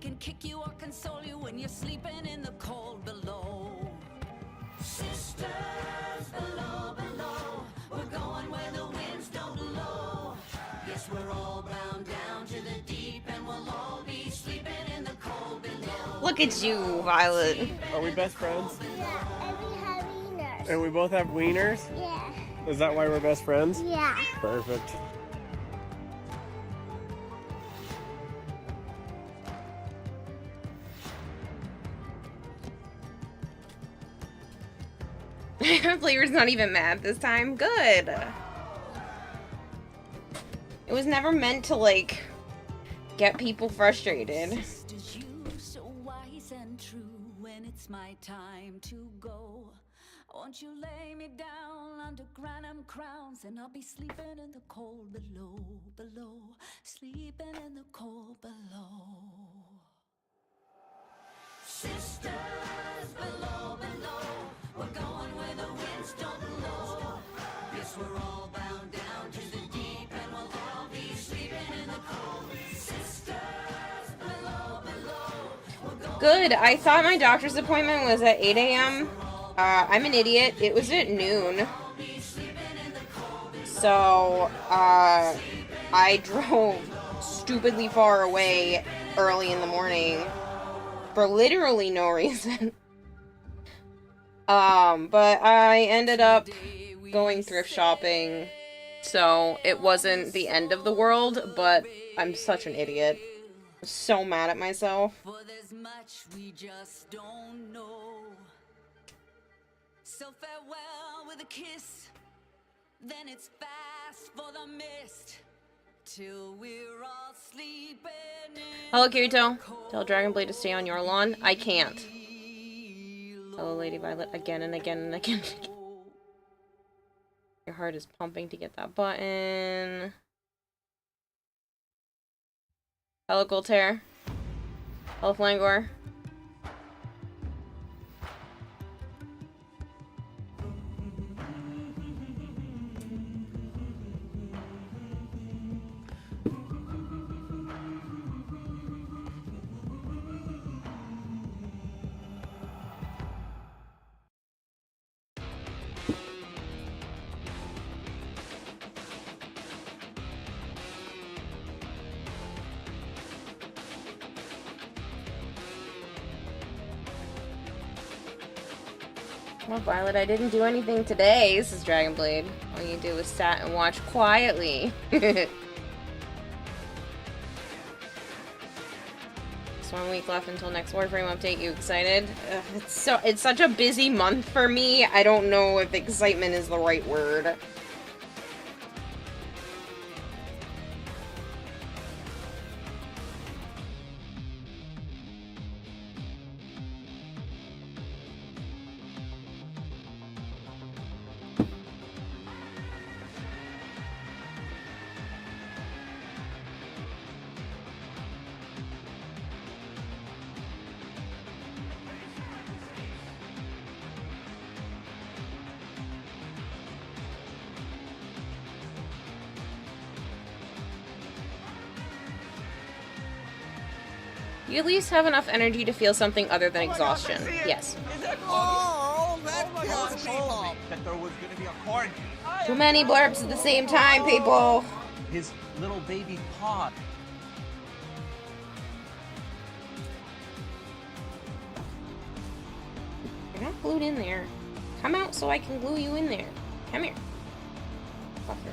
can kick you or console you when you're sleeping in the cold below. Sisters below, below, we're going where the winds don't blow. Yes, we're all bound down to the deep, and we'll all be sleeping in the cold below. Look at you, Violet. Are we best friends? Yeah, and we have wieners. And we both have wieners? Yeah. Is that why we're best friends? Yeah. Perfect. Flavor's not even mad this time. Good. It was never meant to, like, get people frustrated. Sisters, you so wise and true. When it's my time to go, won't you lay me down under granite crowns, and I'll be sleeping in the cold below, below, sleeping in the cold below. Sisters below, below, we're going where the winds don't blow. Yes, we're all bound down to the deep, and we'll all be sleeping in the cold. Sisters below, below, we're going. Good. I thought my doctor's appointment was at 8 a.m. I'm an idiot. It was at noon. So, I drove stupidly far away early in the morning for literally no reason. But I ended up going thrift shopping, so it wasn't the end of the world, but I'm such an idiot. I'm so mad at myself. For there's much we just don't know. So farewell with a kiss, then it's fast for the mist, till we're all sleeping in. Hello, Kirito. Tell Dragonblade to stay on your lawn. I can't. Hello, Lady Violet. Again and again and again. Your heart is pumping to get that button. Hello, Goltaire. Hello, Flangor. Well, Violet, I didn't do anything today. This is Dragonblade. All you do is sat and watch quietly. Just 1 week left until next Warframe update. You excited? It's such a busy month for me. I don't know if excitement is the right word. You at least have enough energy to feel something other than exhaustion. Yes. Oh, that kills me. That there was gonna be a corgi. Too many blurbs at the same time, people. His little baby paw. You're not glued in there. Come out so I can glue you in there. Come here. Fucker.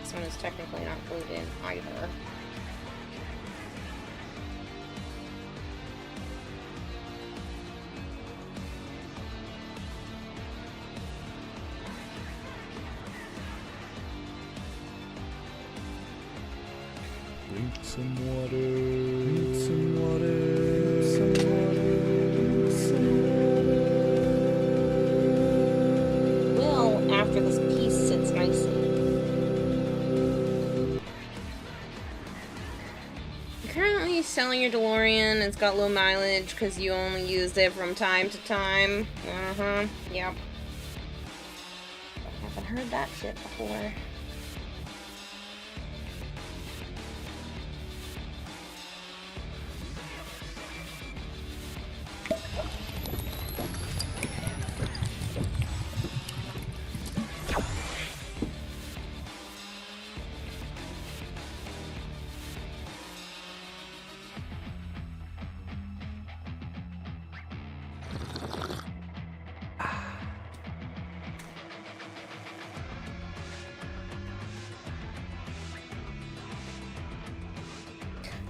This one is technically not glued in either. Drink some water. Drink some water. Drink some water. Drink some water. Will, after this piece sits nicely. currently selling your DeLorean. It's got low mileage because you only used it from time to time. Yep. I haven't heard that shit before.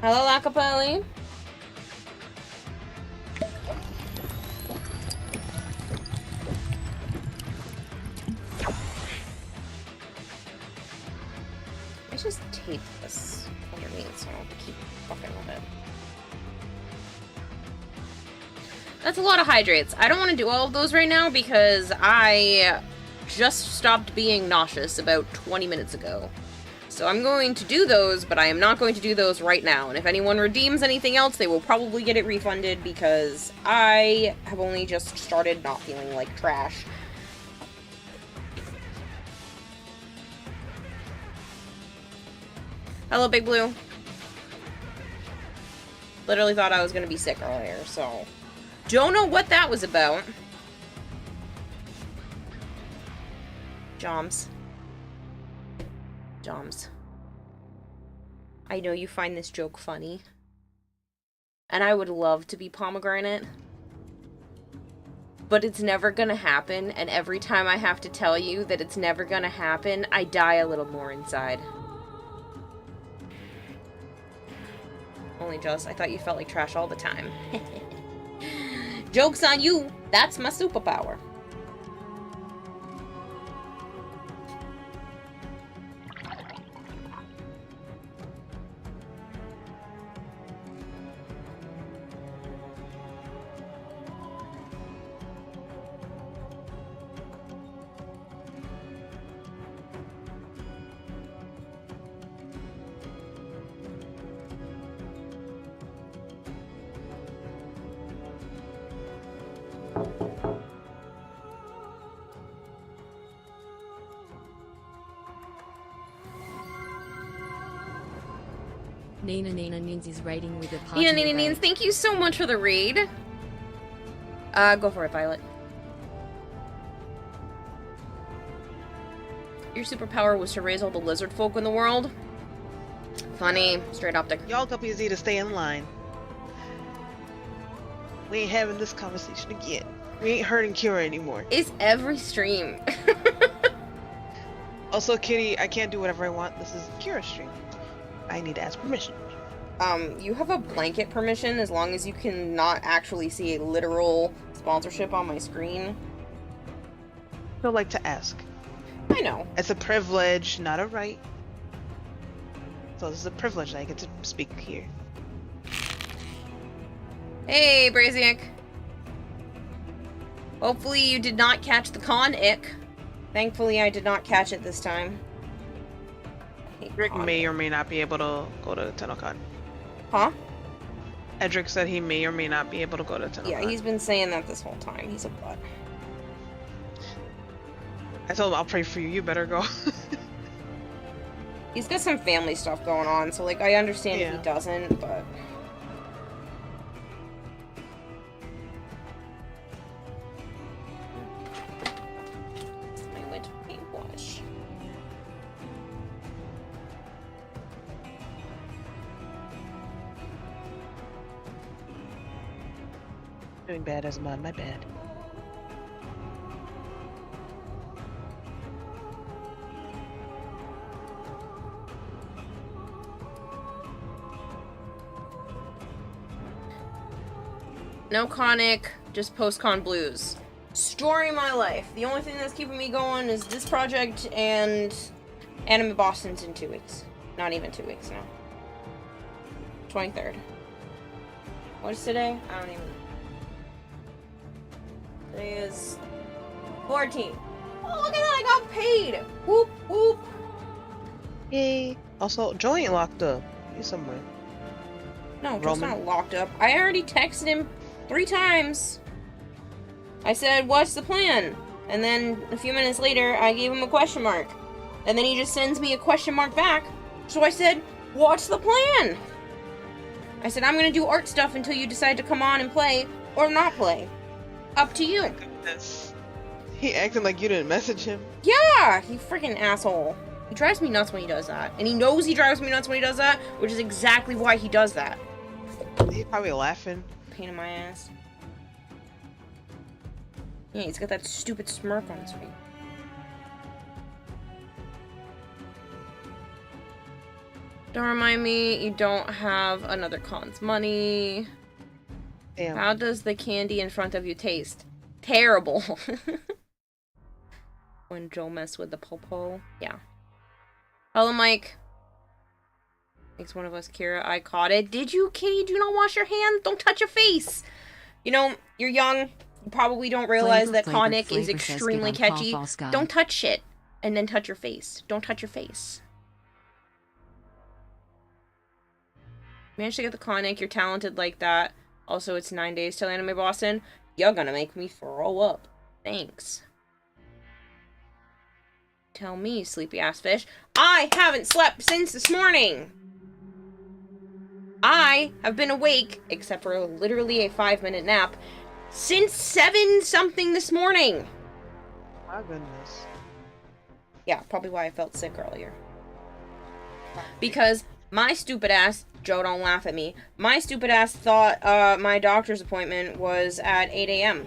Hello, Acapelli. I just tape this underneath so I don't have to keep fucking with it. That's a lot of hydrates. I don't want to do all of those right now because I just stopped being nauseous about 20 minutes ago. So I'm going to do those, but I am not going to do those right now. And if anyone redeems anything else, they will probably get it refunded because I have only just started not feeling like trash. Hello, Big Blue. Literally thought I was going to be sick earlier, so... Don't know what that was about. Joms. I know you find this joke funny. And I would love to be Pomegranate. But it's never gonna happen, and every time I have to tell you that it's never gonna happen, I die a little more inside. Only just, I thought you felt like trash all the time. Joke's on you! That's my superpower. Nina Nins is raiding with a party. Nina Nins, thank you so much for the raid. Go for it, Violet. Your superpower was to raise all the lizard folk in the world? Funny. Straight optic. Y'all got busy to stay in line. We ain't having this conversation again. We ain't hurting Kira anymore. It's every stream. Also, Kitty, I can't do whatever I want. This is Kira's stream. I need to ask permission. You have a blanket permission as long as you can not actually see a literal sponsorship on my screen. I feel like to ask. I know. It's a privilege, not a right. So this is a privilege that I get to speak here. Hey, Braziak. Hopefully you did not catch the con ick. Thankfully I did not catch it this time. Edric may or may not be able to go to TennoCon. Huh? Edric said he may or may not be able to go to TennoCon. Yeah, he's been saying that this whole time. He's a butt. I told him I'll pray for you. You better go. He's got some family stuff going on, so like I understand if he doesn't, but... Doing bad as I'm on my bed. No conic, just post-con blues. Story of my life. The only thing that's keeping me going is this project and Anime Boston's in 2 weeks. Not even 2 weeks now. 23rd. What is today? I don't even know. Today is 14. Oh, look at that! I got paid! Whoop, whoop! Yay! Also, Joe ain't locked up. He's somewhere. No, Joe's Roman? not locked up. I already texted him 3 times. I said, what's the plan? And then a few minutes later, I gave him a question mark. And then he just sends me a question mark back. So I said, what's the plan? I said, I'm gonna do art stuff until you decide to come on and play or not play. Up to you. Goodness. He acting like you didn't message him. Yeah, he freaking asshole. He drives me nuts when he does that. And he knows he drives me nuts when he does that, which is exactly why he does that. He's probably laughing. Pain in my ass. Yeah, he's got that stupid smirk on his face. Don't remind me, you don't have another con's money. Damn. How does the candy in front of you taste? Terrible. When Joe messed with the popo. Yeah. Hello, Mike. Thanks, one of us, Kira. I caught it. Did you, Kitty? Do not wash your hands. Don't touch your face. You know, you're young. You probably don't realize that Conic is extremely catchy. Don't touch shit. And then touch your face. Don't touch your face. Managed to get the Conic. You're talented like that. Also, it's 9 days till Anime Boston. You're gonna make me throw up. Thanks. Tell me, sleepy ass fish. I haven't slept since this morning. I have been awake, except for literally a 5-minute nap, since 7-something this morning. My goodness. Yeah, probably why I felt sick earlier. Because my stupid ass, Joe, don't laugh at me. My stupid ass thought my doctor's appointment was at 8 a.m.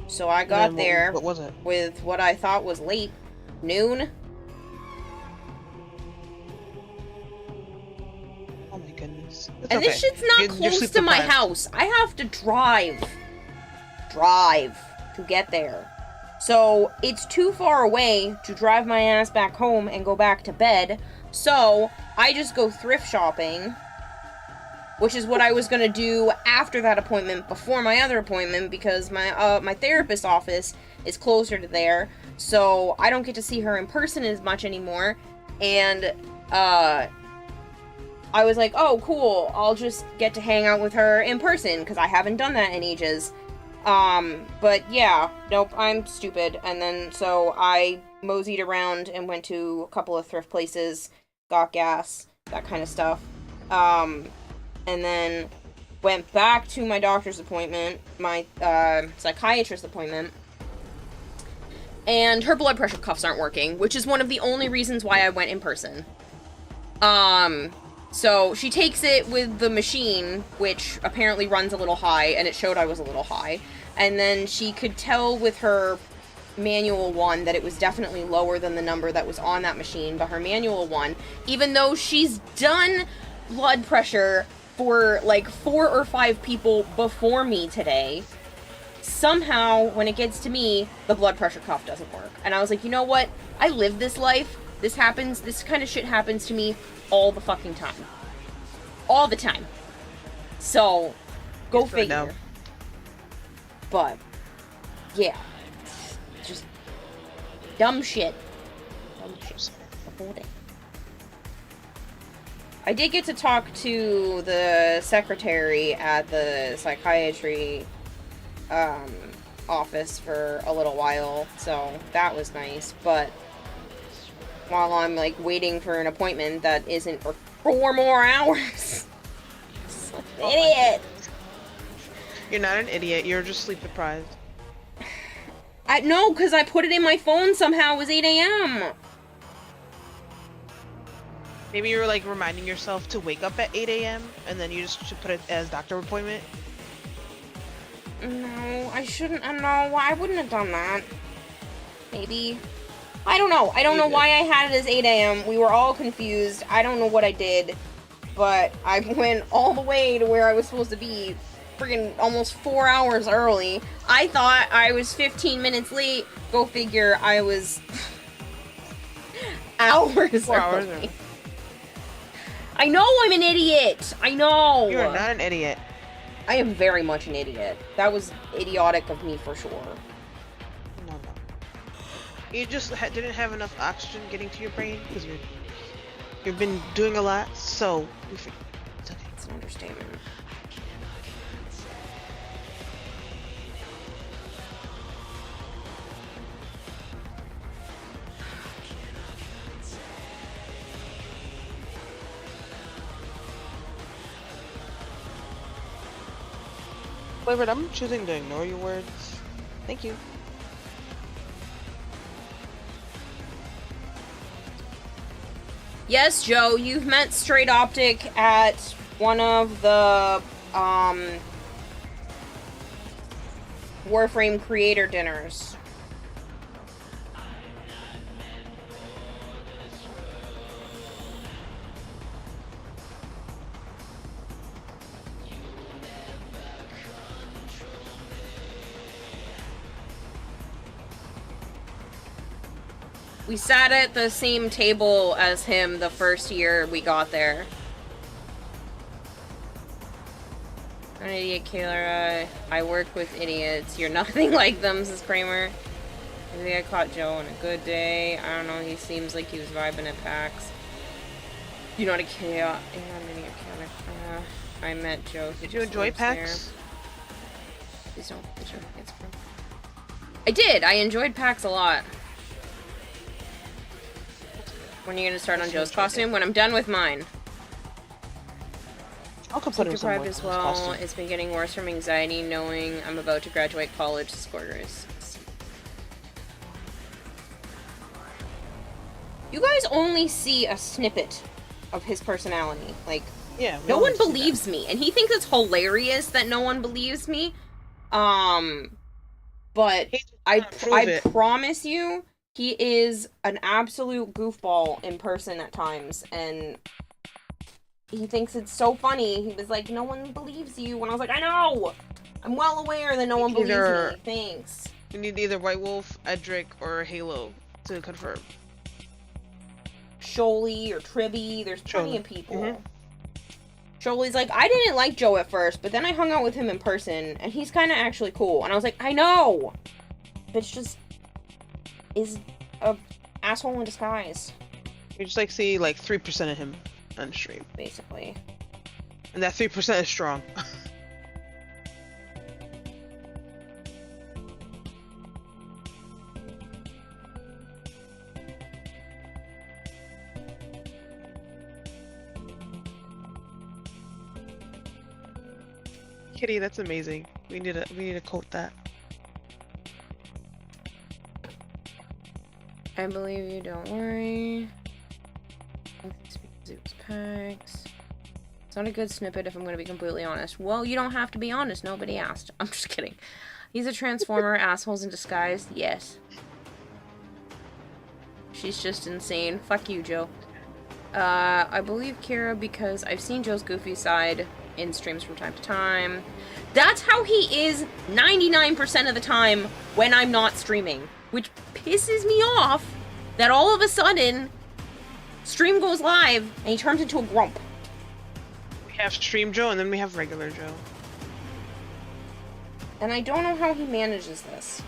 So I got there what was it? with what I thought was late. Noon. Oh my goodness. It's And okay. this shit's not You're close sleep to my deprived. house. I have to drive to get there. So it's too far away to drive my ass back home and go back to bed. So I just go thrift shopping, which is what I was gonna do after that appointment, before my other appointment, because my therapist's office is closer to there. So I don't get to see her in person as much anymore. And I was like, oh, cool, I'll just get to hang out with her in person, because I haven't done that in ages. But yeah, nope, I'm stupid. And then, so I moseyed around and went to a couple of thrift places, got gas, that kind of stuff. And then went back to my doctor's appointment, my, psychiatrist appointment. And her blood pressure cuffs aren't working, which is one of the only reasons why I went in person. So she takes it with the machine, which apparently runs a little high, and it showed I was a little high. And then she could tell with her manual one that it was definitely lower than the number that was on that machine, but her manual one, even though she's done blood pressure for like 4 or 5 people before me today, somehow, when it gets to me, the blood pressure cuff doesn't work. And I was like, you know what? I live this life. This kind of shit happens to me all the fucking time. All the time. So, go figure. But, yeah. Just dumb shit. Dumb shit. The whole day. I did get to talk to the secretary at the psychiatry office for a little while, so that was nice. But while I'm like waiting for an appointment that isn't for 4 more hours, idiot. You're not an idiot. You're just sleep deprived. I know, because I put it in my phone somehow. It was 8 a.m. Maybe you were like reminding yourself to wake up at 8 a.m. and then you just should put it as doctor appointment. No, I shouldn't. I don't know why I wouldn't have done that. Maybe. I don't know. I don't know why I had it as 8 a.m. We were all confused. I don't know what I did. But I went all the way to where I was supposed to be. Friggin' almost 4 hours early. I thought I was 15 minutes late. Go figure, I was hours 4 hours early. early. I know I'm an idiot. I know. You are not an idiot. I am very much an idiot. That was idiotic of me for sure. No. You just didn't have enough oxygen getting to your brain because you've been doing a lot. So it's okay. It's an understatement. Flavored, I'm choosing to ignore your words. Thank you. Yes, Joe, you've met Straight Optic at one of the, Warframe creator dinners. We sat at the same table as him the first year we got there. An idiot, Kayla. I work with idiots. You're nothing like them, says Kramer. Maybe I caught Joe on a good day. I don't know, he seems like he was vibing at PAX. You're not a chaos. Yeah, I'm an idiot, Kayla. I met Joe. Did you enjoy PAX? Please don't. I did. I enjoyed PAX a lot. When are you gonna start on Joe's costume? When I'm done with mine. I'll put him Deprived as well. It's been getting worse from anxiety knowing I'm about to graduate college. Scorers. You guys only see a snippet of his personality. Like, yeah, no one believes me, and he thinks it's hilarious that no one believes me. But I promise you, he is an absolute goofball in person at times, and he thinks it's so funny. He was like, no one believes you, and I was like, I know! I'm well aware that no one believes me. Thanks. We need either White Wolf, Edric, or Halo to confirm. Sholey or Tribby, there's plenty of people. Sholey's like, I didn't like Joe at first, but then I hung out with him in person, and he's kind of actually cool. And I was like, I know! Bitch just is a asshole in disguise. You just like see like 3% of him on stream. Basically. And that 3% is strong. Kitty, that's amazing. We need to quote that. I believe you, don't worry. Zeus packs. It's not a good snippet if I'm going to be completely honest. Well, you don't have to be honest. Nobody asked. I'm just kidding. He's a transformer. Assholes in disguise. Yes. She's just insane. Fuck you, Joe. I believe Kira because I've seen Joe's goofy side in streams from time to time. That's how he is 99% of the time when I'm not streaming. Which pisses me off that all of a sudden stream goes live and he turns into a grump. We have Stream Joe and then we have regular Joe. And I don't know how he manages this.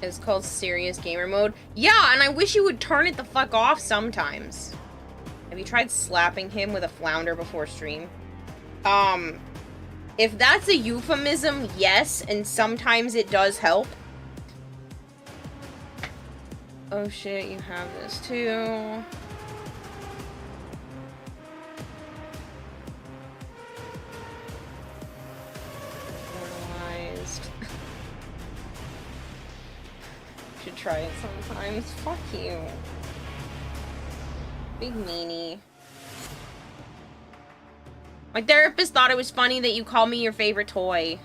It's called serious gamer mode. Yeah, and I wish you would turn it the fuck off sometimes. Have you tried slapping him with a flounder before stream? If that's a euphemism, yes, and sometimes it does help. Oh shit, you have this too. Immortalized. Should try it sometimes. Fuck you. Big meanie. My therapist thought it was funny that you call me your favorite toy.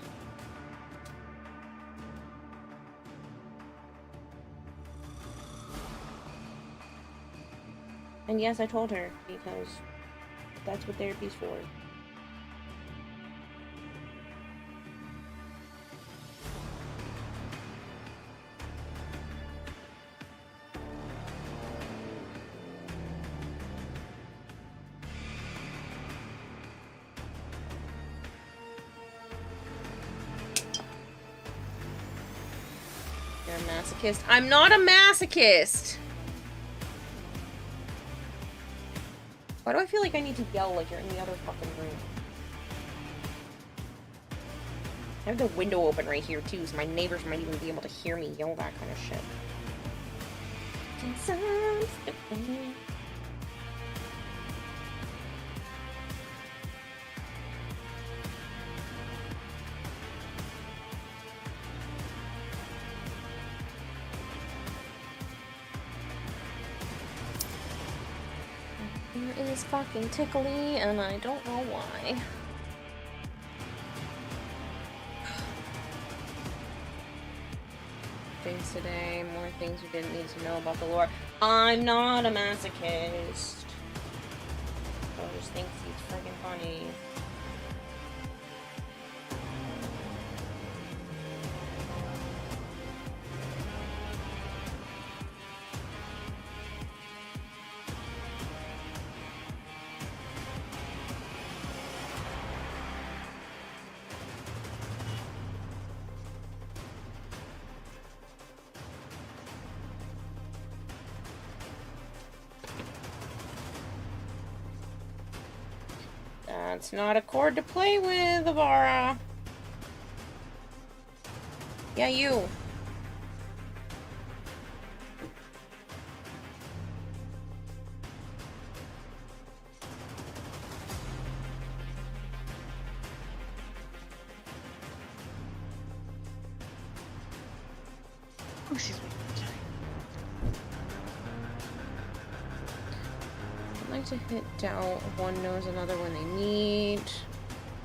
And yes, I told her, because that's what therapy's for. You're a masochist. I'm not a masochist! Why do I feel like I need to yell like you're in the other fucking room? I have the window open right here too, so my neighbors might even be able to hear me yell that kind of shit. It is fucking tickly, and I don't know why. Things today, more things we didn't need to know about the lore. I'm not a masochist. I just thinks he's friggin' funny. That's not a chord to play with, Avara. Yeah, you. Oh, excuse me. I like to hit doubt. One knows another when they meet.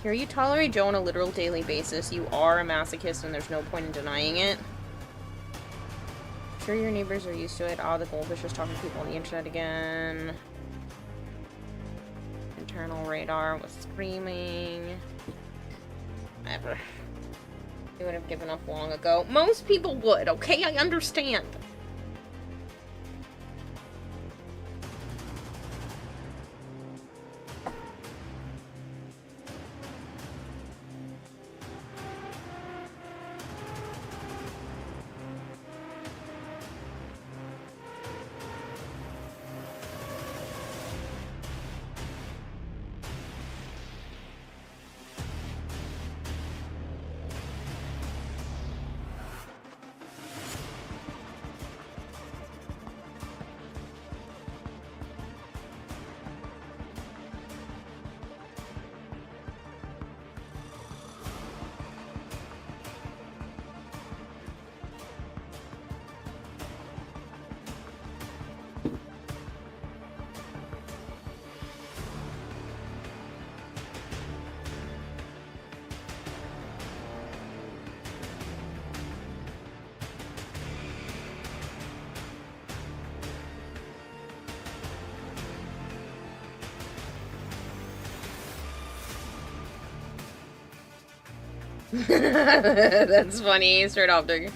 Here, you tolerate Joe on a literal daily basis. You are a masochist and there's no point in denying it. Sure, your neighbors are used to it. Ah, the goldfish is talking to people on the internet again. Internal radar was screaming. Whatever. They would have given up long ago. Most people would, okay? I understand. That's funny, straight off there.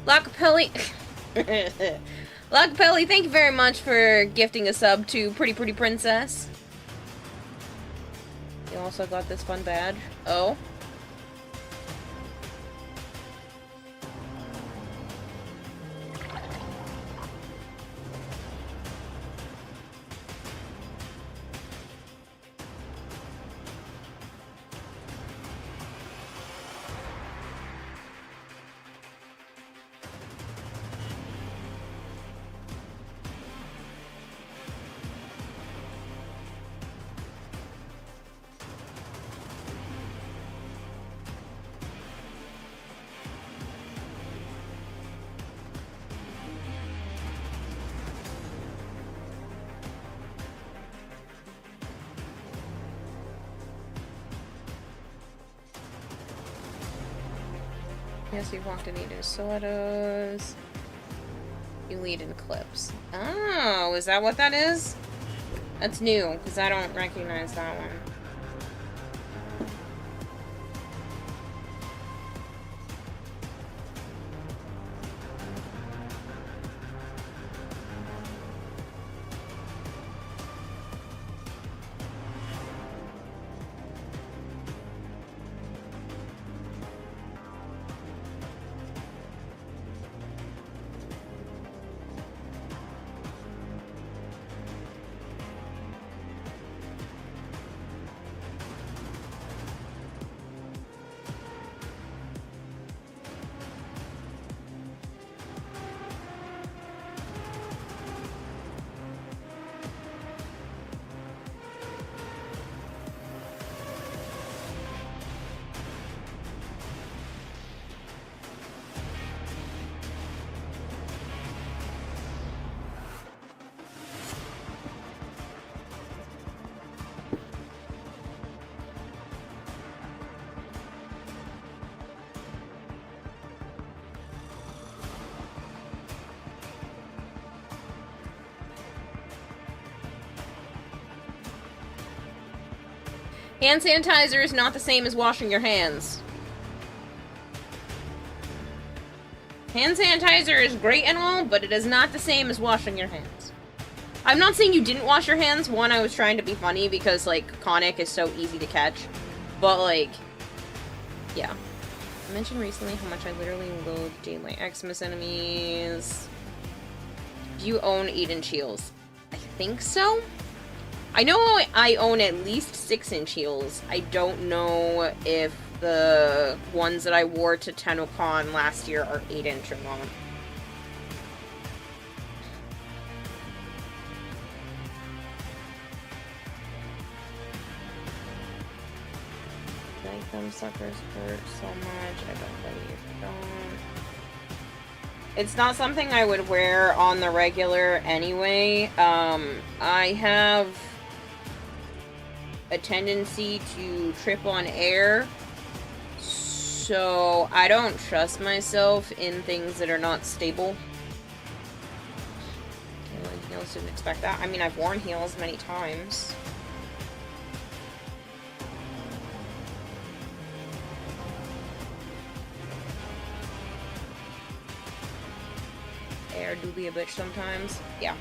Lockapelli. Lockapelli, thank you very much for gifting a sub to Pretty Princess. You also got this fun badge. Oh. Yes, you walked in Eden Sodas. You lead in clips. Oh, is that what that is? That's new, because I don't recognize that one. Hand sanitizer is not the same as washing your hands. Hand sanitizer is great and all, but it is not the same as washing your hands. I'm not saying you didn't wash your hands. One, I was trying to be funny because, like, Conic is so easy to catch. But, like, yeah. I mentioned recently how much I literally loathe Daylight Xmas enemies. Do you own Eden Shields? I think so. I know I own at least 6-inch heels. I don't know if the ones that I wore to TennoCon last year are 8-inch or not. Like them suckers hurt so much. I don't believe don't. It's not something I would wear on the regular anyway. I have a tendency to trip on air, so I don't trust myself in things that are not stable. Heels didn't expect that. I mean, I've worn heels many times. Air do be a bitch sometimes. Yeah.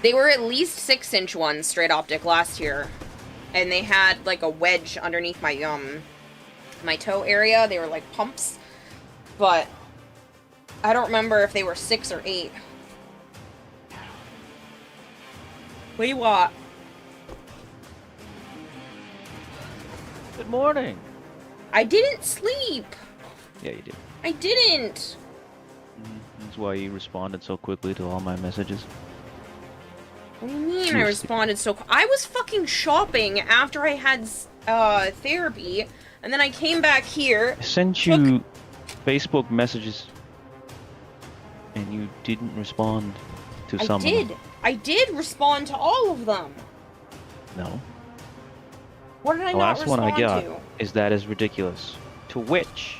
They were at least 6-inch ones, straight optic, last year. And they had, like, a wedge underneath my toe area. They were, like, pumps. But I don't remember if they were 6 or 8. What do you want? Good morning. I didn't sleep. Yeah, you did. I didn't. That's why you responded so quickly to all my messages. What do you mean I responded so... I was fucking shopping after I had therapy, and then I came back here... I sent you Facebook messages, and you didn't respond to some of them. I did respond to all of them. No. What did I The not last respond one I got to? is that is ridiculous. To which...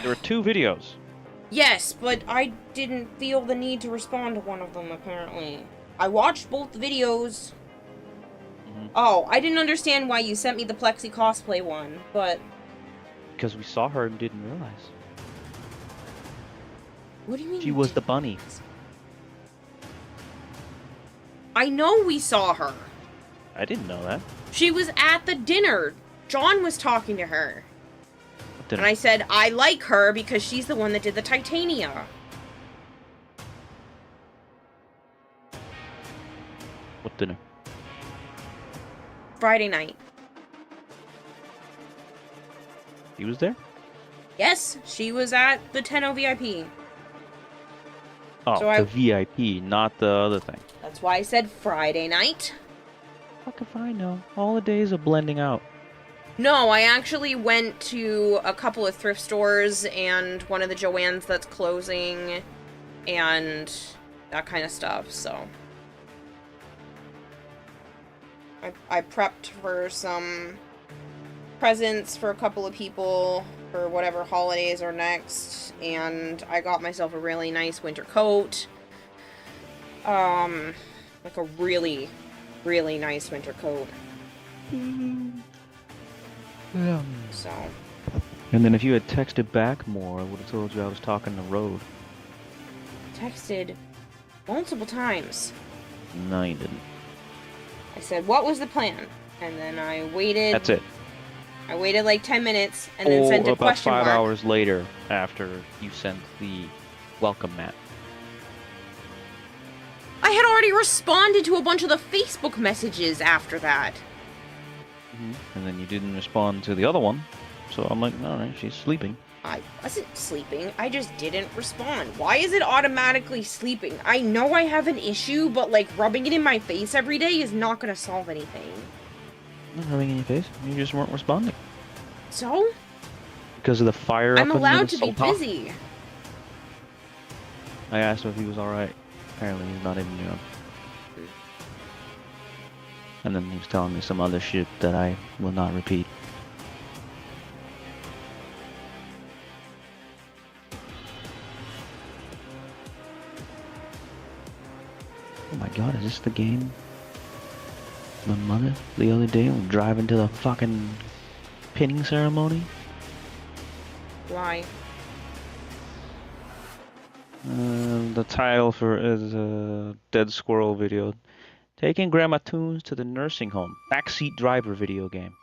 There are 2 videos. Yes, but I didn't feel the need to respond to one of them, apparently. I watched both videos. Oh, I didn't understand why you sent me the Plexi cosplay one, but... Because we saw her and didn't realize. What do you mean? She was the bunny. I know we saw her. I didn't know that. She was at the dinner. John was talking to her. And I said, I like her because she's the one that did the Titania. What dinner? Friday night. He was there? Yes, she was at the 10 VIP. Oh, So the VIP, not the other thing. That's why I said Friday night. Fuck if I know. All the days are blending out. No, I actually went to a couple of thrift stores and one of the Joann's that's closing and that kind of stuff, so. I prepped for some presents for a couple of people for whatever holidays are next, and I got myself a really nice winter coat. Like a really, really nice winter coat. So. And then if you had texted back more, I would have told you I was talking the road. Texted multiple times. No, you didn't. I said, what was the plan? And then I waited. That's it. I waited like 10 minutes and then sent a about question 5 mark. hours later after you sent the welcome mat. I had already responded to a bunch of the Facebook messages after that. And then you didn't respond to the other one. So I'm like, alright, she's sleeping. I wasn't sleeping. I just didn't respond. Why is it automatically sleeping? I know I have an issue, but like rubbing it in my face every day is not going to solve anything. Not rubbing in your face. You just weren't responding. So? Because of the fire I'm up in allowed to be Minnesota. busy. I asked him if he was alright. Apparently he's not even young. And then he was telling me some other shit that I will not repeat. Oh my god, is this the game? My mother the other day was driving to the fucking pinning ceremony? Why? The title for is a Dead Squirrel video. Taking Grandma Tunes to the nursing home. Backseat driver video game.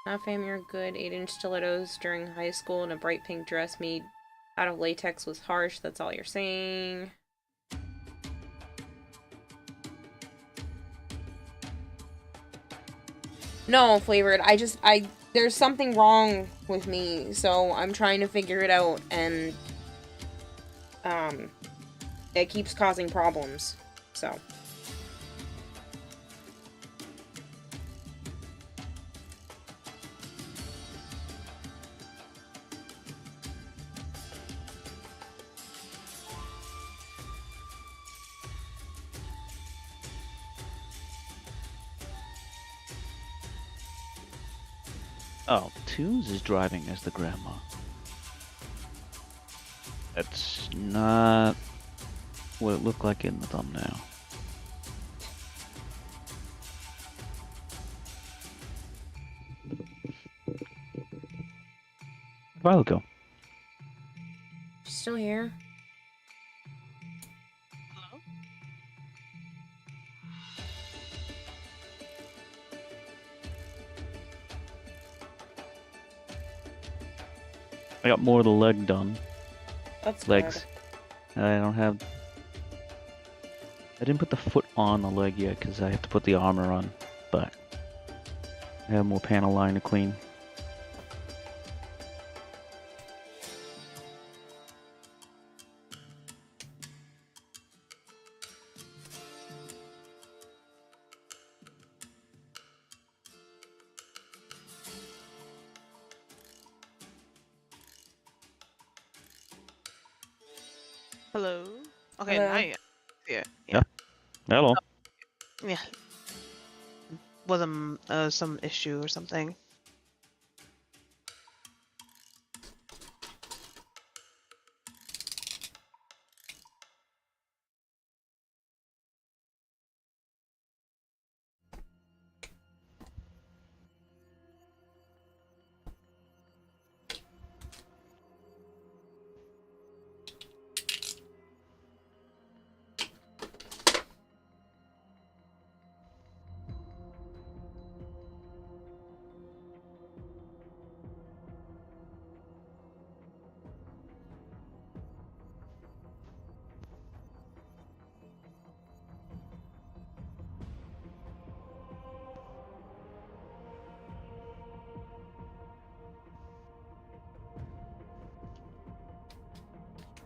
Not fam, you're good. 8-inch stilettos during high school and a bright pink dress made out of latex was harsh. That's all you're saying. No, Flavored. There's something wrong with me, so I'm trying to figure it out, and, it keeps causing problems, so. Oh, Tunes is driving as the grandma. That's not what it looked like in the thumbnail. A while ago. Still here? Hello? I got more of the leg done. That's Legs. I don't have... I didn't put the foot on the leg yet because I have to put the armor on, but I have more panel line to clean. Hello? Okay, Hello. now you... Yeah. Yeah. Hello. Yeah. Was some issue or something?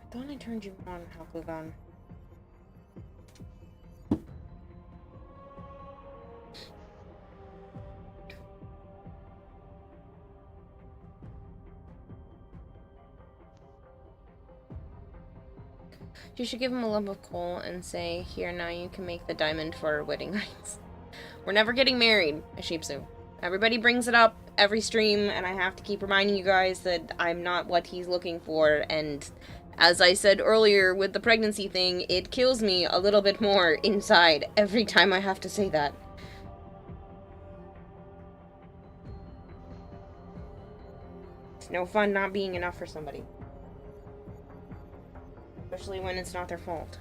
I thought I turned you on, Hakugan. You should give him a lump of coal and say, here, now you can make the diamond for our wedding rings. We're never getting married, Ashipsu. Everybody brings it up every stream, and I have to keep reminding you guys that I'm not what he's looking for, and as I said earlier with the pregnancy thing, it kills me a little bit more inside every time I have to say that. It's no fun not being enough for somebody. Especially when it's not their fault.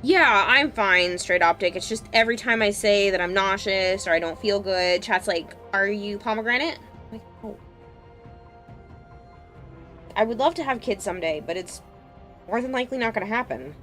Yeah, I'm fine, Straight Optic. It's just every time I say that I'm nauseous or I don't feel good, chat's like, are you pomegranate? I'm like, oh. I would love to have kids someday, but it's more than likely not gonna happen.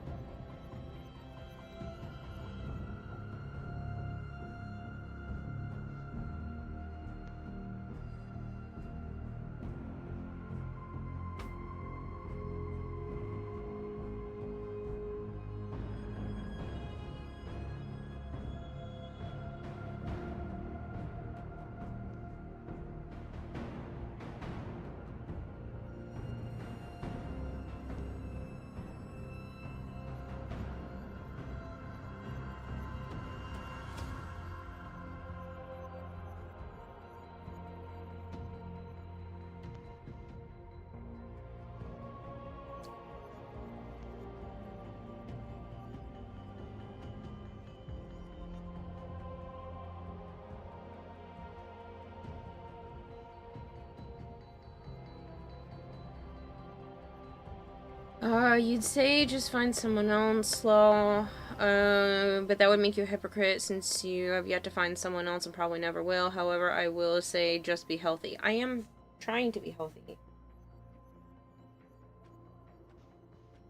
You'd say just find someone else, slow. But that would make you a hypocrite since you have yet to find someone else and probably never will. However, I will say just be healthy. I am trying to be healthy.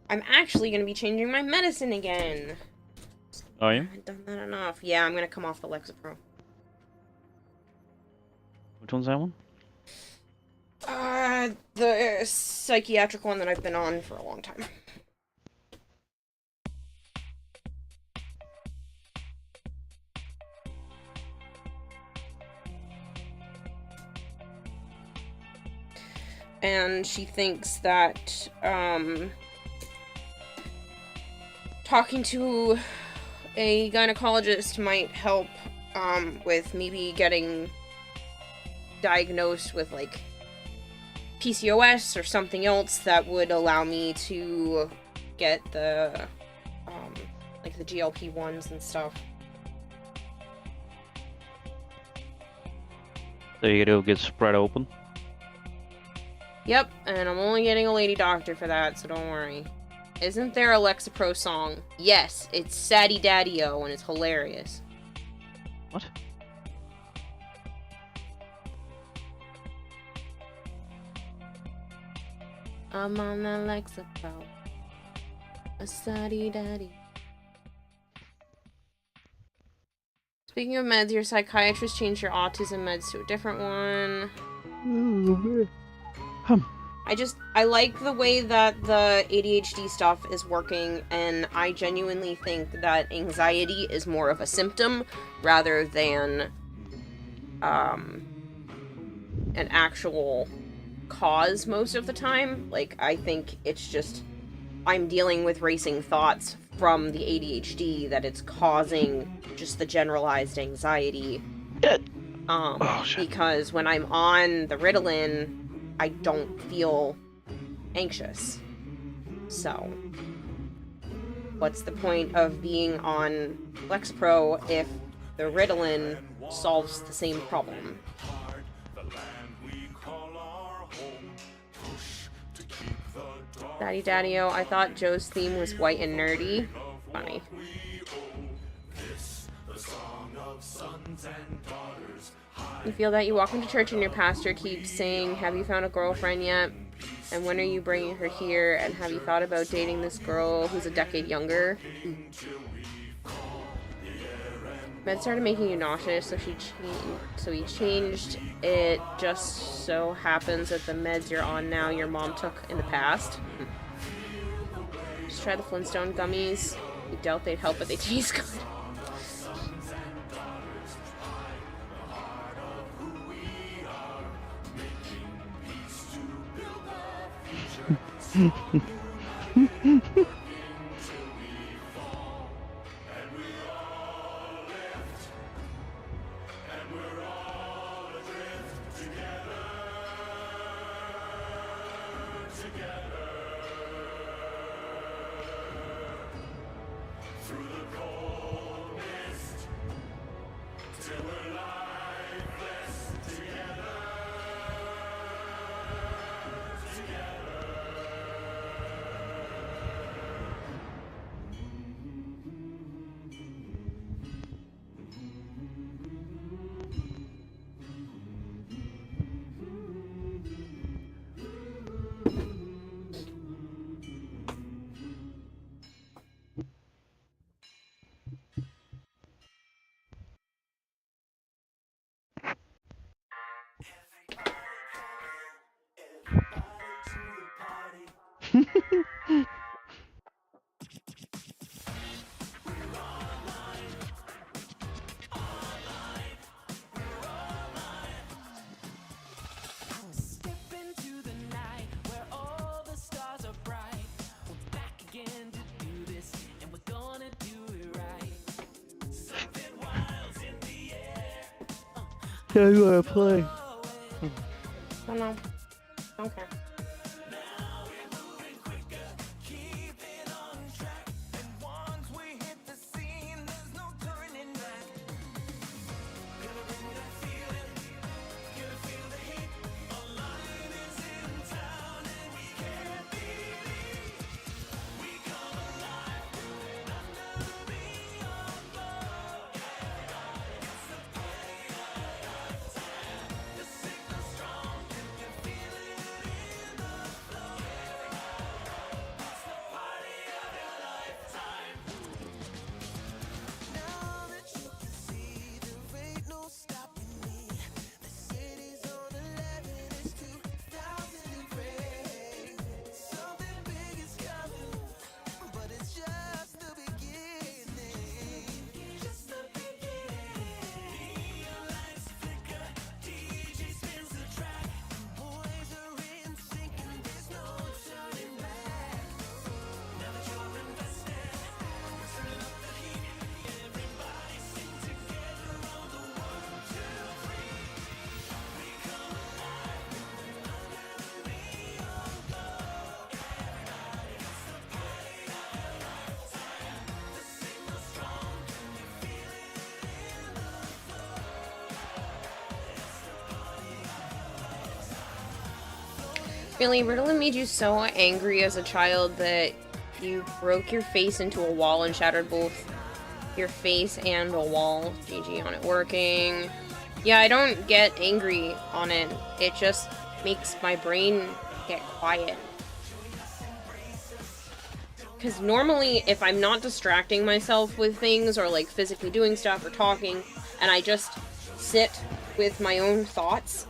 I'm actually going to be changing my medicine again. Are you? I haven't done that enough. Yeah, I'm going to come off the Lexapro. Which one's that one? The psychiatric one that I've been on for a long time. And she thinks that, talking to a gynecologist might help, with maybe getting diagnosed with, like, PCOS or something else that would allow me to get the, like, the GLP-1s and stuff. So it'll get spread open? Yep, and I'm only getting a lady doctor for that, so don't worry. Isn't there a Lexapro song? Yes, it's Saddy Daddy-O, and it's hilarious. What? I'm on that Lexapro. A Saddy Daddy. Speaking of meds, your psychiatrist changed your autism meds to a different one. I like the way that the ADHD stuff is working, and I genuinely think that anxiety is more of a symptom rather than an actual cause most of the time. Like, I think it's just I'm dealing with racing thoughts from the ADHD that it's causing just the generalized anxiety. Because when I'm on the Ritalin, I don't feel anxious. So, what's the point of being on Lexapro if the Ritalin solves the same problem? Daddy Daddy-O, I thought Joe's theme was white and nerdy. Funny. You feel that you walk into church and your pastor keeps saying, have you found a girlfriend yet? And when are you bringing her here? And have you thought about dating this girl who's a decade younger? Meds started making you nauseous, so he changed. It just so happens that the meds you're on now your mom took in the past. Just try the Flintstone gummies. You doubt they'd help, but they taste good. Yeah, you wanna play? Oh no. Okay. Really, Ritalin made you so angry as a child that you broke your face into a wall and shattered both your face and a wall. GG on it working. Yeah, I don't get angry on it. It just makes my brain get quiet. Because normally, if I'm not distracting myself with things or like physically doing stuff or talking, and I just sit with my own thoughts,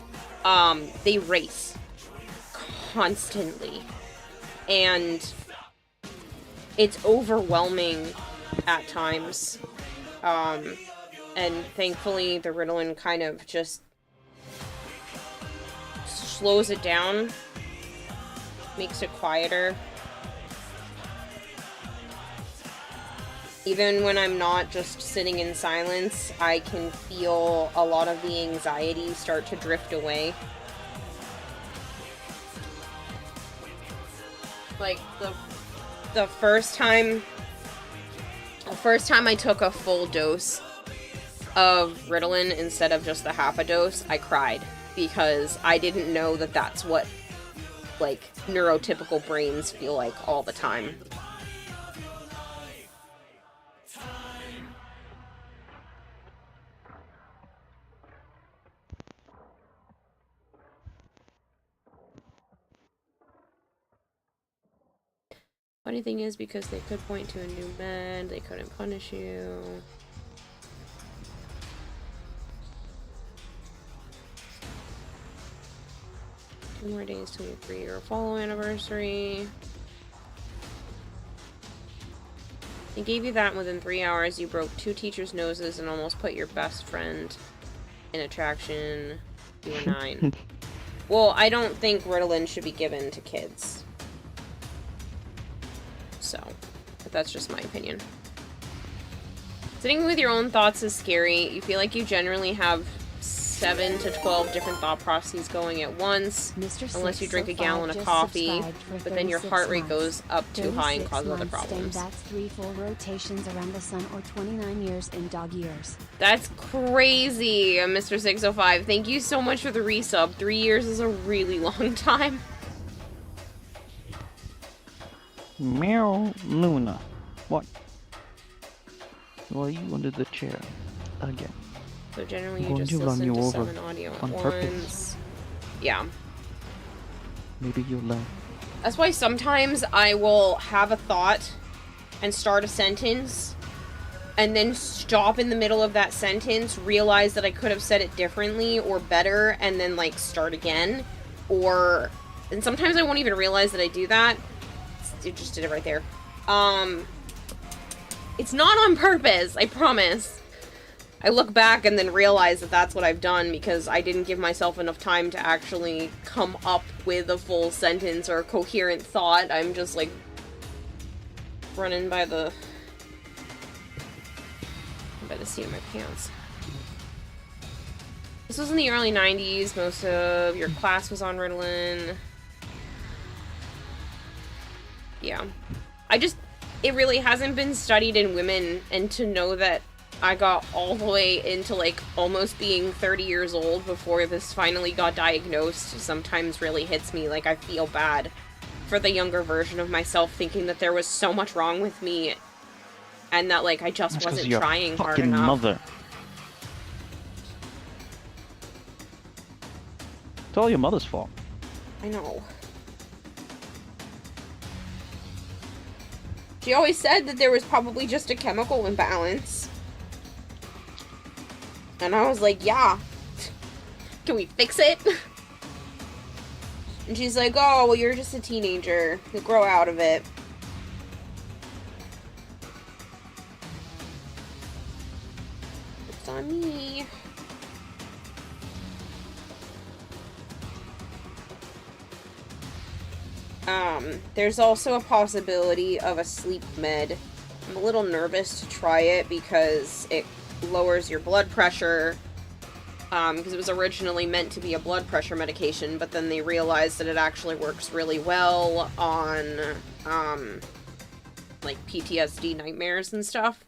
they race constantly, and it's overwhelming at times, and thankfully the Ritalin kind of just slows it down, makes it quieter. Even when I'm not just sitting in silence, I can feel a lot of the anxiety start to drift away. Like, the first time I took a full dose of Ritalin instead of just the half a dose, I cried. Because I didn't know that that's what, like, neurotypical brains feel like all the time. Funny thing is, because they could point to a new med, they couldn't punish you. Two more days till your 3-year follow anniversary. They gave you that, and within 3 hours you broke 2 teachers' noses and almost put your best friend in attraction. You were 9. Well, I don't think Ritalin should be given to kids. So, but that's just my opinion. Sitting with your own thoughts is scary. You feel like you generally have 7 to 12 different thought processes going at once, unless you drink a gallon of coffee, but then your heart rate goes up too high and causes other problems. That's 3 full rotations around the sun, or 29 years in dog years. That's crazy, Mr. 605. Thank you so much for the resub. 3 years is a really long time. Meow Luna. What? Why are you under the chair? Again. So generally you I'm going just to run listen you to over 7 audio at on once. purpose. Yeah. Maybe you'll learn. That's why sometimes I will have a thought and start a sentence and then stop in the middle of that sentence, realize that I could have said it differently or better, and then like start again. And sometimes I won't even realize that I do that. It just did it right there. It's not on purpose, I promise. I look back and then realize that that's what I've done because I didn't give myself enough time to actually come up with a full sentence or a coherent thought. I'm just like running by the seat of my pants. This was in the early 90s. Most of your class was on Ritalin. Yeah. It really hasn't been studied in women, and to know that I got all the way into, like, almost being 30 years old before this finally got diagnosed sometimes really hits me. Like, I feel bad for the younger version of myself, thinking that there was so much wrong with me, and that, like, I just wasn't trying hard enough. Mother. It's all your mother's fault. I know. She always said that there was probably just a chemical imbalance. And I was like, yeah. Can we fix it? And she's like, oh, well, you're just a teenager. You'll grow out of it. It's on me. There's also a possibility of a sleep med. I'm a little nervous to try it because it lowers your blood pressure, because it was originally meant to be a blood pressure medication, but then they realized that it actually works really well on, like, PTSD nightmares and stuff.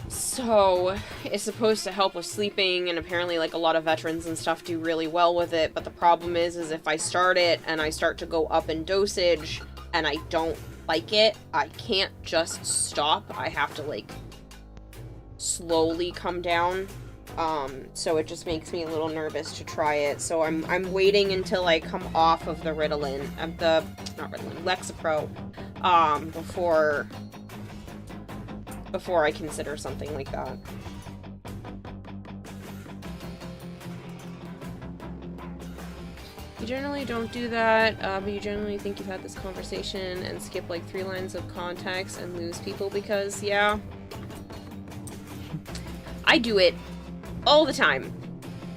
So, it's supposed to help with sleeping, and apparently, like, a lot of veterans and stuff do really well with it, but the problem is if I start it, and I start to go up in dosage, and I don't like it, I can't just stop. I have to, like, slowly come down. So it just makes me a little nervous to try it. So I'm waiting until I come off of the Ritalin, not Ritalin, Lexapro, before I consider something like that. You generally don't do that, but you generally think you've had this conversation and skip like 3 lines of context and lose people because, yeah. I do it all the time.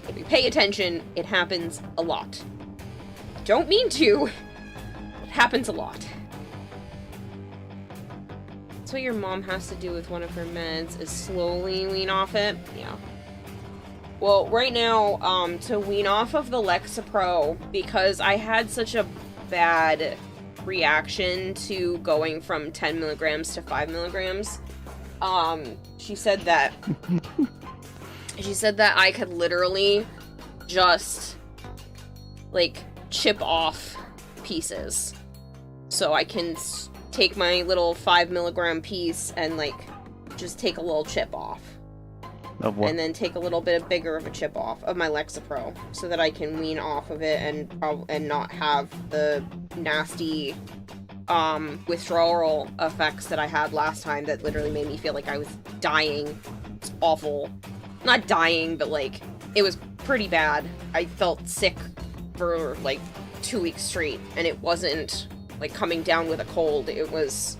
If you pay attention, it happens a lot. Don't mean to. It happens a lot. That's what your mom has to do with one of her meds, is slowly wean off it. Yeah. Well, right now, to wean off of the Lexapro, because I had such a bad reaction to going from 10 milligrams to 5 milligrams, she said that I could literally just, like, chip off pieces. So I can take my little 5 milligram piece and, like, just take a little chip off. Of what? And then take a little bit bigger of a chip off of my Lexapro so that I can wean off of it and not have the nasty withdrawal effects that I had last time that literally made me feel like I was dying. It's awful. Not dying, but like, it was pretty bad. I felt sick for like 2 weeks straight, and it wasn't like coming down with a cold. It was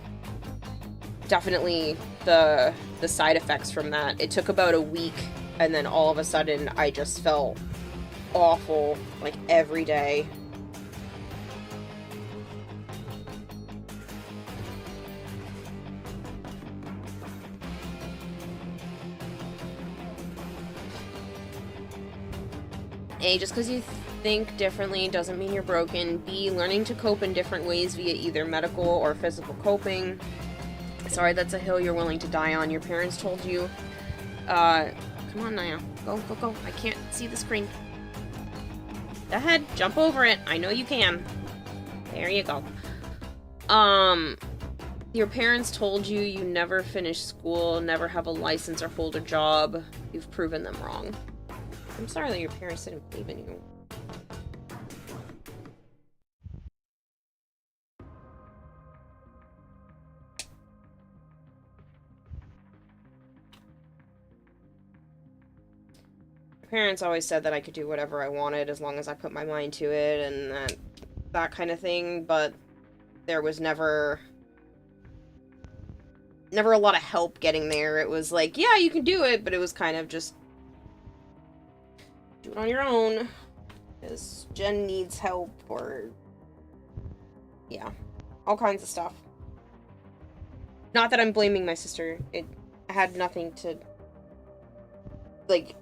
definitely the side effects from that. It took about a week, and then all of a sudden I just felt awful like every day. A, just because you think differently doesn't mean you're broken. B, learning to cope in different ways via either medical or physical coping. Sorry, that's a hill you're willing to die on. Your parents told you. Come on, Naya. Go, go, go. I can't see the screen. Go ahead, jump over it. I know you can. There you go. Your parents told you you never finish school, never have a license or hold a job. You've proven them wrong. I'm sorry that your parents didn't believe in you. My parents always said that I could do whatever I wanted as long as I put my mind to it and that kind of thing, but there was never a lot of help getting there. It was like, yeah, you can do it, but it was kind of just do it on your own, because Jen needs help, or yeah, all kinds of stuff. Not that I'm blaming my sister. It had nothing to, like,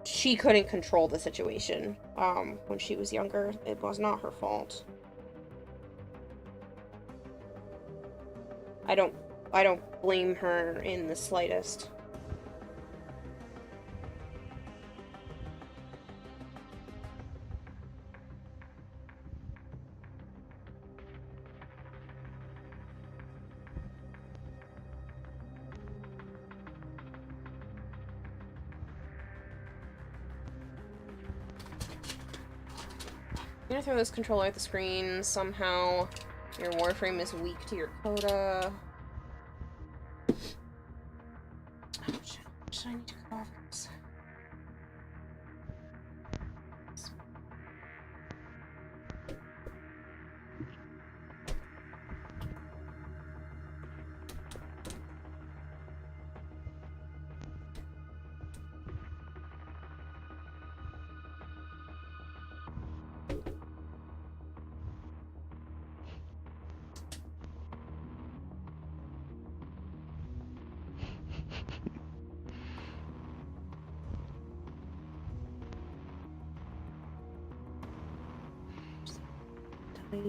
she couldn't control the situation when she was younger. It was not her fault. I don't blame her in the slightest. I'm gonna throw this controller at the screen. Somehow your Warframe is weak to your quota. Oh, shit. I need to cut off this.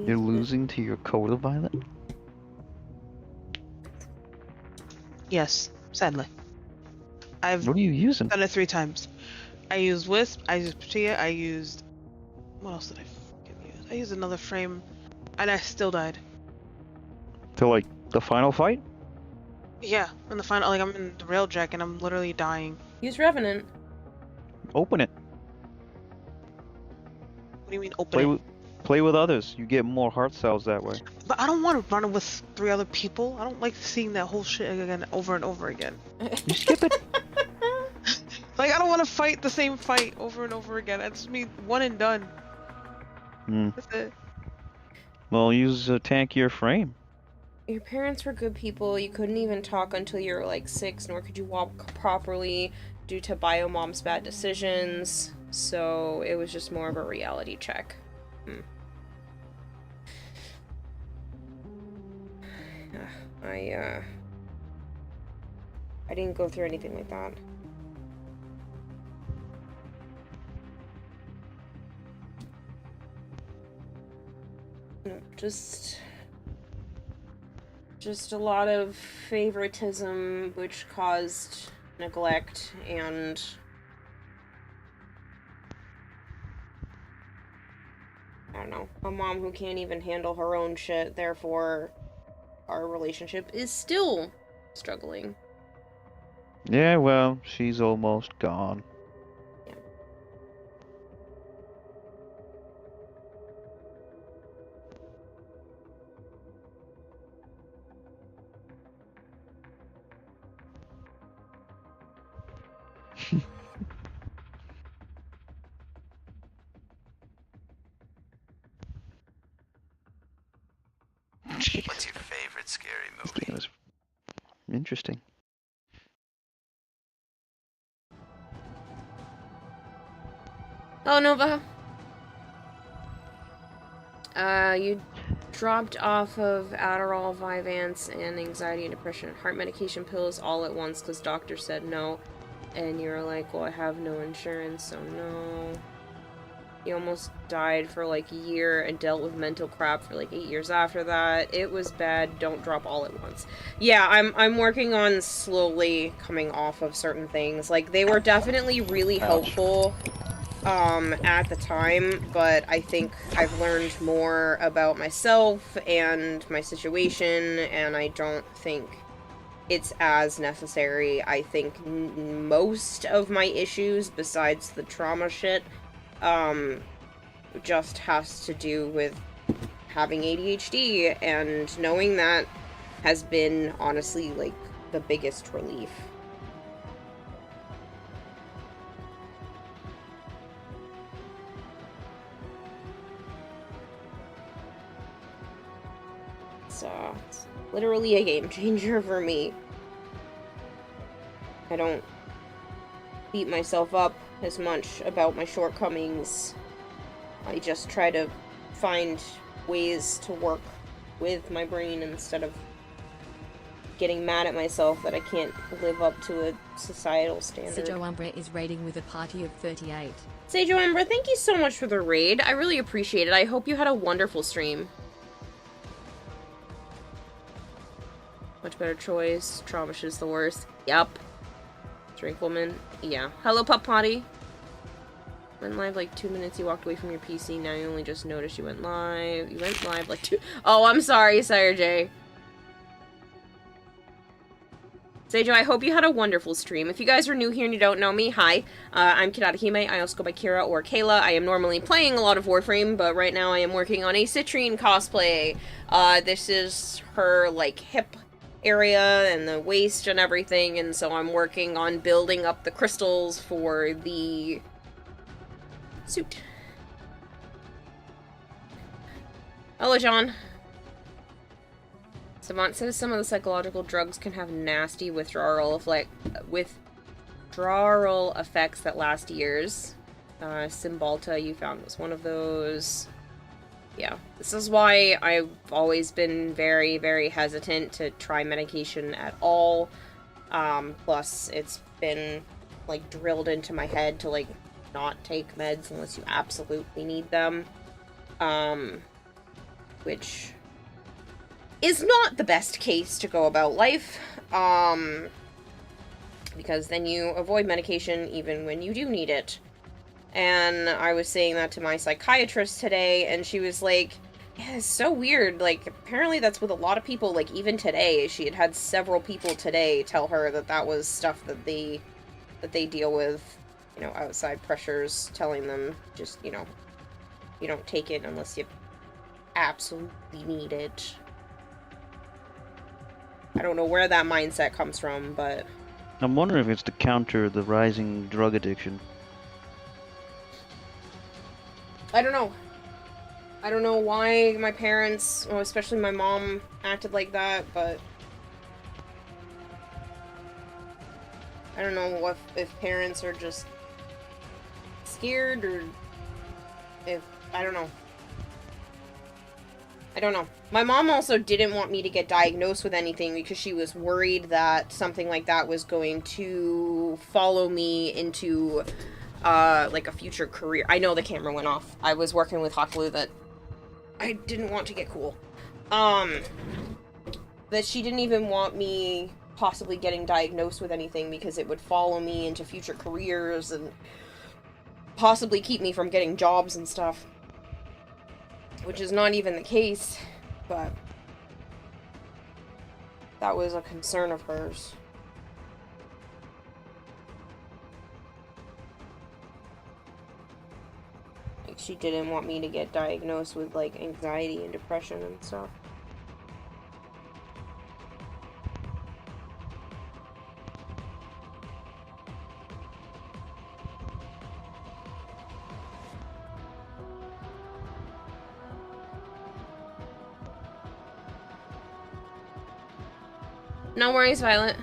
You're losing to your Coda Violet? Yes, sadly. I've What are you using? done it 3 times. I used Wisp, I used Patia, I used... What else did I fucking use? I used another frame, and I still died. To like the final fight? Yeah, in the final, like I'm in the railjack and I'm literally dying. Use Revenant. Open it. What do you mean open it? Play with others. You get more heart cells that way. But I don't want to run with 3 other people. I don't like seeing that whole shit again over and over again. You skip it. Like, I don't want to fight the same fight over and over again. That's just me one and done. That's it. Well, use a tankier frame. Your parents were good people. You couldn't even talk until you were like 6, nor could you walk properly due to Biomom's bad decisions. So it was just more of a reality check. I didn't go through anything like that. No, just a lot of favoritism, which caused neglect and I don't know, a mom who can't even handle her own shit, therefore our relationship is still struggling. Yeah, well, she's almost gone. Yeah. What's your favorite scary This movie? game is interesting. Oh, Nova. You dropped off of Adderall, Vyvanse, and anxiety and depression and heart medication pills all at once because doctor said no. And you were like, well, I have no insurance, so no. You almost died for like a year and dealt with mental crap for like 8 years after that. It was bad. Don't drop all at once. Yeah, I'm working on slowly coming off of certain things. Like, they were definitely really helpful at the time, but I think I've learned more about myself and my situation, and I don't think it's as necessary. I think most of my issues, besides the trauma shit, just has to do with having ADHD, and knowing that has been, honestly, like, the biggest relief. So, it's literally a game changer for me. I don't beat myself up as much about my shortcomings. I just try to find ways to work with my brain instead of getting mad at myself that I can't live up to a societal standard. Sejo Umbra is raiding with a party of 38. Sejo Umbra, thank you so much for the raid. I really appreciate it. I hope you had a wonderful stream. Much better choice. Traumish is the worst. Yup. Drink woman. Yeah. Hello, Pup Potty. Went live like 2 minutes. You walked away from your PC. Now you only just noticed you went live. You went live like 2. Oh, I'm sorry, Sire J. Sejo, I hope you had a wonderful stream. If you guys are new here and you don't know me, hi. I'm Kirarahime. I also go by Kira or Kayla. I am normally playing a lot of Warframe, but right now I am working on a Citrine cosplay. This is her, like, hip area and the waist and everything, and so I'm working on building up the crystals for the suit. Hello, John. Savant says some of the psychological drugs can have nasty withdrawal effects that last years. Cymbalta you found was one of those. Yeah, this is why I've always been very, very hesitant to try medication at all. Plus, it's been, like, drilled into my head to, like, not take meds unless you absolutely need them. Which is not the best case to go about life. Because then you avoid medication even when you do need it. And I was saying that to my psychiatrist today, and she was like, yeah, it's so weird. Like, apparently that's with a lot of people, like, even today. She had several people today tell her that that was stuff that they deal with, you know, outside pressures, telling them just, you know, you don't take it unless you absolutely need it. I don't know where that mindset comes from, but I'm wondering if it's to counter the rising drug addiction. I don't know. I don't know why my parents, well, especially my mom, acted like that, but I don't know if parents are just scared or if, I don't know. I don't know. My mom also didn't want me to get diagnosed with anything because she was worried that something like that was going to follow me into, like, a future career. I know the camera went off. I was working with Hakalu that I didn't want to get cool. That she didn't even want me possibly getting diagnosed with anything because it would follow me into future careers and possibly keep me from getting jobs and stuff. Which is not even the case, but that was a concern of hers. Like, she didn't want me to get diagnosed with, like, anxiety and depression and stuff. No worries, Violet.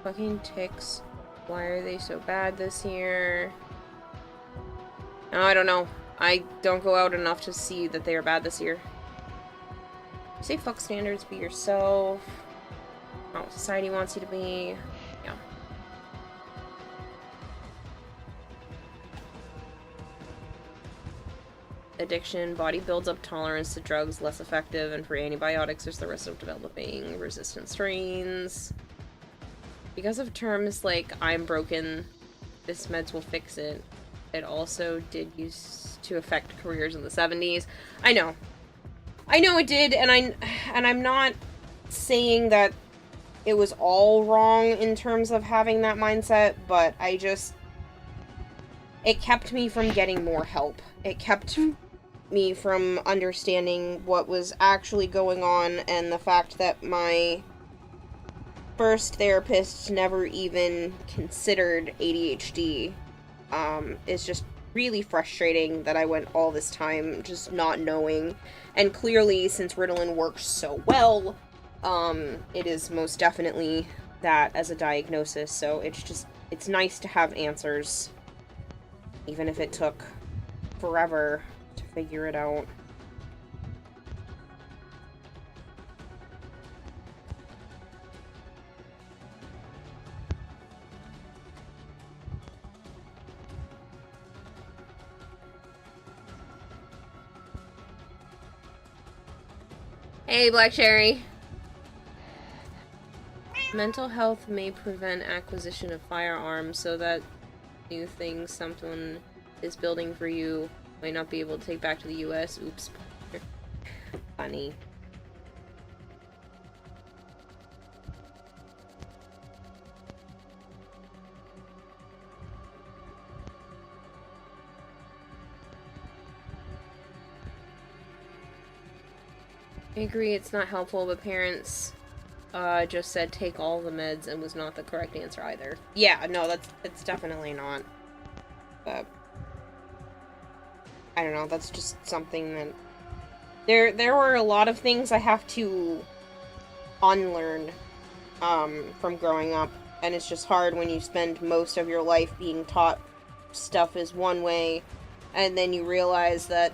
Fucking ticks. Why are they so bad this year? No, I don't know. I don't go out enough to see that they are bad this year. Say fuck standards, be yourself. Not what society wants you to be. Yeah. Addiction, body builds up tolerance to drugs, less effective, and for antibiotics there's the risk of developing resistant strains. Because of terms like I'm broken, this meds will fix it. It also did used to affect careers in the 70s. I know it did, and I'm not saying that it was all wrong in terms of having that mindset, but it kept me from getting more help. It kept me from understanding what was actually going on, and the fact that my first therapist never even considered ADHD is just really frustrating that I went all this time just not knowing. And clearly, since Ritalin works so well, it is most definitely that as a diagnosis, so it's nice to have answers, even if it took forever to figure it out. Hey, Black Cherry. Mental health may prevent acquisition of firearms, so that new thing someone is building for you might not be able to take back to the US. Oops. Funny. I agree it's not helpful, but parents just said take all the meds and was not the correct answer either. Yeah, no, that's definitely not. But I don't know, that's just something that there were a lot of things I have to unlearn from growing up, and it's just hard when you spend most of your life being taught stuff is one way, and then you realize that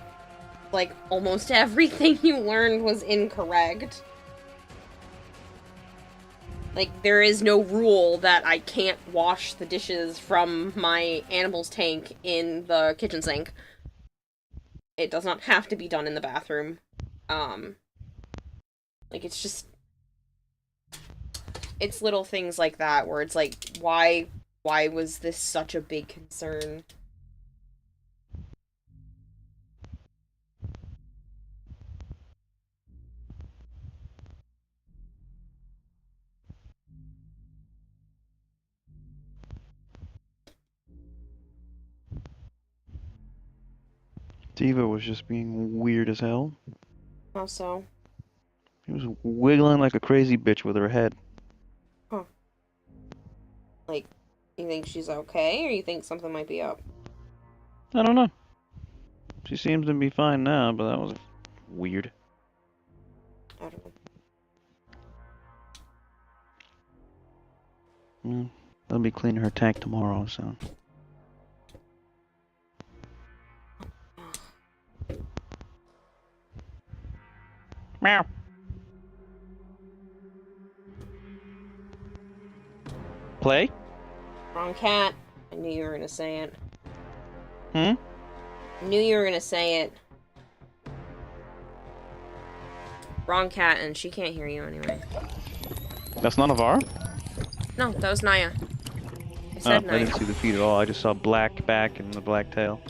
like almost everything you learned was incorrect. Like, there is no rule that I can't wash the dishes from my animal's tank in the kitchen sink. It does not have to be done in the bathroom. Like, it's just... It's little things like that where it's like, why was this such a big concern? Diva was just being weird as hell. How so? She was wiggling like a crazy bitch with her head. Huh. Like, you think she's okay, or you think something might be up? I don't know. She seems to be fine now, but that was weird. I don't know. They'll be cleaning her tank tomorrow, so... Meow. Play? Wrong cat. I knew you were gonna say it. Hmm? Knew you were gonna say it. Wrong cat, and she can't hear you anyway. That's none of our? No, that was Naya. I Oh, said I Naya. didn't see the feet at all. I just saw black back and the black tail.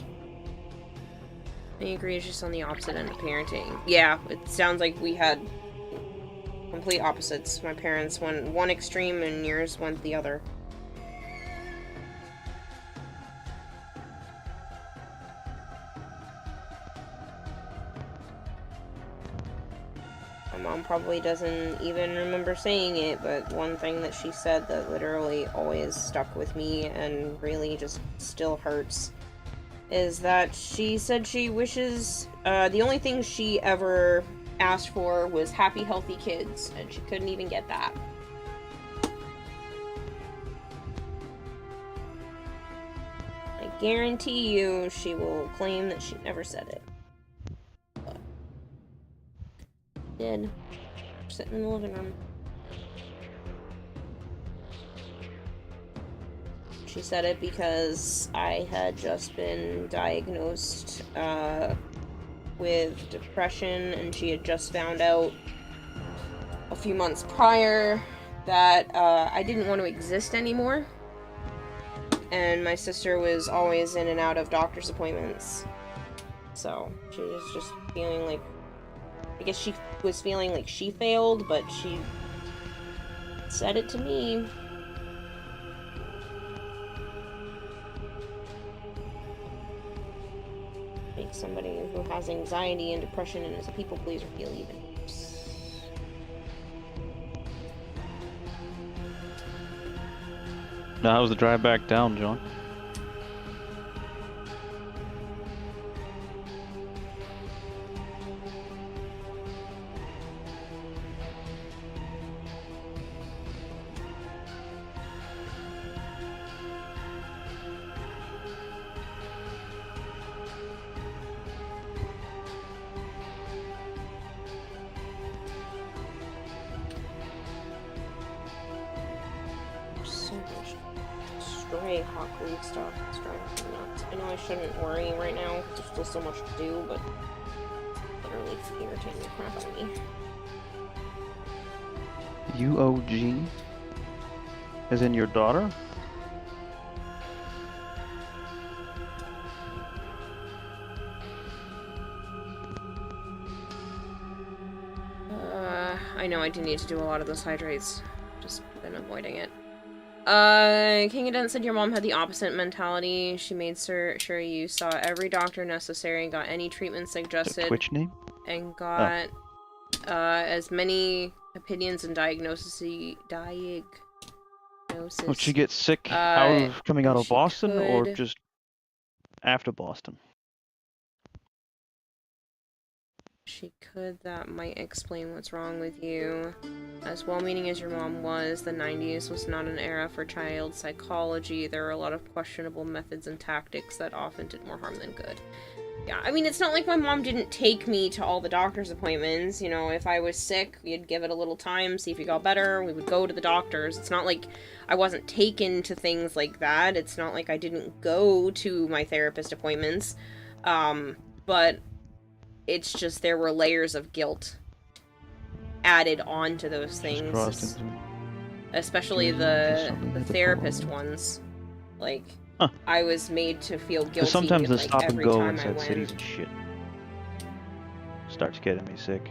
I agree, it's just on the opposite end of parenting. Yeah, it sounds like we had complete opposites. My parents went one extreme and yours went the other. My mom probably doesn't even remember saying it, but one thing that she said that literally always stuck with me and really just still hurts is that she said she wishes, the only thing she ever asked for was happy, healthy kids, and she couldn't even get that. I guarantee you she will claim that she never said it. But did. Sitting in the living room. She said it because I had just been diagnosed with depression, and she had just found out a few months prior that I didn't want to exist anymore. And my sister was always in and out of doctor's appointments. So she was just feeling like, I guess she was feeling like she failed, but she said it to me. Make somebody who has anxiety and depression and is a people pleaser feel even worse. Now, how's the drive back down, John? So much stray Hawk League stuff. It's driving me nuts. I know I shouldn't worry right now because there's still so much to do, but literally it's irritating the crap out of me. UOG? As in your daughter? I know I do need to do a lot of those hydrates. Just been avoiding it. King of Dent said your mom had the opposite mentality. She made sure you saw every doctor necessary and got any treatment suggested. Twitch name? And got as many opinions and diagnoses. Would she get sick coming out of Boston or just after Boston? She could. That might explain what's wrong with you. As well-meaning as your mom was, the 90s was not an era for child psychology. There were a lot of questionable methods and tactics that often did more harm than good. Yeah, I mean, it's not like my mom didn't take me to all the doctor's appointments. You know, if I was sick, we'd give it a little time, see if you got better. We would go to the doctors. It's not like I wasn't taken to things like that. It's not like I didn't go to my therapist appointments. But it's just there were layers of guilt added on to those things. Especially the therapist ones. Like, I was made to feel guilty. Sometimes the like, stop and every go time inside I went. cities and shit starts getting me sick.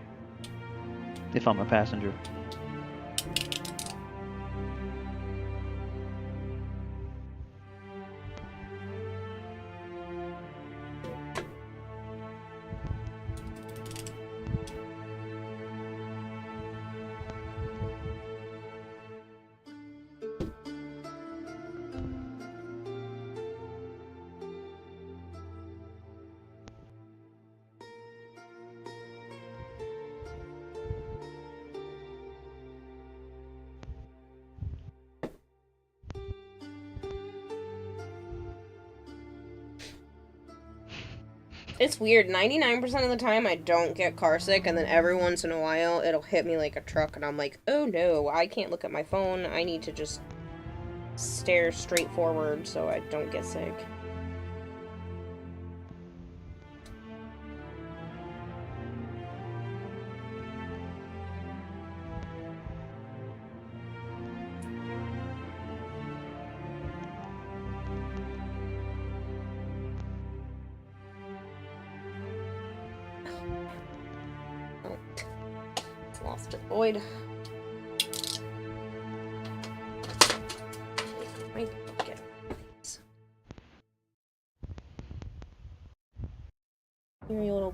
If I'm a passenger. It's weird. 99% of the time I don't get car sick, and then every once in a while it'll hit me like a truck, and I'm like, oh no, I can't look at my phone. I need to just stare straight forward so I don't get sick. Lost it, Boyd. Right, get it. Here, you little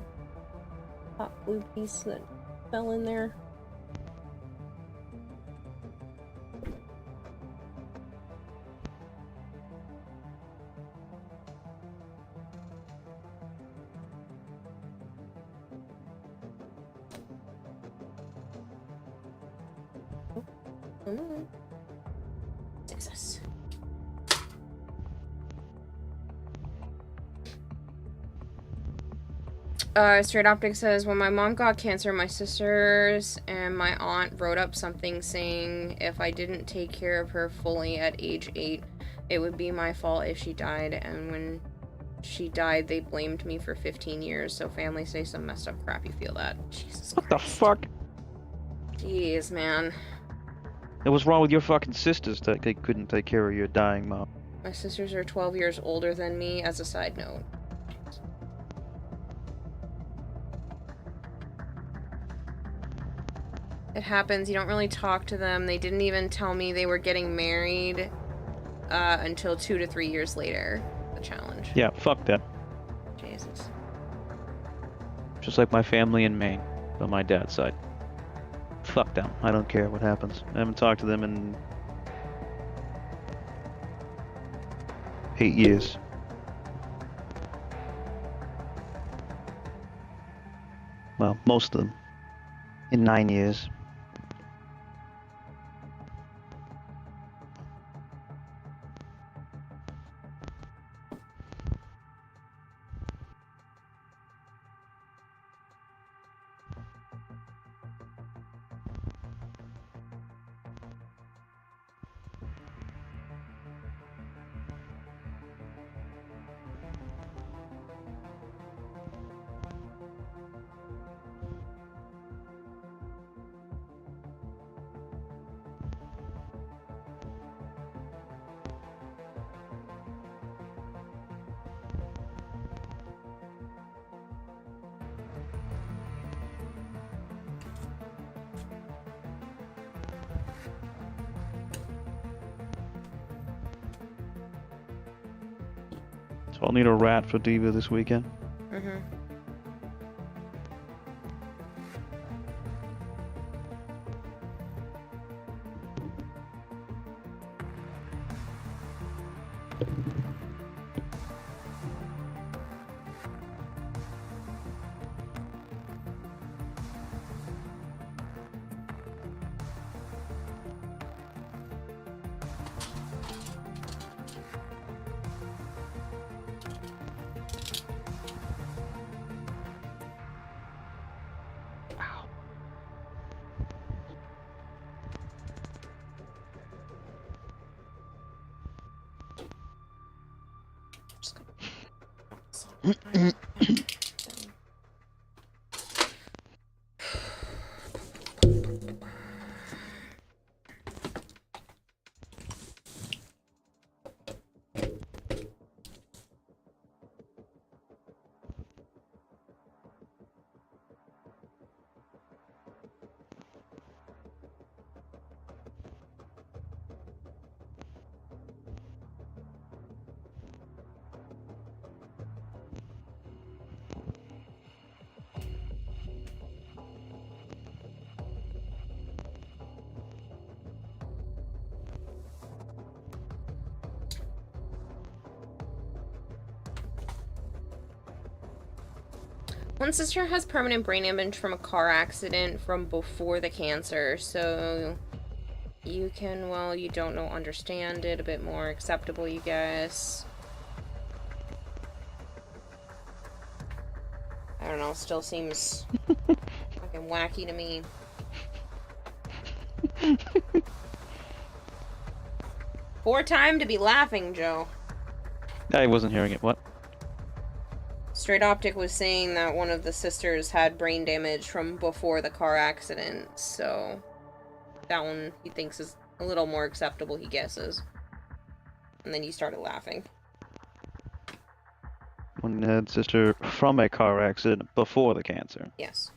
hot blue piece that fell in there. Success. Straight Optic says, when my mom got cancer, my sisters and my aunt wrote up something saying if I didn't take care of her fully at age 8, it would be my fault if she died, and when she died, they blamed me for 15 years, so family say some messed up crap. You feel that? Jesus What the fuck? Jeez, man. It was wrong with your fucking sisters that they couldn't take care of your dying mom. My sisters are 12 years older than me, as a side note. It happens, you don't really talk to them. They didn't even tell me they were getting married until 2 to 3 years later. The challenge. Yeah, fuck that. Jesus. Just like my family in Maine, on my dad's side. Fuck them. I don't care what happens. I haven't talked to them in 8 years. Well, most of them. In 9 years. So I'll need a rat for Diva this weekend. Mm-hmm. One sister has permanent brain damage from a car accident from before the cancer, so you can, well, you don't know, understand it a bit more acceptable, you guess. I don't know, still seems fucking wacky to me. Poor time to be laughing, Joe. I wasn't hearing it. What? Straight Optic was saying that one of the sisters had brain damage from before the car accident, so that one he thinks is a little more acceptable, he guesses. And then you started laughing. One had sister from a car accident before the cancer. Yes.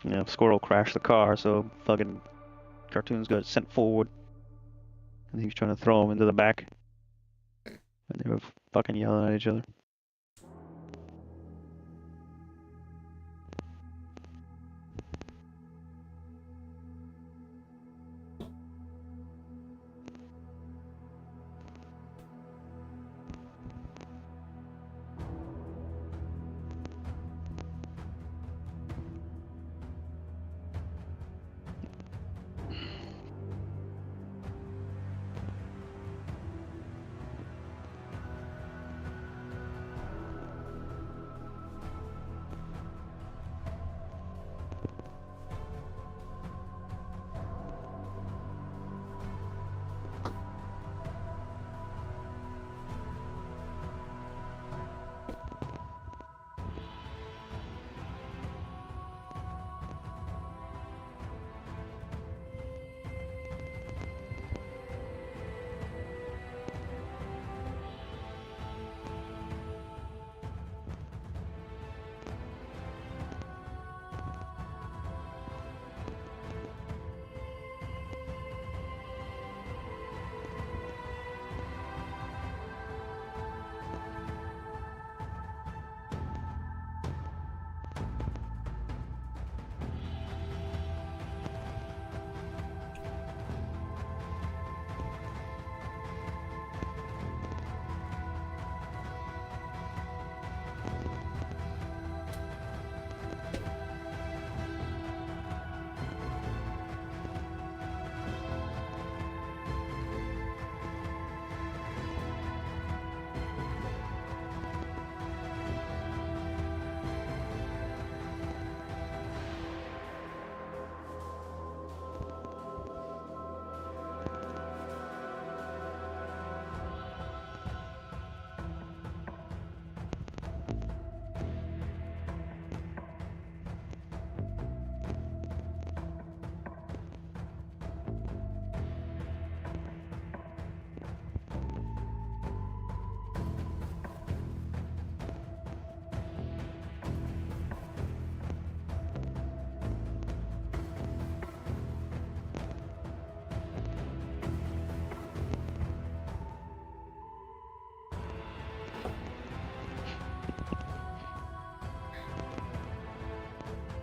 Yeah, Squirrel crashed the car, so fucking Cartoons got sent forward. And he was trying to throw him into the back. And they were fucking yelling at each other.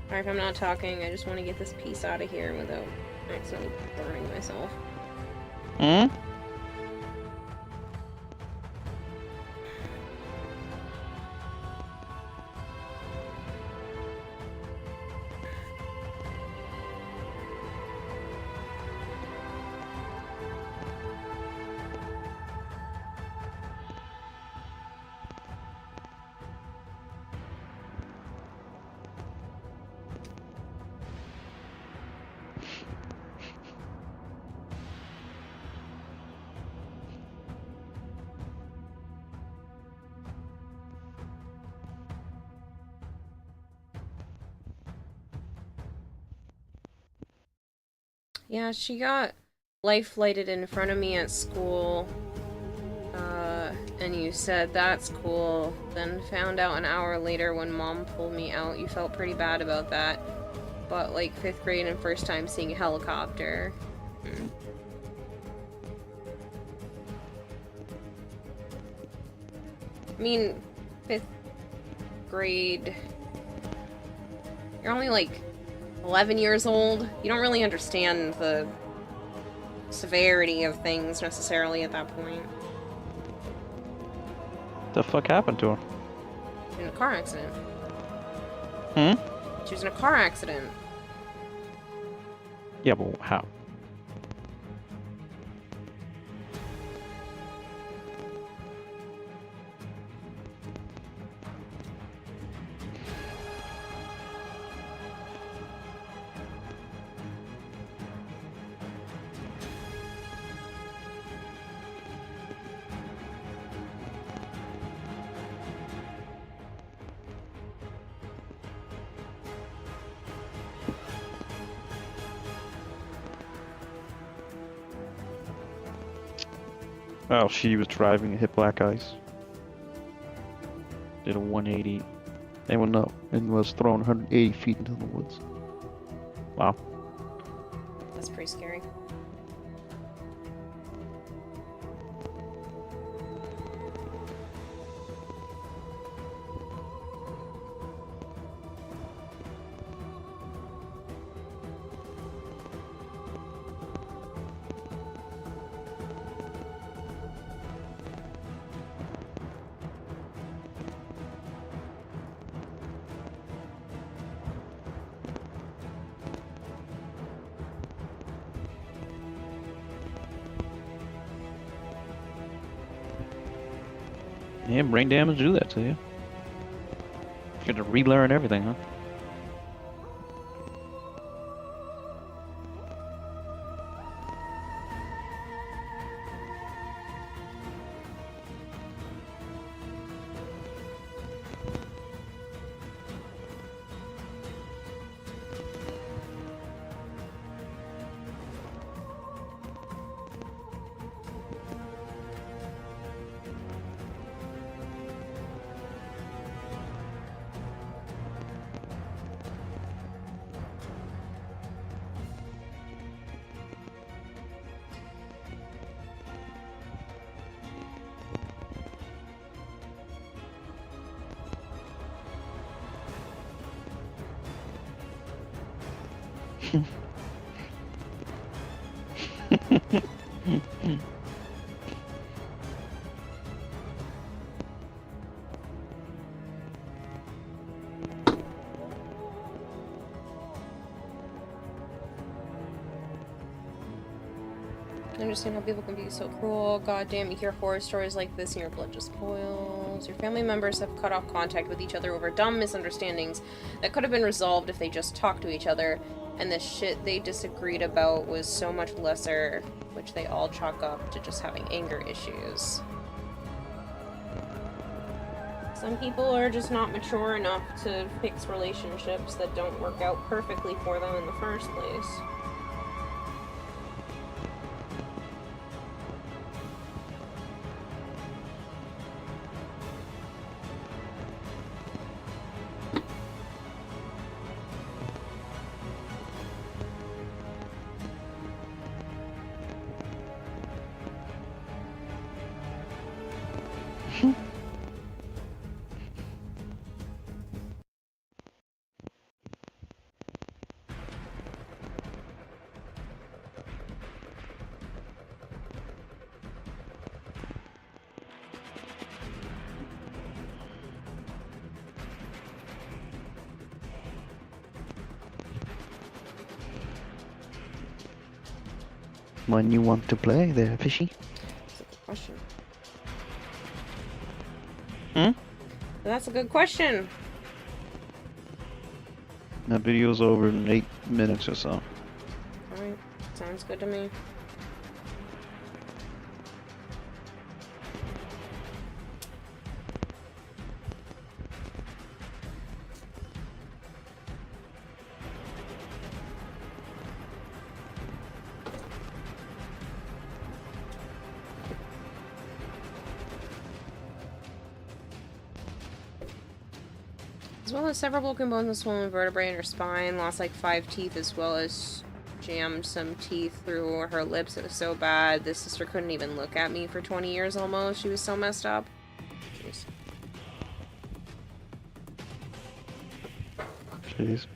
Sorry if I'm not talking, I just want to get this piece out of here without accidentally burning myself. Hmm? Yeah, she got life flighted in front of me at school. And you said, that's cool. Then found out an hour later when mom pulled me out. You felt pretty bad about that. But like 5th grade and first time seeing a helicopter. I mean, 5th grade... You're only like 11 years old. You don't really understand the severity of things necessarily at that point. The fuck happened to her? In a car accident. Hmm? She was in a car accident. Yeah, but how? Oh, she was driving and hit black ice. Did a 180. They went up and was thrown 180 feet into the woods. Wow. That's pretty scary. Yeah, brain damage do that to you. You got to relearn everything, huh? I understand how people can be so cruel. God damn, you hear horror stories like this and your blood just boils. Your family members have cut off contact with each other over dumb misunderstandings that could have been resolved if they just talked to each other, and the shit they disagreed about was so much lesser, which they all chalk up to just having anger issues. Some people are just not mature enough to fix relationships that don't work out perfectly for them in the first place. when you want to play there, fishy? That's a good question. Hmm? That's a good question. That video's over in 8 minutes or so. Alright, sounds good to me. As well as several broken bones and swollen vertebrae in her spine, lost like 5 teeth, as well as jammed some teeth through her lips. It was so bad, this sister couldn't even look at me for 20 years almost. She was so messed up. Jeez. Jeez.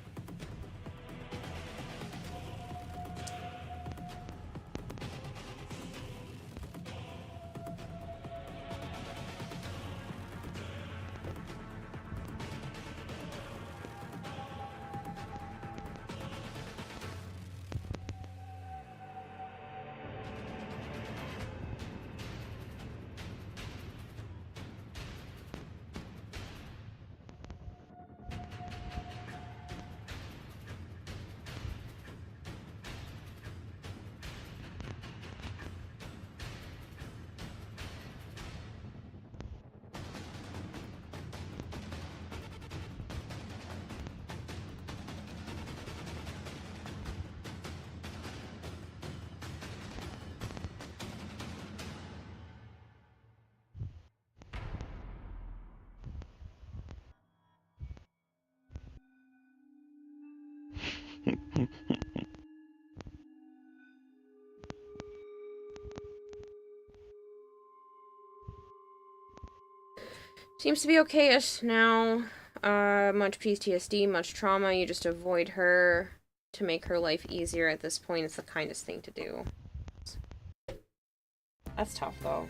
Seems to be okay-ish now. Much PTSD, much trauma. You just avoid her to make her life easier at this point. It's the kindest thing to do. That's tough, though.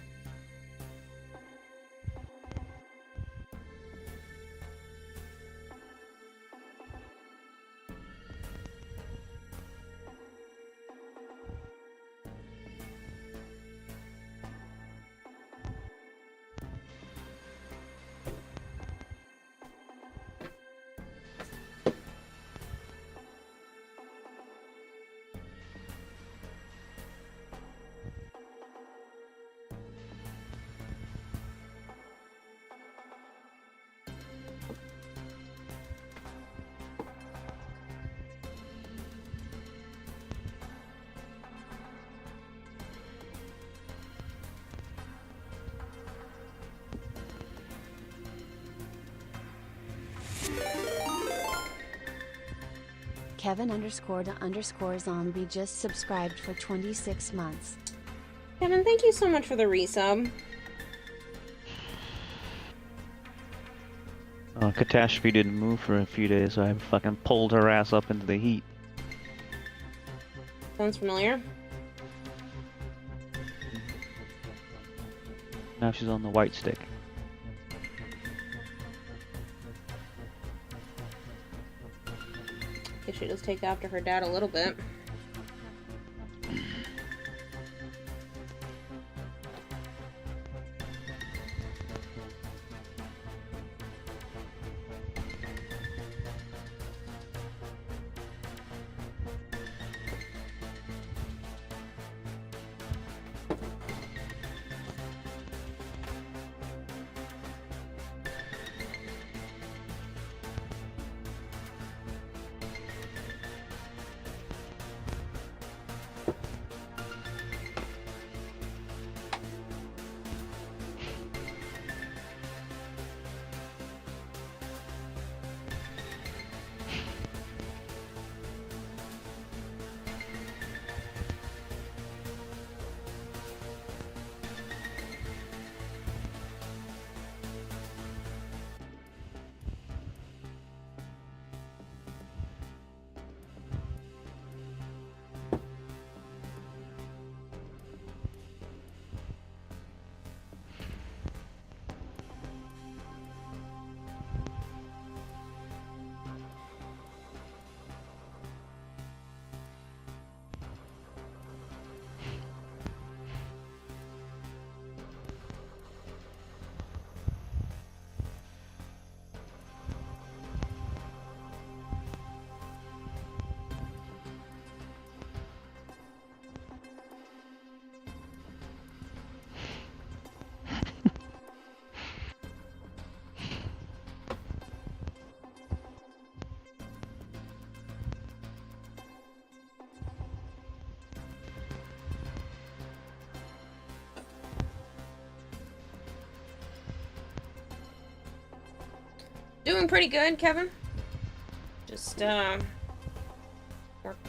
Kevin__zombie just subscribed for 26 months. Kevin, thank you so much for the resub. Catastrophe didn't move for a few days, so I fucking pulled her ass up into the heat. Sounds familiar. Now she's on the white stick. Guess she does take after her dad a little bit. doing pretty good, Kevin. Just, working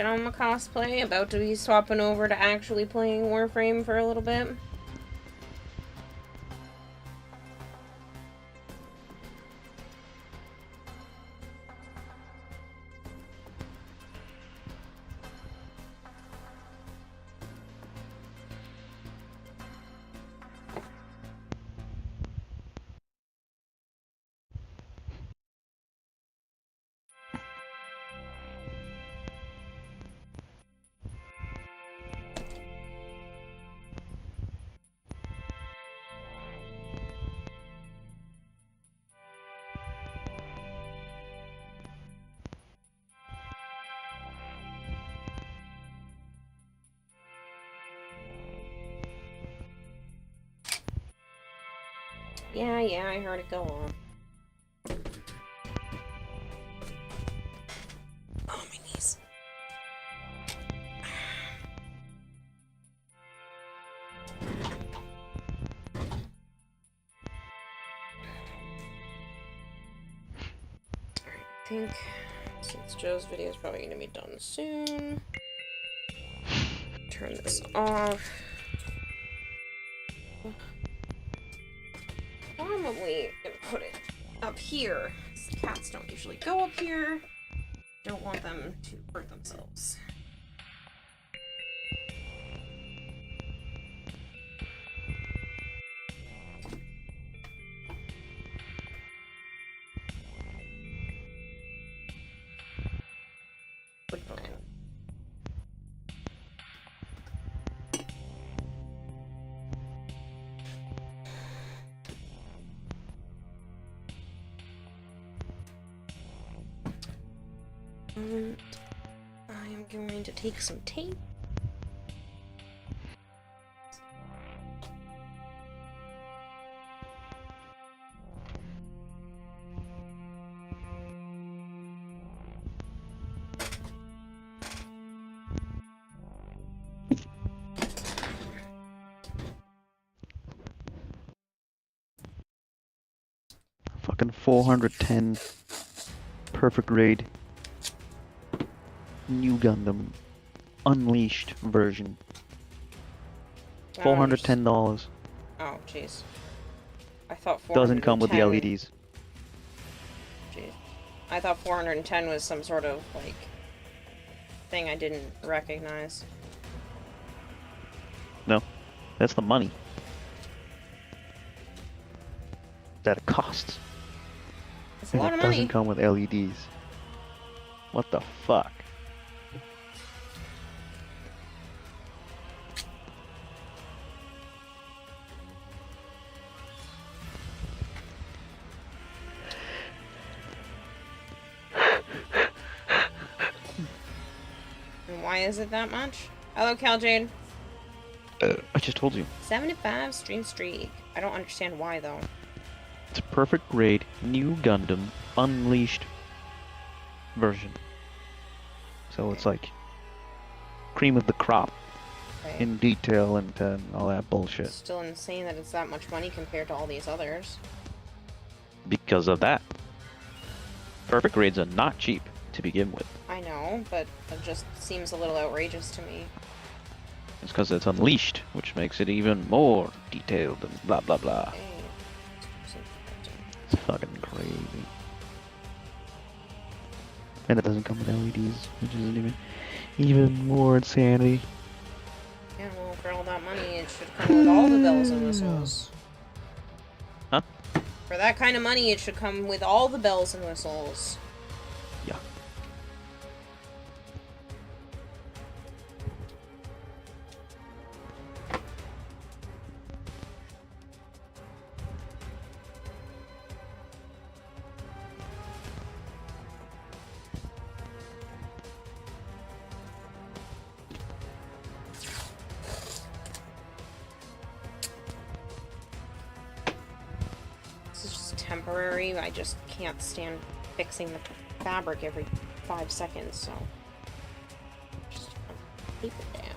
on my cosplay. About to be swapping over to actually playing Warframe for a little bit. Yeah, I heard it go on. Oh, my knees. Alright, I think since Joe's video is probably gonna be done soon, turn this off. Probably gonna put it up here. Cats don't usually go up here. Don't want them to hurt themselves. Good plan. I'm going to take some tape. Fucking 410 perfect raid. New Gundam Unleashed version. $410. Oh, jeez. I thought 410... Doesn't come with the LEDs. Jeez. I thought 410 was some sort of, like, thing I didn't recognize. No. That's the money that it costs. It's a lot of money. It doesn't come with LEDs. What the fuck? And why is it that much? Hello, Caljade. I just told you. 75 stream streak. I don't understand why, though. It's a perfect grade, new Gundam, Unleashed version. So it's like cream of the crop in detail and all that bullshit. It's still insane that it's that much money compared to all these others. Because of that. Perfect grades are not cheap to begin with. I know, but it just seems a little outrageous to me. It's because it's unleashed, which makes it even more detailed and blah blah blah. Okay. It's fucking crazy. And it doesn't come with LEDs, which isn't even more insanity. Yeah, well, for all that money, it should come with all the bells and whistles. Huh? For that kind of money, it should come with all the bells and whistles. Yeah. This is just temporary. I just can't stand fixing the fabric every 5 seconds, so just tape it down.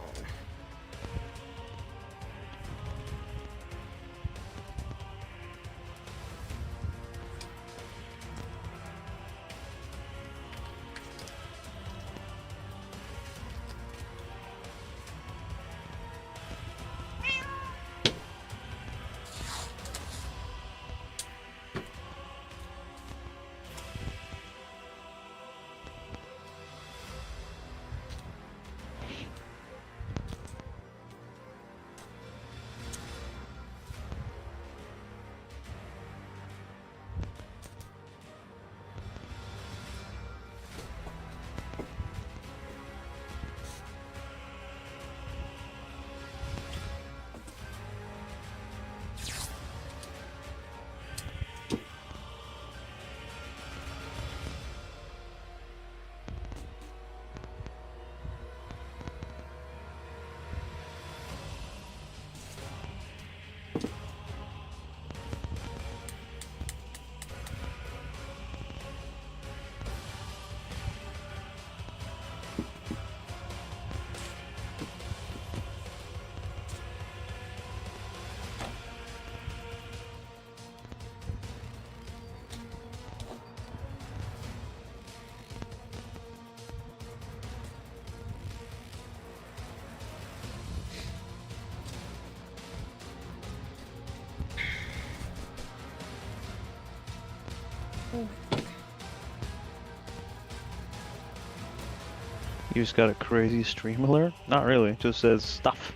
You just got a crazy stream alert? Not really, it just says stuff.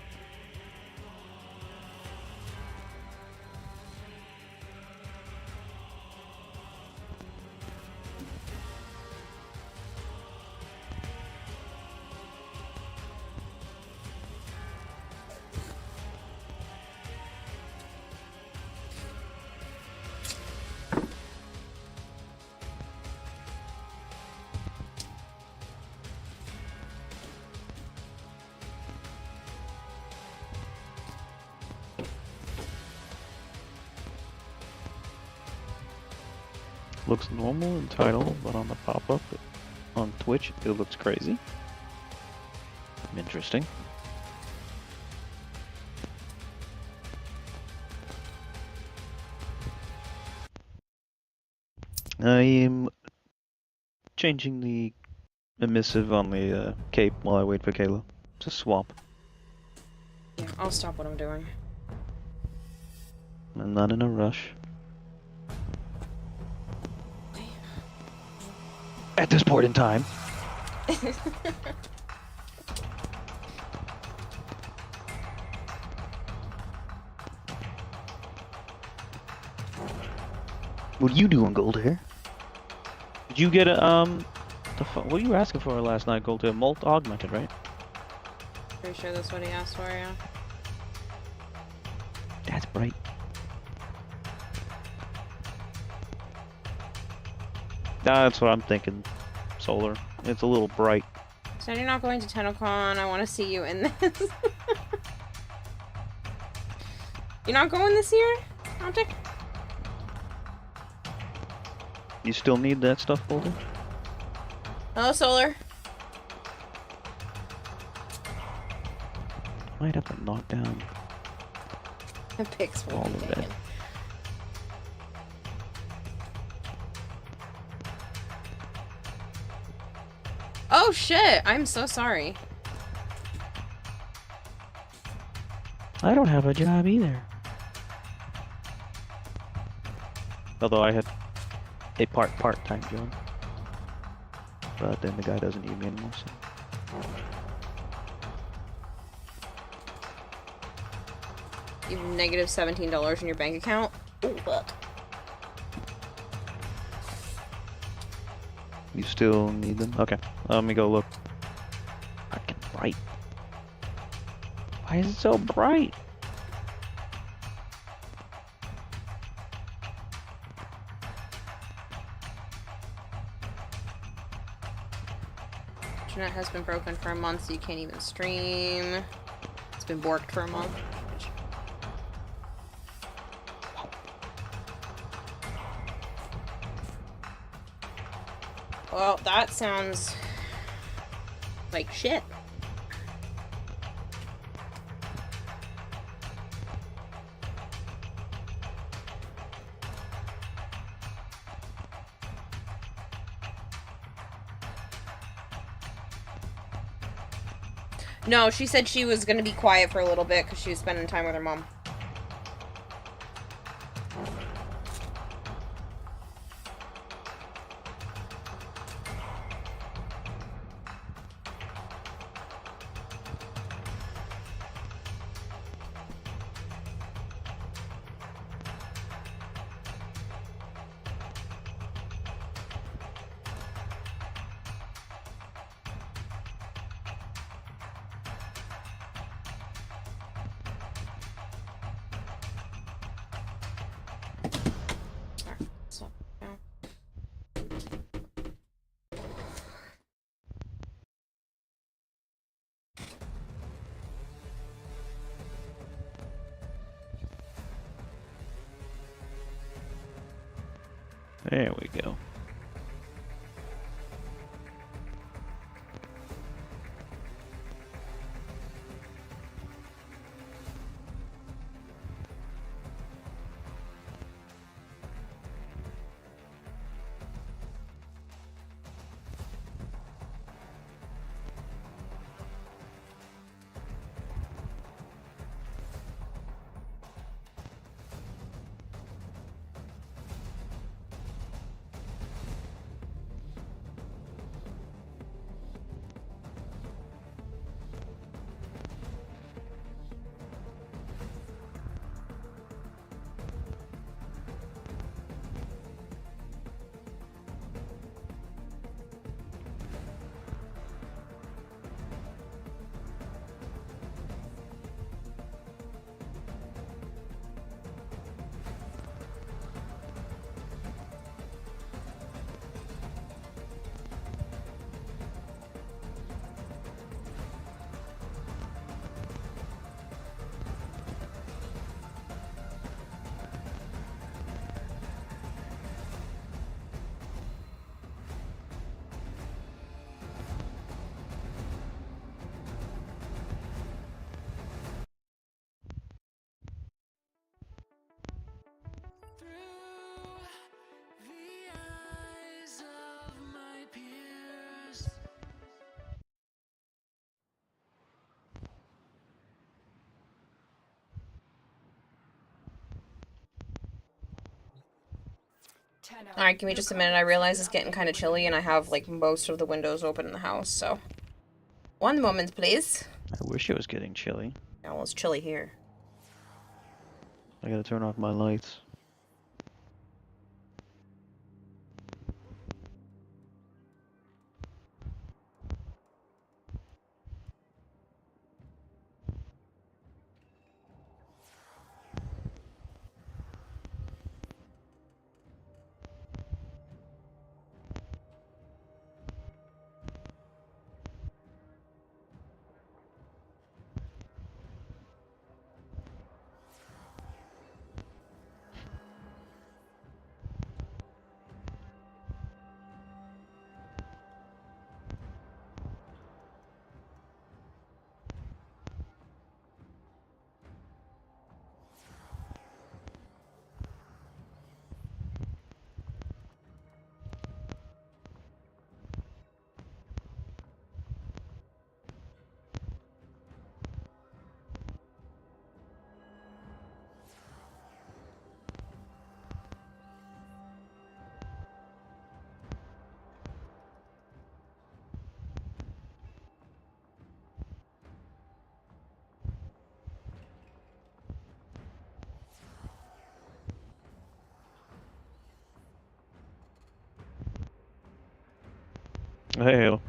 Looks normal in title, but on the pop-up on Twitch, it looks crazy. Interesting. I am changing the emissive on the cape while I wait for Kayla to swap. Yeah, I'll stop what I'm doing. I'm not in a rush. At this point in time. What are you doing, Gold Hair? Did you get a what were you asking for last night, Gold Hair? Molt augmented, right? Pretty sure that's what he asked for, yeah. That's bright. That's what I'm thinking. Solar. It's a little bright. So you're not going to TennoCon. I want to see you in this. You're not going this year, Optic? You still need that stuff, Golden? Hello, Solar. Might have to knock down The pics will all be of that. taken. Oh shit! I'm so sorry. I don't have a job either. Although I had a part-time job. But then the guy doesn't need me anymore, so... You have negative $17 in your bank account? Ooh, fuck. You still need them? Okay. Let me go look. Fucking bright. Why is it so bright? Internet has been broken for a month, so you can't even stream. It's been borked for a month. Well, that sounds like shit. No, she said she was gonna be quiet for a little bit because she was spending time with her mom. There we go. Alright, give me just a minute. I realize it's getting kind of chilly and I have, like, most of the windows open in the house, so... One moment, please. I wish it was getting chilly. Yeah, well, it's chilly here. I gotta turn off my lights. Hey.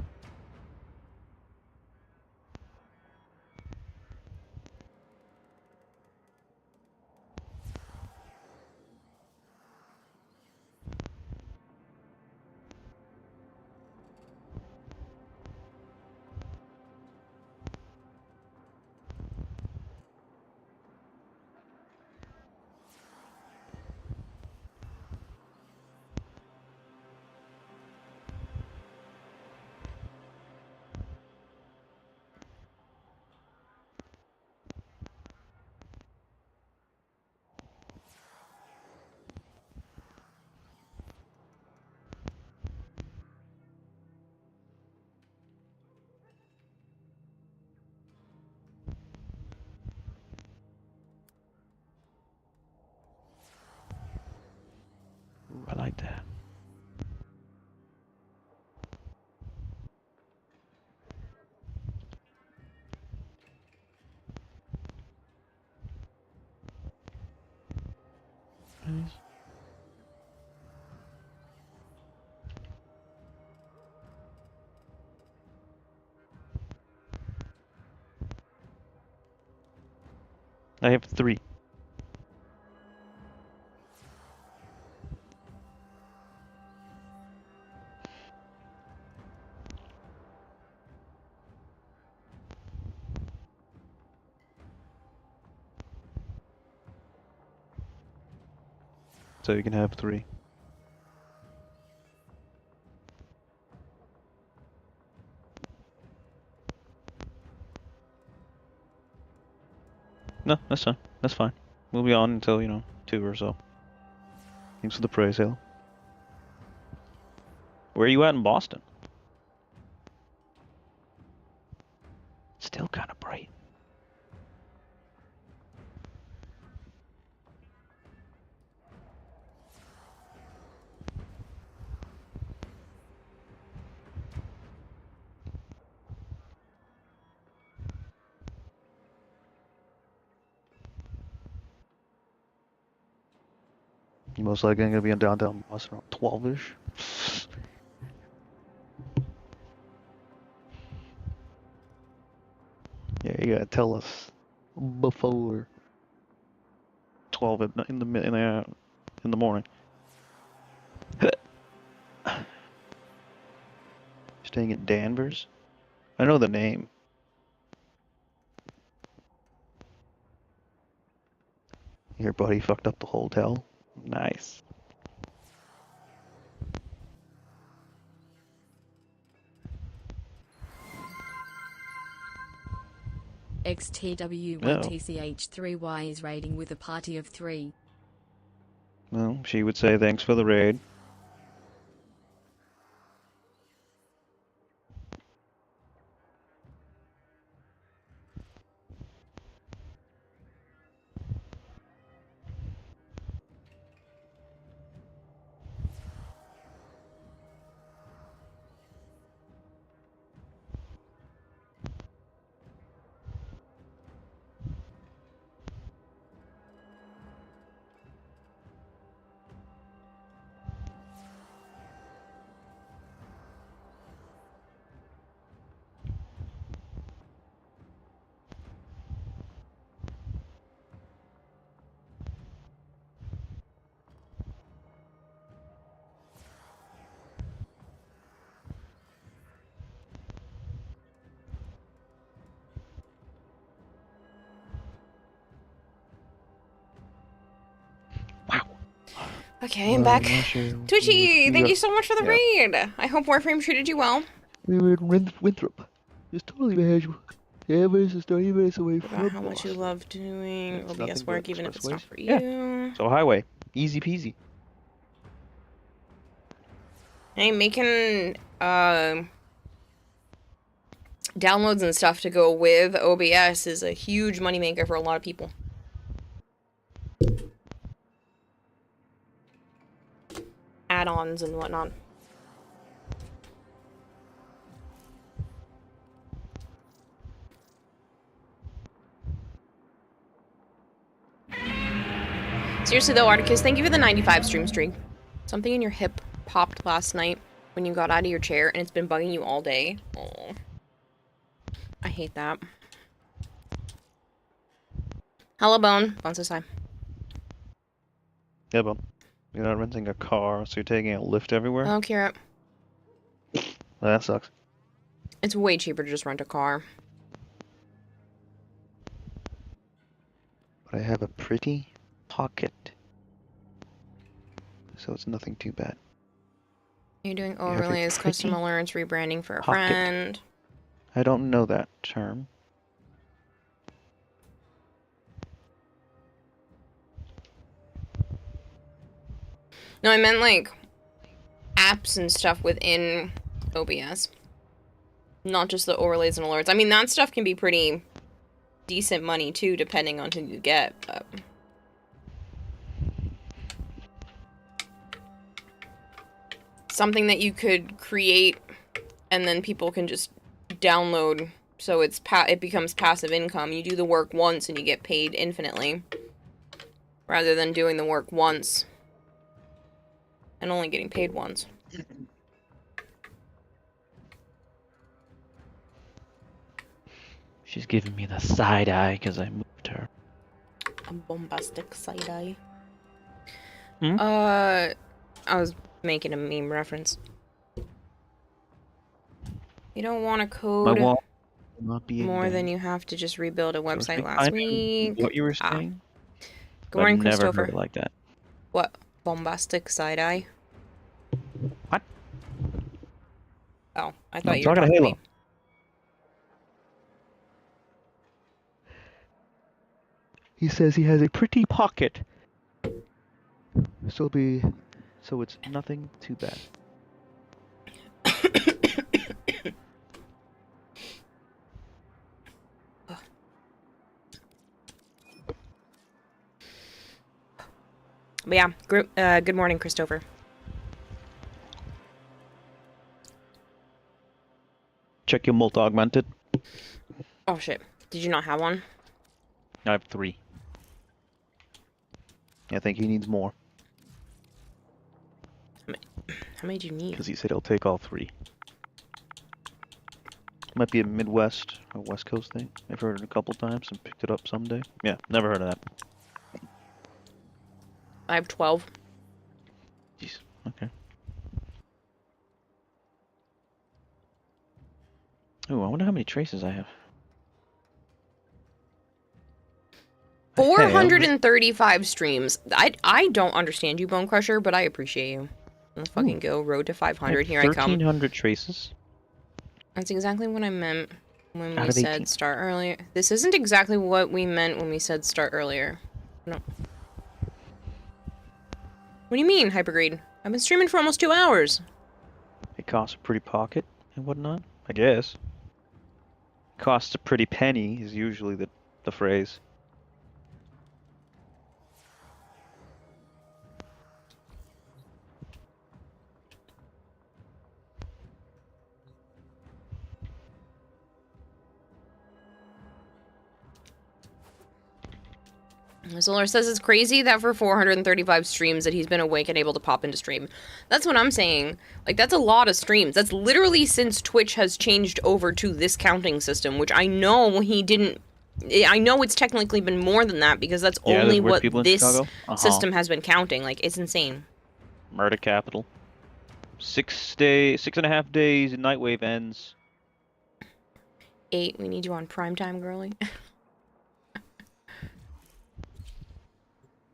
Ooh, I like that. Nice. I have 3. So you can have 3. No, that's fine. That's fine. We'll be on until, 2 or so. Thanks for the praise, Halo. Where are you at in Boston? Still kind of bright. You most likely gonna be in downtown Boston around 12-ish. Yeah, you gotta tell us before 12 in the morning. Staying at Danvers? I know the name. Your buddy fucked up the hotel. Nice. XTW1TCH3Y is raiding with a party of 3. Well, she would say thanks for the raid. Okay, I'm back. Twitchy, thank you so much for the yeah. raid. I hope Warframe treated you well. We were in Winthrop. It's totally casual. Yeah, but it's just 30 minutes away About from how much you Boston. love doing It's OBS nothing work, but even if it's not expressways. for Yeah. you. So highway, easy peasy. Hey, making downloads and stuff to go with OBS is a huge moneymaker for a lot of people. Add-ons and whatnot. Seriously though, Articus, thank you for the 95 stream streak. Something in your hip popped last night when you got out of your chair and it's been bugging you all day. Oh, I hate that. Hello, Bone. Bone says hi. Yeah, but you're not renting a car, so you're taking a lift everywhere? Oh, Kira. Well, that sucks. It's way cheaper to just rent a car. But I have a pretty pocket. So it's nothing too bad. You're doing You have a overlays, custom pretty alerts, rebranding for a pocket. friend. I don't know that term. No, I meant like apps and stuff within OBS. Not just the overlays and alerts. I mean, that stuff can be pretty decent money too, depending on who you get, but... something that you could create and then people can just download, so it becomes passive income. You do the work once and you get paid infinitely, rather than doing the work once and only getting paid once. She's giving me the side eye because I moved her. A bombastic side eye. Hmm? I was making a meme reference. You don't want to My code wall will not be in more than vain. you have to just rebuild a So website I last knew week. what you were saying. Good morning, I've never Christopher. heard it like that. What? Bombastic side eye? What? Oh, I I'm thought you were talking to talking to Halo. me. He says he has a pretty pocket. So it's nothing too bad. But yeah, good morning, Christopher. Check your mult augmented. Oh shit. Did you not have one? I have 3. I think he needs more. How many do you need? Because he said he'll take all 3. Might be a Midwest or West Coast thing. I've heard it a couple times and picked it up someday. Yeah, never heard of that. I have 12. Jeez, okay. Ooh, I wonder how many traces I have. 435 streams. I don't understand you, Bone Crusher, but I appreciate you. Let's fucking go. Road to 500. Here I come. 1,300 traces. That's exactly what I meant when Out we of said 18. start earlier. This isn't exactly what we meant when we said start earlier. No. What do you mean, Hypergreed? I've been streaming for almost 2 hours. It costs a pretty pocket and whatnot, I guess. Costs a pretty penny is usually the phrase. Solar says it's crazy that for 435 streams that he's been awake and able to pop into stream. That's what I'm saying. Like, that's a lot of streams. That's literally since Twitch has changed over to this counting system, which I know he didn't... I know it's technically been more than that because that's only what this system has been counting. Like, it's insane. Murder capital. 6.5 days, Nightwave ends. 8, we need you on primetime, girly.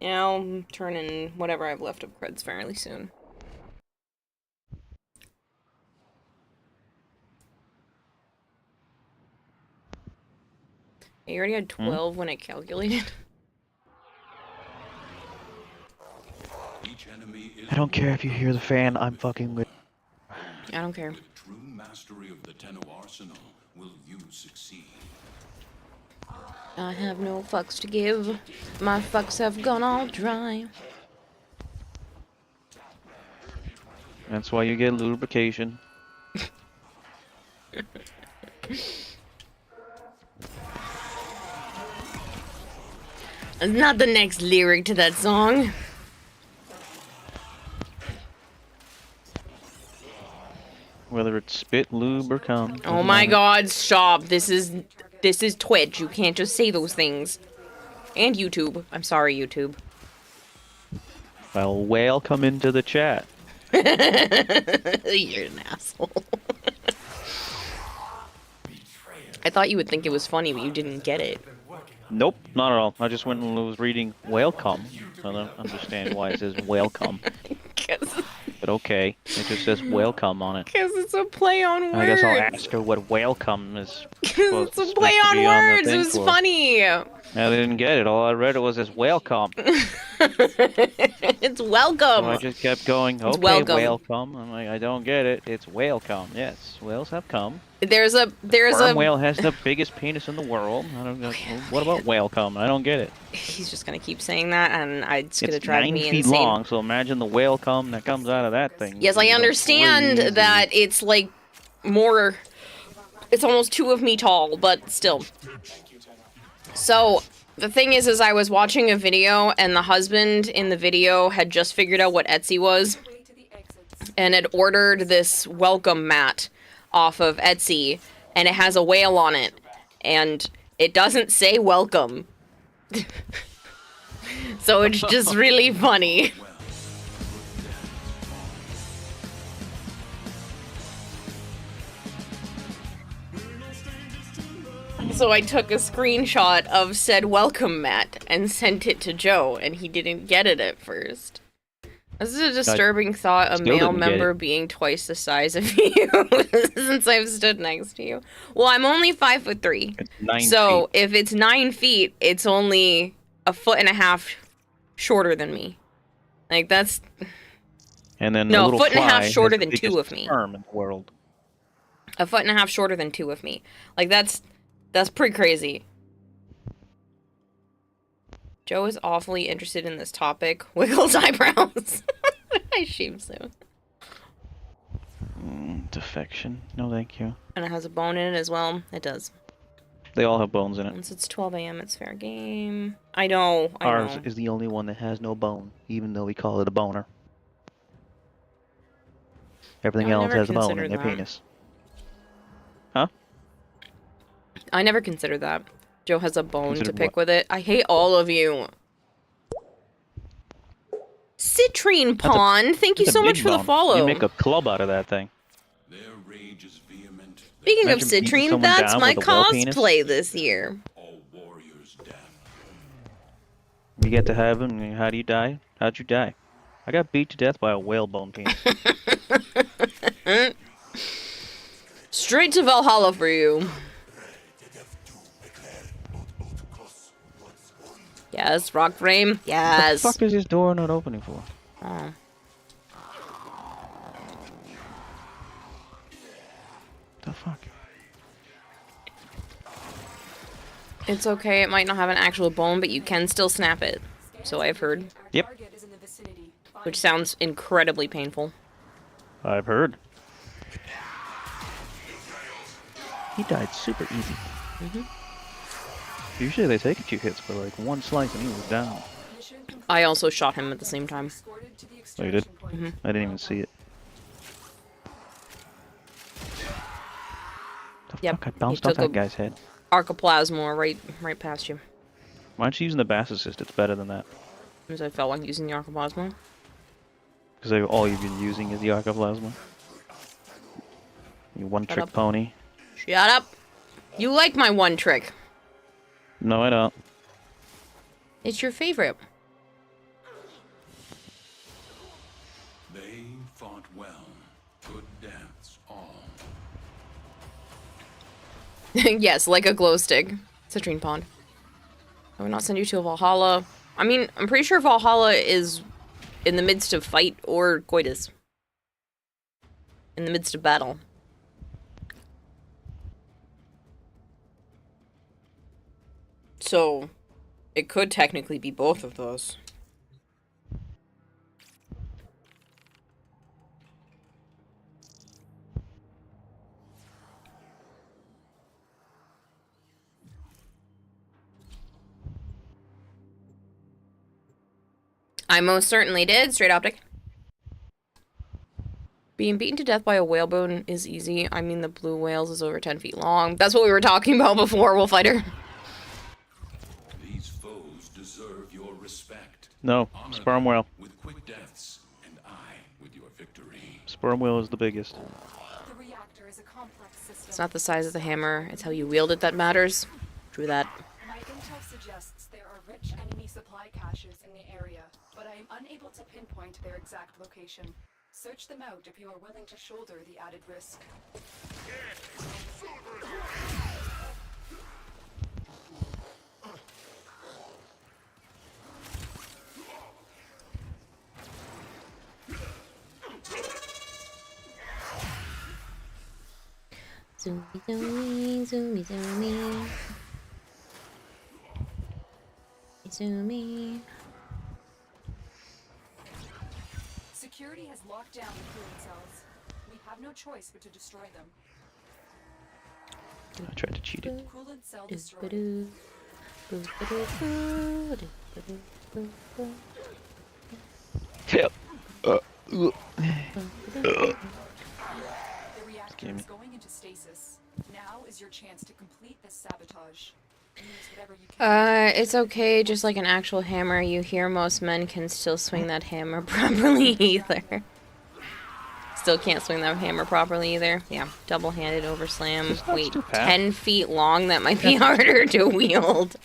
Yeah, I'll turn in whatever I've left of creds fairly soon. You already had 12 when I calculated. I don't care if you hear the fan, I'm fucking with. I don't care. With true mastery of the Tenno arsenal, will you succeed? I have no fucks to give. My fucks have gone all dry. That's why you get lubrication. It's not the next lyric to that song. Whether it's spit, lube, or cum. Oh my god, stop. This is Twitch. You can't just say those things. And YouTube. I'm sorry, YouTube. Well, whale come into the chat. You're an asshole. I thought you would think it was funny, but you didn't get it. Nope, not at all. I just went and was reading whale cum. I don't understand why it says whale cum. But okay, it just says whale cum on it. Because it's a play on words. I guess I'll ask her what whale cum is. Because it's a play on words. It was funny. I didn't get it. All I read it was as whale cum. It's welcome. So I just kept going, okay, whale cum. I'm like, I don't get it. It's whale cum. Yes, whales have cum. There's a Sperm whale has the biggest penis in the world. I don't know. What about whale cum? I don't get it. He's just gonna keep saying that, and it's gonna It's drive 9 me feet insane. long, so imagine the whale cum that comes out of that thing. Yes, I understand crazy. that it's like more. It's almost 2 of me tall, but still. So the thing is I was watching a video, and the husband in the video had just figured out what Etsy was, and had ordered this welcome mat off of Etsy, and it has a whale on it, and it doesn't say welcome. So it's just really funny. So I took a screenshot of said welcome mat and sent it to Joe, and he didn't get it at first. This is a disturbing thought, a male member being twice the size of you since I've stood next to you. Well, I'm only 5'3". It's 9 so feet. if it's 9 feet, it's only 1.5 feet shorter than me. Like, that's... And then No, a little 1.5 fly shorter has the than 2 biggest of me. sperm in the world. 1.5 feet shorter than 2 of me. Like, that's pretty crazy. Joe is awfully interested in this topic. Wiggles eyebrows. I shame soon. Defection. No, thank you. And it has a bone in it as well. It does. They all have bones in it. Once it's 12 a.m., it's fair game. I know. Ours is the only one that has no bone, even though we call it a boner. Everything else has a bone in their penis. Huh? I never considered that. Joe has a bone to Considered pick what? with it. I hate all of you. Citrine Pond, thank you That's a so big much for the bone. follow. You make a club out of that thing. Their rage is vehement. Speaking of Imagine beating Citrine, someone that's down my with a whale penis. cosplay this year. All warriors damned. You get to heaven, and how do you die? How'd you die? I got beat to death by a whalebone penis. Straight to Valhalla for you. Yes, rock frame. Yes. What the fuck is this door not opening for? Oh. The fuck? It's okay, it might not have an actual bone, but you can still snap it. So I've heard. Yep. Which sounds incredibly painful. I've heard. He died super easy. Usually they take a few hits, but like one slice and he was down. I also shot him at the same time. Oh, you did? Mhm. I didn't even see it. The Yep, fuck? I bounced he off took that a- guy's head. Archoplasma right past you. Why aren't you using the Bass Assist? It's better than that. Because I felt like using the Archoplasma. Because all you've been using is the Archoplasma. You one-trick up. pony. Shut up! You like my one trick. No, I don't. It's your favorite. Yes, like a glow stick. Citrine Pond. I would not send you to Valhalla. I mean, I'm pretty sure Valhalla is in the midst of fight or coitus. In the midst of battle. So, it could technically be both of those. I most certainly did, straight optic. Being beaten to death by a whalebone is easy. I mean, the blue whales is over 10 feet long. That's what we were talking about before, Wolffighter. These foes deserve your respect. No, sperm whale. With quick deaths, and I with your victory. Sperm whale is the biggest. The reactor is a complex system. It's not the size of the hammer, it's how you wield it that matters. True that. My intel suggests there are rich enemy supply caches in the area, but I am unable to pinpoint their exact location. Search them out if you are willing to shoulder the added risk. Zoomy, zoomy, zoomy, zoomy. Zoomy. Security has locked down the cooling cells. We have no choice but to destroy them. I tried to cheat it. Coolant cell destroyed. Yep. The reactor is going into stasis. Now is your chance to complete this sabotage. Use whatever you can. It's okay, just like an actual hammer. You hear most men can still swing that hammer properly either. Still can't swing that hammer properly either. Yeah, double-handed overslam. Wait, 10 feet long? That might be harder to wield.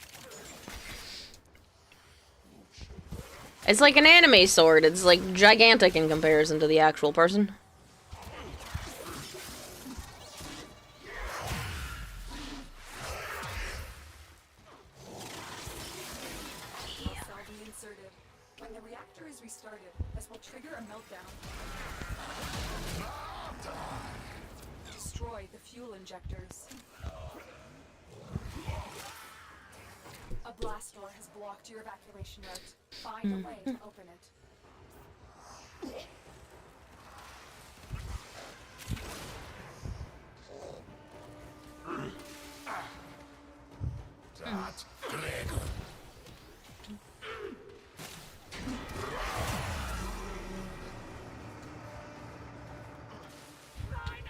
It's like an anime sword. It's like gigantic in comparison to the actual person. Cell be inserted. When the reactor is restarted, this will trigger a meltdown. Destroy the fuel injectors. A blast door has blocked your evacuation route. Find a way to open it.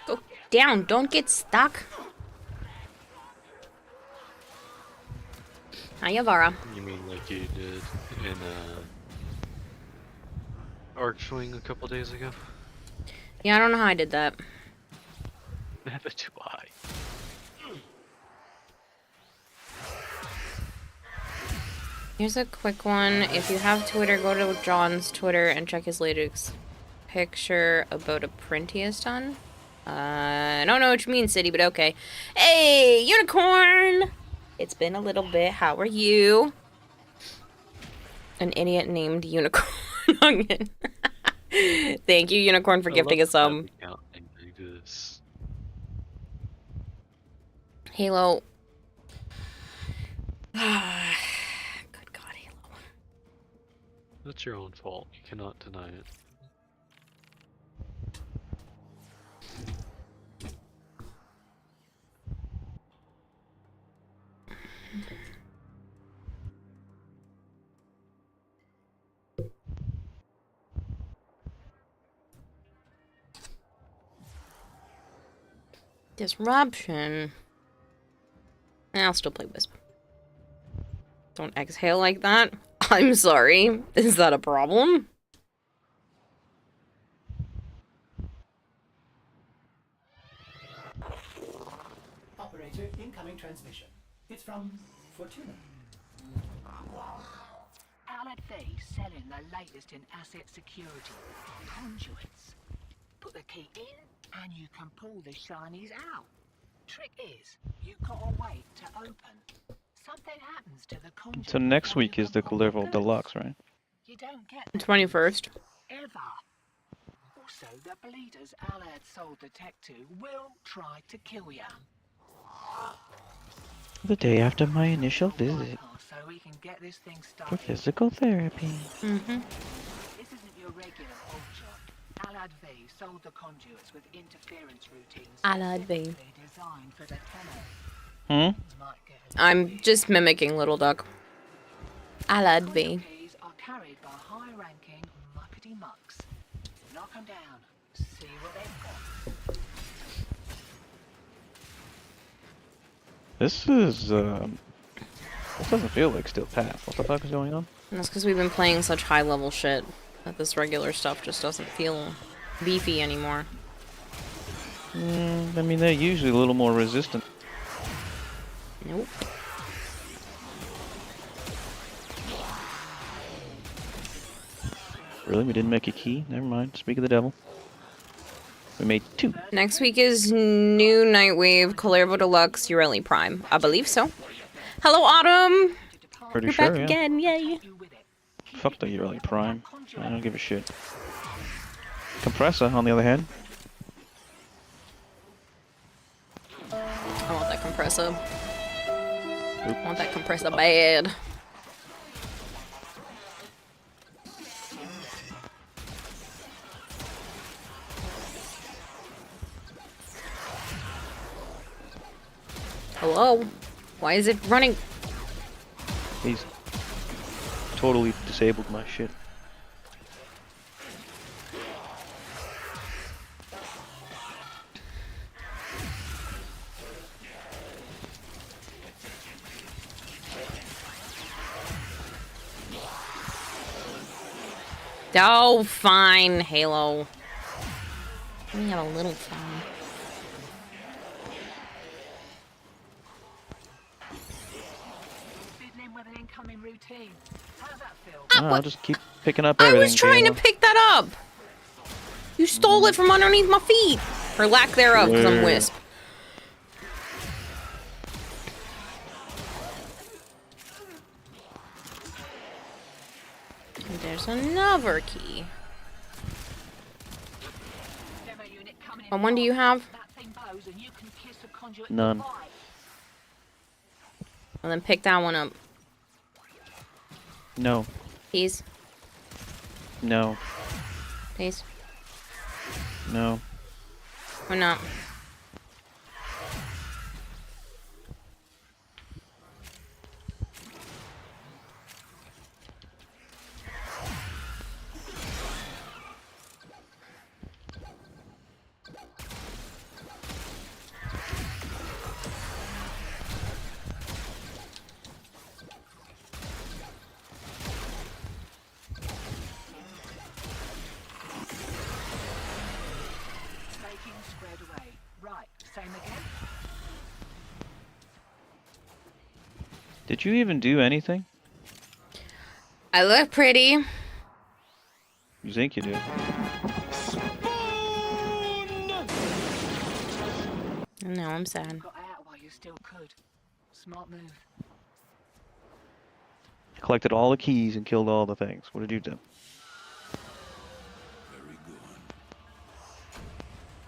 Go down, don't get stuck. Hiya, Vara. You mean like you did in Archwing a couple days ago? Yeah, I don't know how I did that. Never do I. Here's a quick one. If you have Twitter, go to John's Twitter and check his latest picture about a print he has done. I don't know what you mean, City, but okay. Hey, Unicorn! It's been a little bit. How are you? An idiot named Unicorn. Thank you, Unicorn, for gifting us some. Halo. Good God, Halo. That's your own fault. You cannot deny it. Disruption. I'll still play Wisp. Don't exhale like that. I'm sorry. Is that a problem? Operator, incoming transmission. It's from Fortuna. Allied Face selling the latest in asset security. Conduits. Put the key in, and you can pull the shinies out. Trick is, you gotta wait to open. Something happens to the conduit. So next week is the Colorful goods. Deluxe, right? You don't get the 21st. ever. Also, the bleeders Alad sold the tech to will try to kill ya. The day after my initial visit So we can get this thing for started. physical therapy. Mm-hmm. This isn't your regular old job. Alad V sold the conduits with interference routines Alad V. specifically designed for the tenor. Hmm? I'm just mimicking Little Duck. Alad V. Keys are carried by high-ranking muckety mucks. Knock 'em down. See what they've got. This is, this doesn't feel like Steel Path. What the fuck is going on? And that's because we've been playing such high-level shit that this regular stuff just doesn't feel beefy anymore. I mean, they're usually a little more resistant. Nope. Really? We didn't make a key? Never mind. Speak of the devil. We made 2. Next week is new Nightwave, Colorful Deluxe, Ureli Prime. I believe so. Hello, Autumn! Pretty You're sure, back yeah. again, yay! Fuck the Yearly Prime. I don't give a shit. Compressor, on the other hand. I want that compressor. I want that compressor bad. Hello? Why is it running? He's totally disabled my shit. Oh, fine, Halo. We have a little fun. Fiddling with an incoming routine. How's that feel? I'll just keep picking up everything. I was trying to pick that up! You stole it from underneath my feet! Or lack thereof, because I'm Wisp. And there's another key. And one do you have? None. And then pick that one up. No. Please. No. Please. No. Or not. Did you even do anything? I look pretty. You think you do? No, I'm sad. Got out while you still could. Smart move. Collected all the keys and killed all the things. What did you do?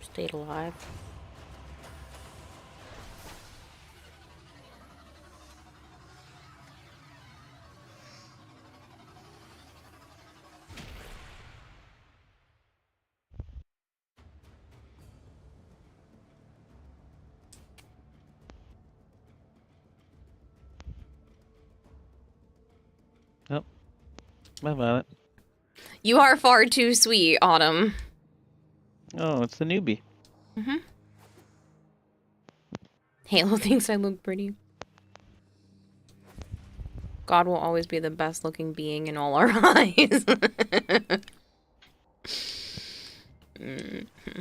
Stayed alive. Nope. How about it? You are far too sweet, Autumn. Oh, it's the newbie. Mm-hmm. Halo thinks I look pretty. God will always be the best looking being in all our eyes. Mm-hmm.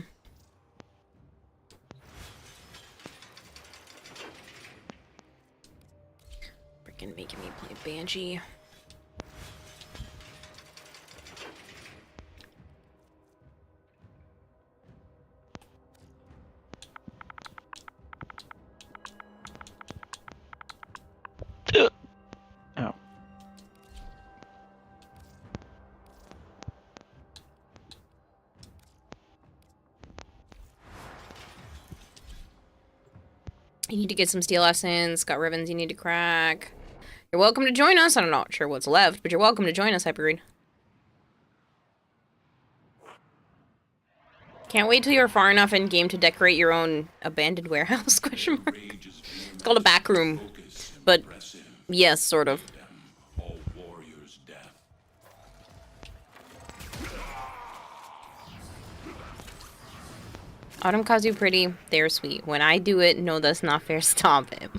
Freaking making me play Banshee. You need to get some steel essence, got ribbons you need to crack. You're welcome to join us. I'm not sure what's left, but you're welcome to join us, Hypergreen. Can't wait till you're far enough in game to decorate your own abandoned warehouse, question mark. It's called a back room. But, yes, sort of. Autumn calls you pretty, they're sweet. When I do it, no, that's not fair, stop it.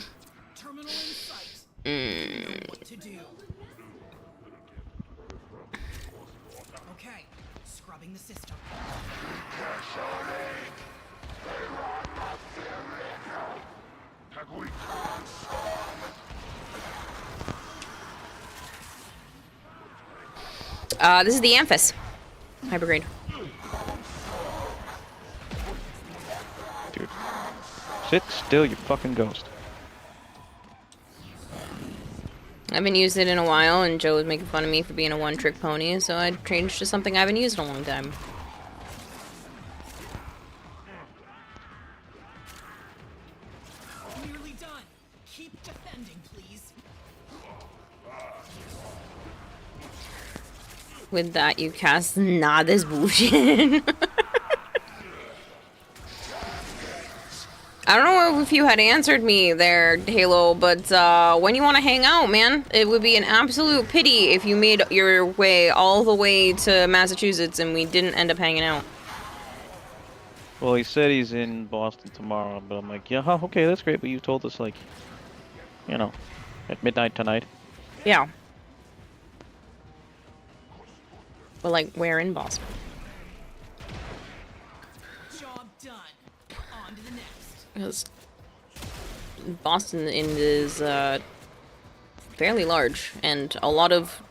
Okay, scrubbing the system. This is the Amphis. Hypergrade. Dude. Sit still, you fucking ghost. I haven't used it in a while, and Joe was making fun of me for being a one-trick pony, so I changed to something I haven't used in a long time. Nearly done. Keep defending, please. With that, you cast this bullshit. I don't know if you had answered me there, Halo, but when you want to hang out, man, it would be an absolute pity if you made your way all the way to Massachusetts and we didn't end up hanging out. Well, he said he's in Boston tomorrow, but I'm like, yeah, huh, okay, that's great, but you told us, like, you know, at midnight tonight. Yeah. But, like, where in Boston? Job done. On to the next. Because Boston is fairly large, and a lot of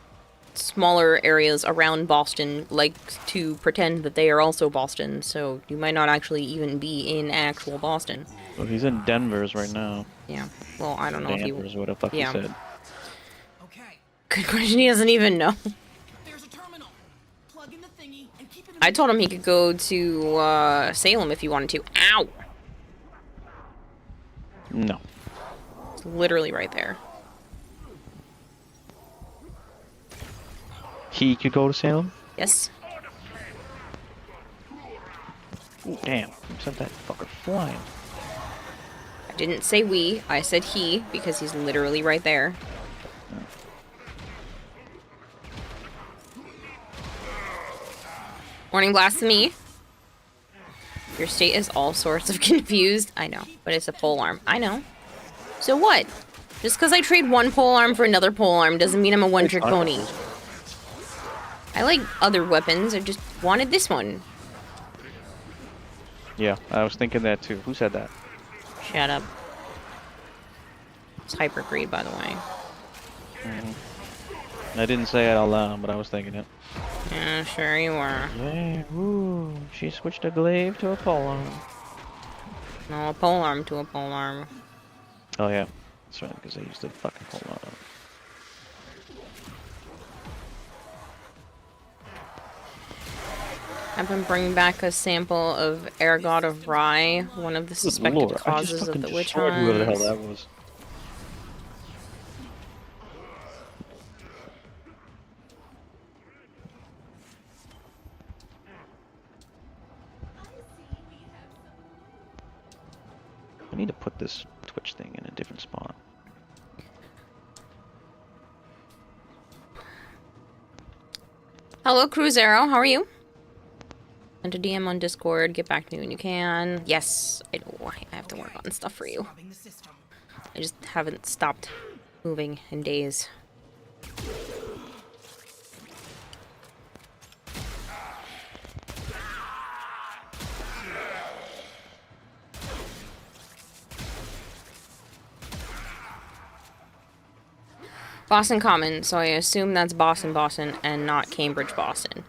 smaller areas around Boston like to pretend that they are also Boston, so you might not actually even be in actual Boston. Well, he's in Denver's right now. Yeah. Well, I don't know if he... Danvers, what the fuck yeah. he said. Okay. Good question, he doesn't even know. There's a terminal. Plug in the thingy and keep it in I told him he could go to Salem if he wanted to. Ow! No. It's literally right there. He could go to Salem? Yes. Ooh, damn. You sent that fucker flying. I didn't say we, I said he, because he's literally right there. Warning blast to me. Your state is all sorts of confused. I know, but it's a polearm. I know. So what? Just because I trade one polearm for another polearm doesn't mean I'm a one-trick pony. I like other weapons, I just wanted this one. Yeah, I was thinking that too. Who said that? Shut up. It's Hypergreed, by the way. I didn't say it out loud, but I was thinking it. Yeah, sure you were. Yeah, woo. She switched a glaive to a polearm. No, a polearm to a polearm. Oh yeah, that's right, because they used to fucking polearm. I've been bringing back a sample of Air God of Rye, one of the suspected Lord, causes of the witch whoever the hell hunts. that was. I need to put this Twitch thing in a different spot. Hello, Cruisero. How are you? Enter DM on Discord. Get back to me when you can. Yes, I know. I have to work on stuff for you. I just haven't stopped moving in days. Boston Common, so I assume that's Boston and not Cambridge Boston.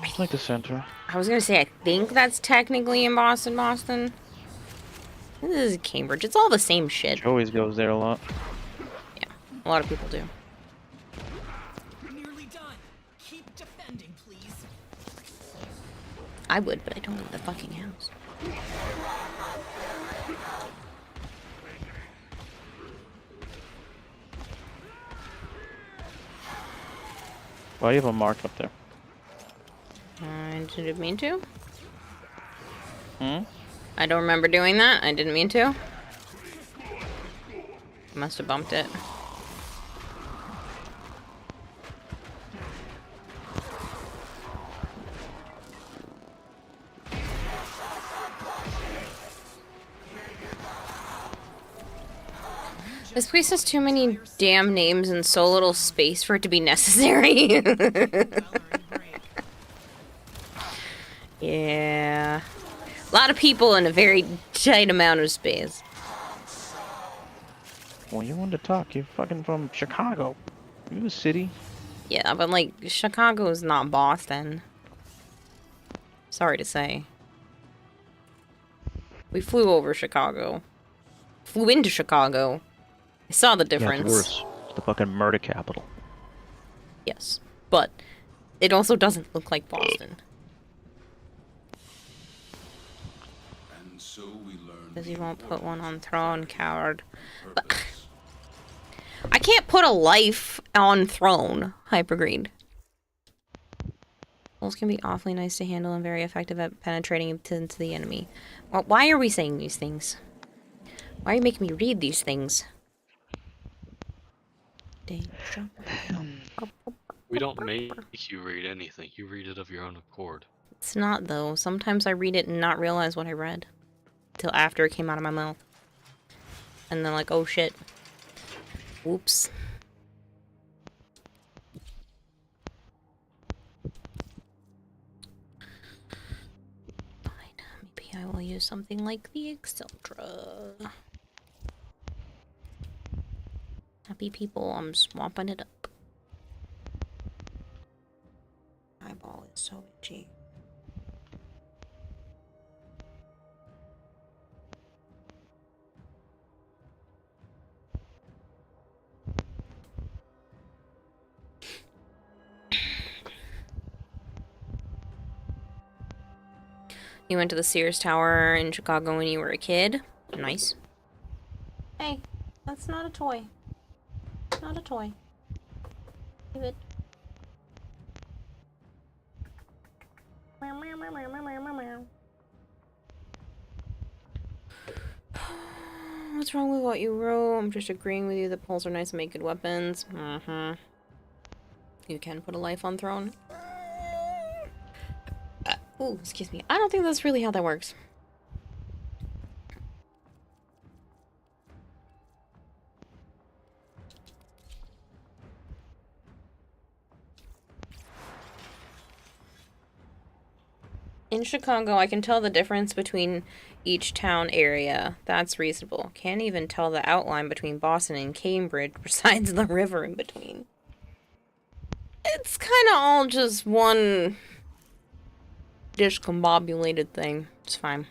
It's like the center. I was gonna say, I think that's technically in Boston. This is Cambridge. It's all the same shit. Always goes there a lot. Yeah, a lot of people do. Nearly done. Keep defending, please. I would, but I don't leave the fucking house. Why do you have a mark up there? I didn't mean to. Hmm? I don't remember doing that. I didn't mean to. Must have bumped it. This place has too many damn names and so little space for it to be necessary. Yeah. A lot of people in a very tight amount of space. Well, you want to talk. You're fucking from Chicago. You a city. Yeah, but like, Chicago is not Boston. Sorry to say. We flew over Chicago. Flew into Chicago. I saw the difference. Yeah, it's worse. It's the fucking murder capital. Yes, but it also doesn't look like Boston. Because you won't put one on throne, coward. But I can't put a life on throne, Hypergreed. Wolves can be awfully nice to handle and very effective at penetrating into the enemy. Well, why are we saying these things? Why are you making me read these things? We don't make you read anything. You read it of your own accord. It's not, though. Sometimes I read it and not realize what I read. Till after it came out of my mouth. And then like, oh shit. Whoops. Fine. Maybe I will use something like the Exceltra. Happy people, I'm swapping it up. Eyeball is so itchy. You went to the Sears Tower in Chicago when you were a kid? Nice. Hey, that's not a toy. Not a toy. Leave it. What's wrong with what you wrote? I'm just agreeing with you that poles are nice and make good weapons. You can put a life on throne. Oh, excuse me. I don't think that's really how that works. In Chicago, I can tell the difference between each town area. That's reasonable. Can't even tell the outline between Boston and Cambridge besides the river in between. It's kind of all just one discombobulated thing. It's fine.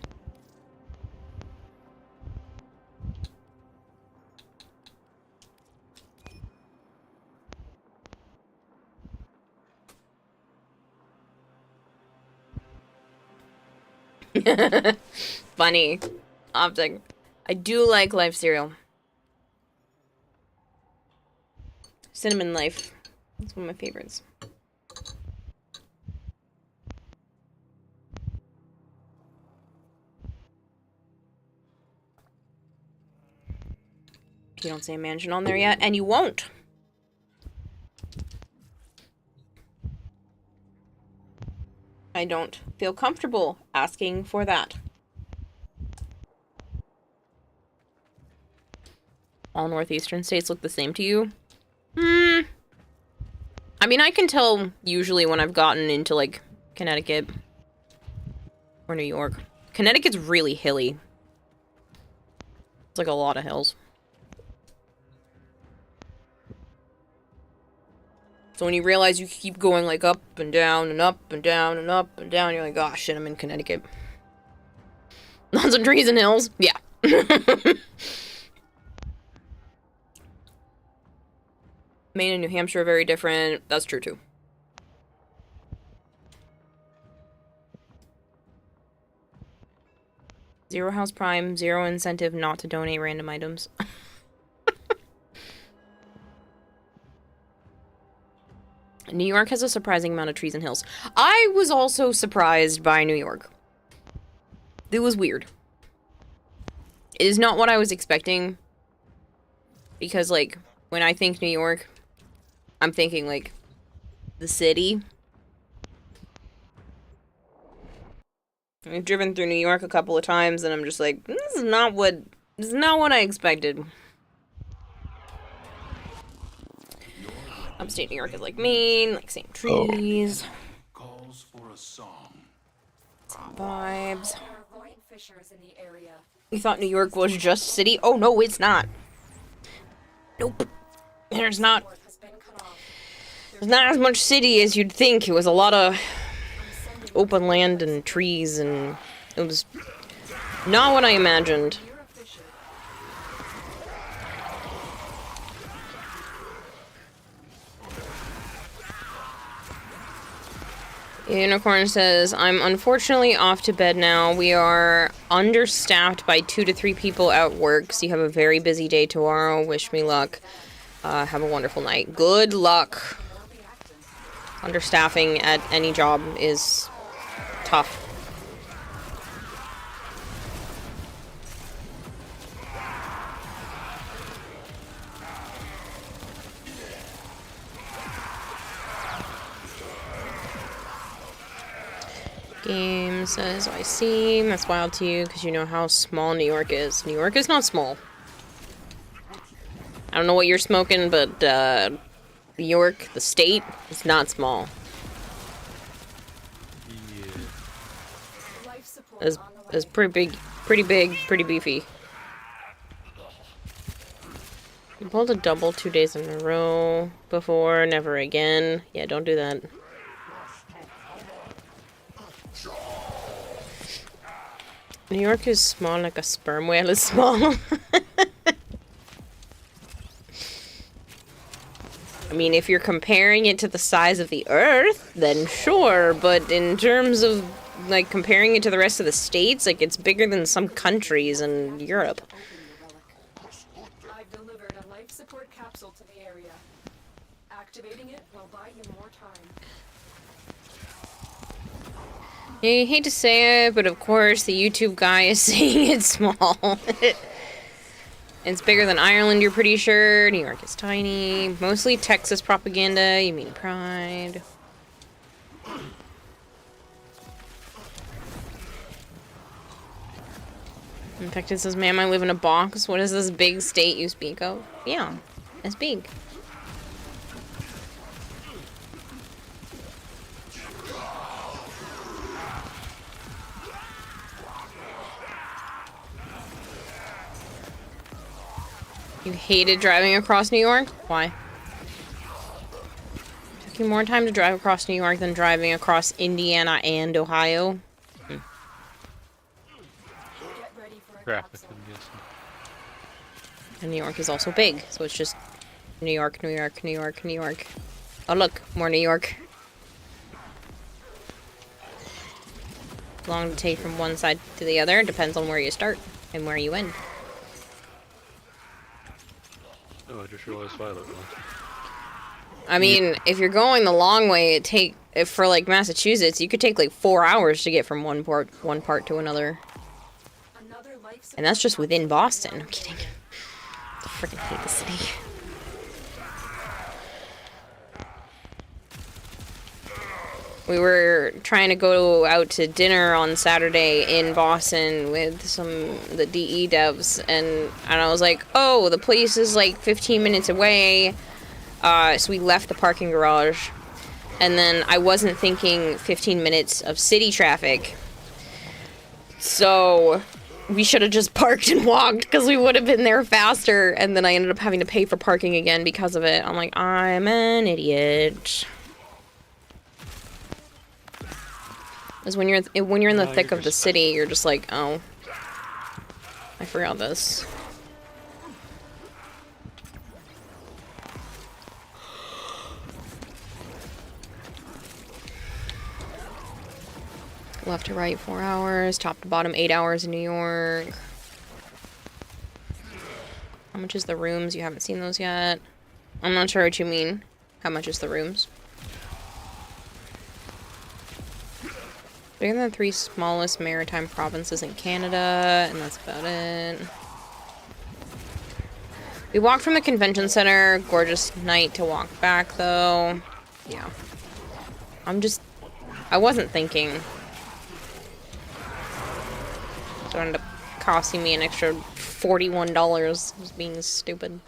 Funny. Optic. I do like Life cereal. Cinnamon Life. That's one of my favorites. You don't see a mansion on there yet, and you won't. I don't feel comfortable asking for that. All northeastern states look the same to you? I mean, I can tell usually when I've gotten into, like, Connecticut or New York. Connecticut's really hilly. It's like a lot of hills. So when you realize you keep going, like, up and down and up and down and up and down, you're like, oh shit, I'm in Connecticut. Lots of trees and hills. Yeah. Maine and New Hampshire are very different. That's true, too. Zero House Prime, zero incentive not to donate random items. New York has a surprising amount of trees and hills. I was also surprised by New York. It was weird. It is not what I was expecting. Because, like, when I think New York, I'm thinking, like, the city. I've driven through New York a couple of times, and I'm just like, this is not what I expected. Upstate New York is, like, Maine, like, same trees. Calls for a song. Some vibes. You thought New York was just city? Oh, no, it's not. Nope. There's not as much city as you'd think. It was a lot of open land and trees, and it was not what I imagined. Unicorn says, I'm unfortunately off to bed now. We are understaffed by 2 to 3 people at work, so you have a very busy day tomorrow. Wish me luck. Have a wonderful night. Good luck. Understaffing at any job is tough. Game says, I see. That's wild to you because you know how small New York is. New York is not small. I don't know what you're smoking, but New York, the state, is not small. Yeah. It's pretty big, pretty beefy. You pulled a double 2 days in a row before, never again. Yeah, don't do that. New York is small like a sperm whale is small. I mean, if you're comparing it to the size of the Earth, then sure, but in terms of, like, comparing it to the rest of the states, like, it's bigger than some countries in Europe. I've delivered a life support capsule to the area. Activating it will buy you more time. I hate to say it, but of course the YouTube guy is saying it's small. It's bigger than Ireland, you're pretty sure. New York is tiny. Mostly Texas propaganda, you mean pride. Infected says, ma'am, I live in a box. What is this big state you speak of? Yeah, it's big. You hated driving across New York? Why? It took you more time to drive across New York than driving across Indiana and Ohio? Traffic, I'm guessing. And New York is also big, so it's just New York, New York, New York, New York. Oh look, more New York. How long to take from one side to the other depends on where you start and where you end. Oh, I just realized Violet won. I mean, if you're going the long way, if for like Massachusetts, you could take like 4 hours to get from one part to another. And that's just within Boston. I'm kidding. I freaking hate the city. We were trying to go out to dinner on Saturday in Boston with the DE devs, and I was like, oh, the place is like 15 minutes away. So we left the parking garage, and then I wasn't thinking 15 minutes of city traffic. So we should have just parked and walked because we would have been there faster, and then I ended up having to pay for parking again because of it. I'm like, I'm an idiot. Because when you're in the thick of the city, you're just like, oh, I forgot this. Left to right 4 hours, top to bottom 8 hours in New York. How much is the rooms? You haven't seen those yet. I'm not sure what you mean. How much is the rooms? Bigger than the 3 smallest maritime provinces in Canada, and that's about it. We walked from the convention center. Gorgeous night to walk back, though. Yeah. I wasn't thinking. So it ended up costing me an extra $41. Just being stupid.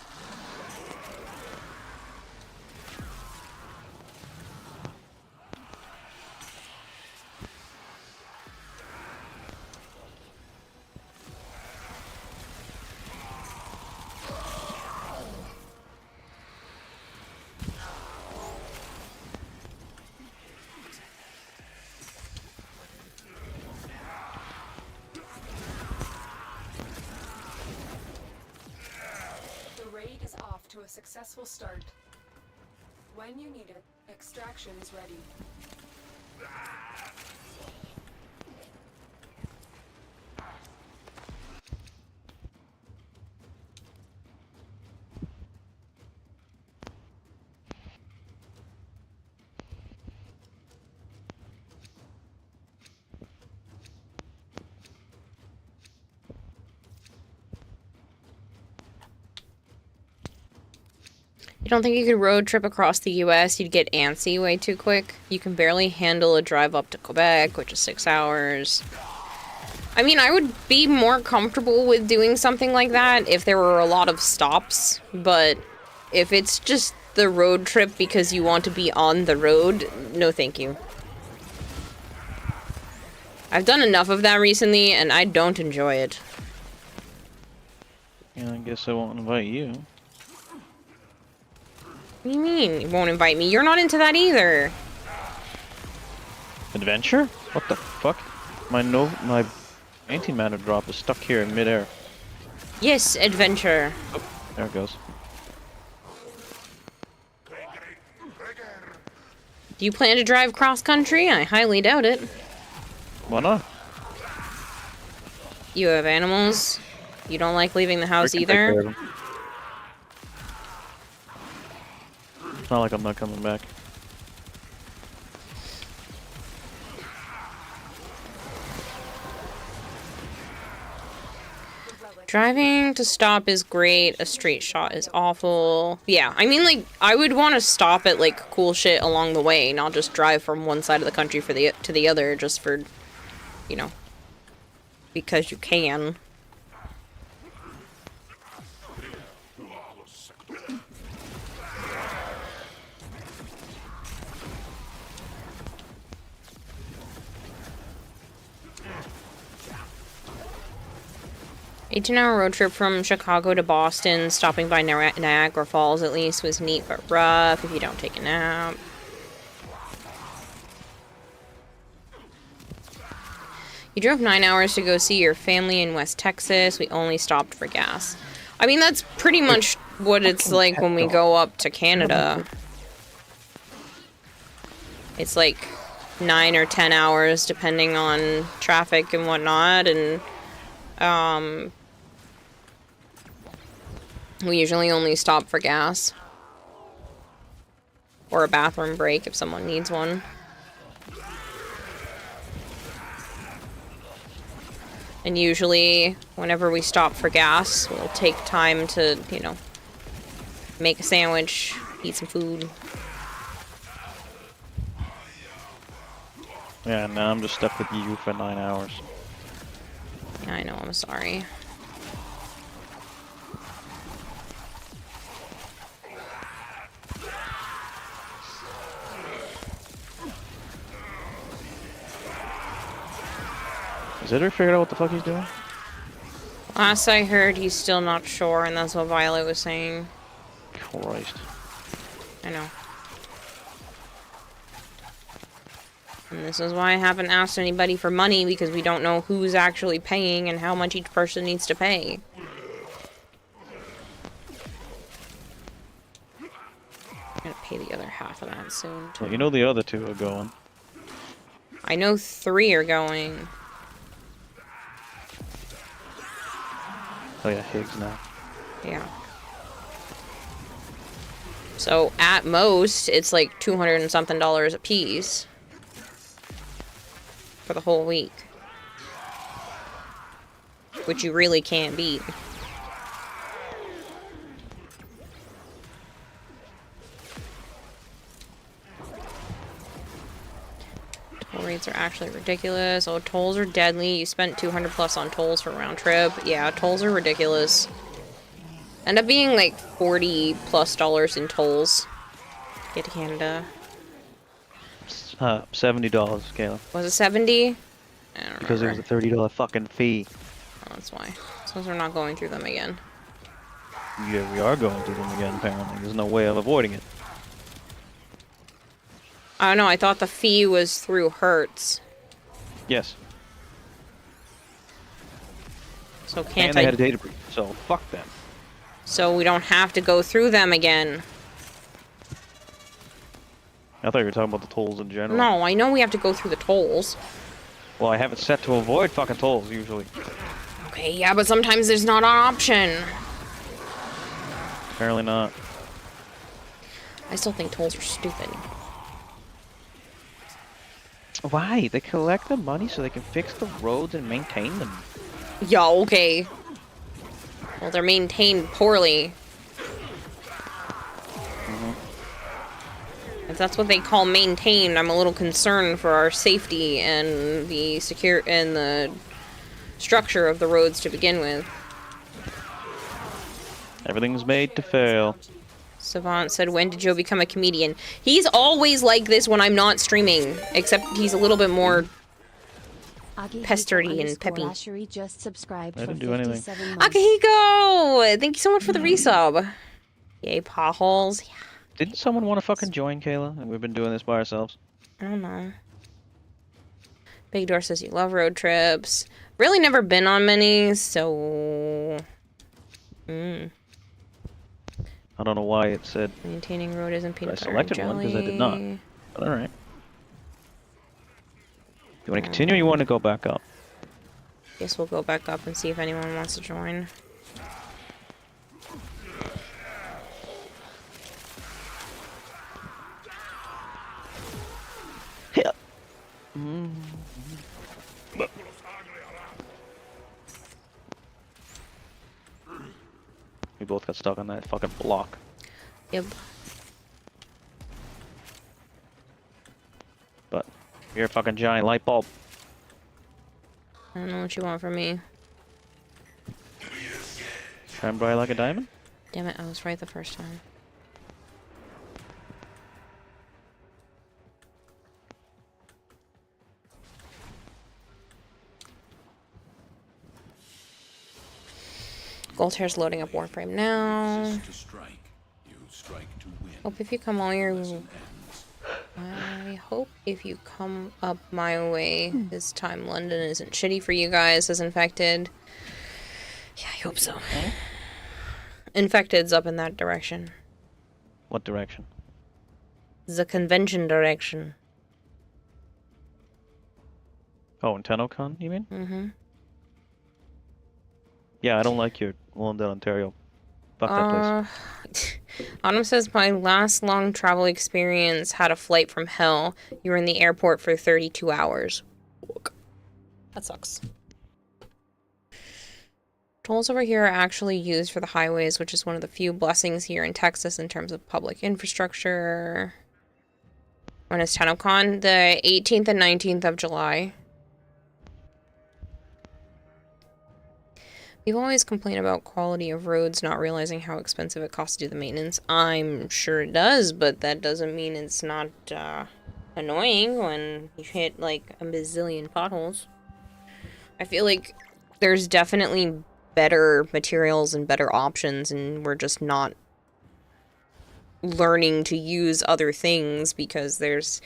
To a successful start. When you need it, extraction is ready. You don't think you could road trip across the US? You'd get antsy way too quick. You can barely handle a drive up to Quebec, which is 6 hours. I mean, I would be more comfortable with doing something like that if there were a lot of stops, but if it's just the road trip because you want to be on the road, no thank you. I've done enough of that recently, and I don't enjoy it. Yeah, I guess I won't invite you. What do you mean, you won't invite me? You're not into that either. Adventure? What the fuck? My 19 mana drop is stuck here in midair. Yes, adventure. Oh, there it goes. Do you plan to drive cross country? I highly doubt it. Why not? You have animals? You don't like leaving the house I can take care of either? them. It's not like I'm not coming back. Driving to stop is great. A straight shot is awful. Yeah, I mean, like, I would want to stop at, like, cool shit along the way, not just drive from one side of the country to the other just for, you know, because you can. Eighteen-hour road trip from Chicago to Boston, stopping by Niagara Falls at least, was neat but rough if you don't take a nap. You drove 9 hours to go see your family in West Texas. We only stopped for gas. I mean, that's pretty much what it's like when we go up to Canada. It's like 9 or 10 hours depending on traffic and whatnot, and we usually only stop for gas. Or a bathroom break if someone needs one. And usually, whenever we stop for gas, we'll take time to, you know, make a sandwich, eat some food. Yeah, now I'm just stuck with you for 9 hours. Yeah, I know, I'm sorry. Has Zidder figured out what the fuck he's doing? Last I heard, he's still not sure, and that's what Violet was saying. Christ. I know. And this is why I haven't asked anybody for money, because we don't know who's actually paying and how much each person needs to pay. I'm gonna pay the other half of that soon, too. Well, you know the other two are going. I know 3 are going. Oh yeah, Higgs now. Yeah. So, at most, it's like $200 and something a piece. for the whole week. Which you really can't beat. Toll rates are actually ridiculous. Oh, tolls are deadly. You spent 200 plus on tolls for round trip. Yeah, tolls are ridiculous. End up being like $40 plus in tolls. Get to Canada. $70, Kayla. Was it 70? I don't Because it was a $30 fucking fee. Oh, that's why. So we're not going through them again. Yeah, we are going through them again, apparently. There's no way of avoiding it. I don't know, I thought the fee was through Hertz. Yes. So can't and they I... had a data breach, so fuck them. So we don't have to go through them again. I thought you were talking about the tolls in general. No, I know we have to go through the tolls. Well, I have it set to avoid fucking tolls, usually. Okay, yeah, but sometimes there's not an option. Apparently not. I still think tolls are stupid. Why? They collect the money so they can fix the roads and maintain them. Yeah, okay. Well, they're maintained poorly. If that's what they call maintained, I'm a little concerned for our safety and the the structure of the roads to begin with. Everything's made to fail. Savant said, when did Joe become a comedian? He's always like this when I'm not streaming, except he's a little bit more pesterty and peppy. Just subscribed I didn't do anything. Akihiko! Thank you so much for the resub. Yay, potholes. Yeah. Didn't someone want to fucking join, Kayla? And we've been doing this by ourselves. I don't know. Big Door says you love road trips. Really never been on many, so... I don't know why it said... Maintaining road isn't peanut butter I selected and one jelly. because I did not. But alright. You want to continue or you want to go back up? Guess we'll go back up and see if anyone wants to join. Yeah. We both got stuck on that fucking block. Yep. But you're a fucking giant light bulb. I don't know what you want from me. Shine bright like a diamond? Damn it, I was right the first time. Goldhair's loading up Warframe now. Hope if you come all your... I hope if you come up my way this time London isn't shitty for you guys as Infected. Yeah, I hope so. Infected's up in that direction. What direction? The convention direction. Oh, in TennoCon, you mean? Mm-hmm. Yeah, I don't like your London, Ontario. Fuck that place. Autumn says, my last long travel experience had a flight from hell. You were in the airport for 32 hours. That sucks. Tolls over here are actually used for the highways, which is one of the few blessings here in Texas in terms of public infrastructure. When is TennoCon? The 18th and 19th of July. People always complain about quality of roads, not realizing how expensive it costs to do the maintenance. I'm sure it does, but that doesn't mean it's not annoying when you hit like a bazillion potholes. I feel like there's definitely better materials and better options, and we're just not learning to use other things because there's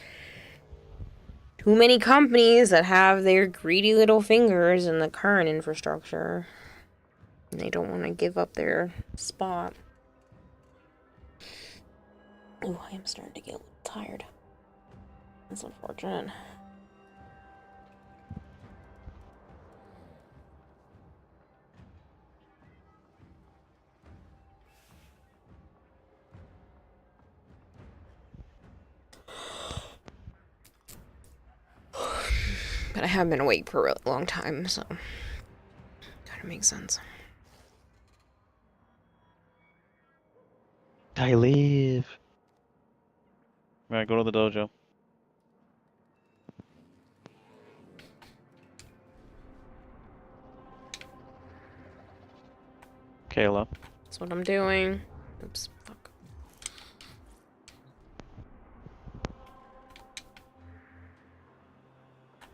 too many companies that have their greedy little fingers in the current infrastructure. And they don't want to give up their spot. Oh, I am starting to get a little tired. That's unfortunate. But I have been awake for a really long time, so kind of makes sense. I live. Alright, go to the dojo. Kayla. That's what I'm doing. Oops, fuck.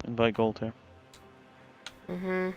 Invite Gold here. Mm-hmm.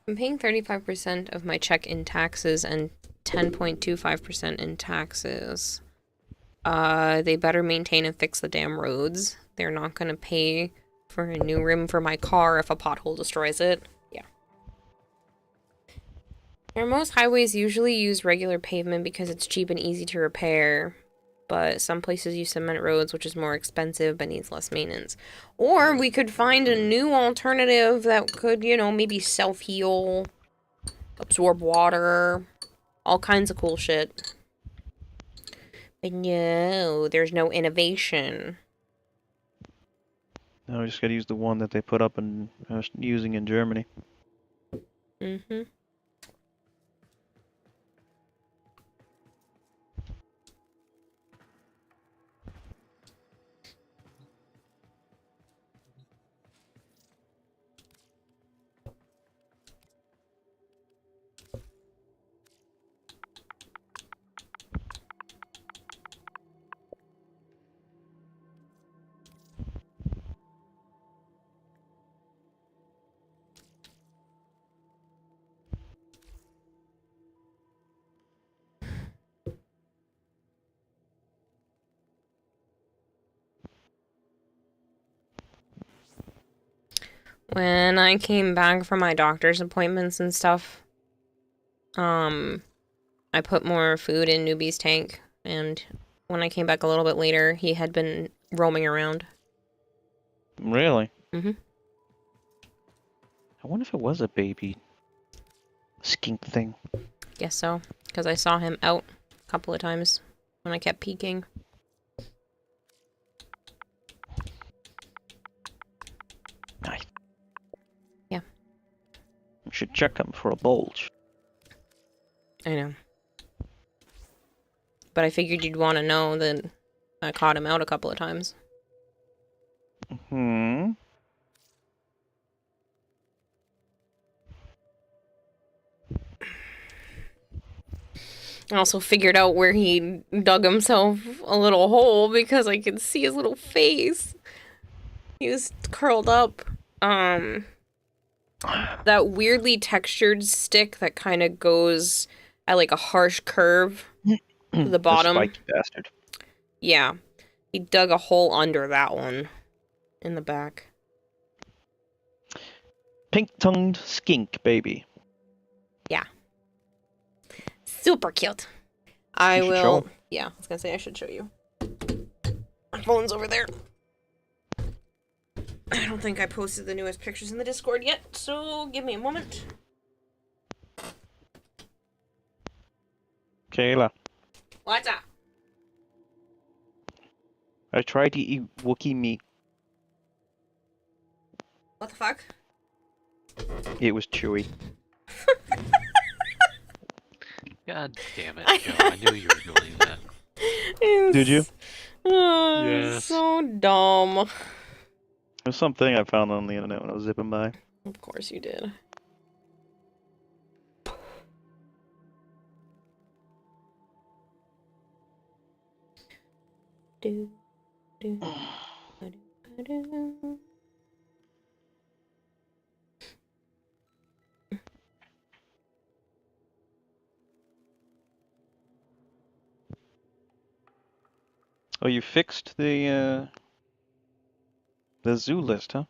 I'm paying 35% of my check in taxes and 10.25% in taxes. They better maintain and fix the damn roads. They're not gonna pay for a new rim for my car if a pothole destroys it. Yeah. Most highways usually use regular pavement because it's cheap and easy to repair. But some places use cement roads, which is more expensive but needs less maintenance. Or we could find a new alternative that could, you know, maybe self-heal, absorb water, all kinds of cool shit. But no, there's no innovation. No, we just gotta use the one that they put up and using in Germany. Mm-hmm. When I came back from my doctor's appointments and stuff, I put more food in Newbie's tank, and when I came back a little bit later, he had been roaming around. Really? Mm-hmm. I wonder if it was a baby skink thing. Guess so, because I saw him out a couple of times when I kept peeking. Nice. Yeah. You should check him for a bulge. I know. But I figured you'd want to know that I caught him out a couple of times. Hmm. I also figured out where he dug himself a little hole because I could see his little face. He was curled up. That weirdly textured stick that kind of goes at like a harsh curve to the bottom. The spiky bastard. Yeah. He dug a hole under that one in the back. Pink-tongued skink, baby. Yeah. Super cute. I You should show will. him. Yeah, I was gonna say I should show you. My phone's over there. I don't think I posted the newest pictures in the Discord yet, so give me a moment. Kayla, What's up? I tried to eat Wookiee meat. What the fuck? It was chewy. God damn it, Joe. I knew you were doing that. Did you? Oh, Yes. so dumb. There's something I found on the internet when I was zipping by. Of course you did. Do, do, do, do, do. Oh, you fixed the zoo list, huh?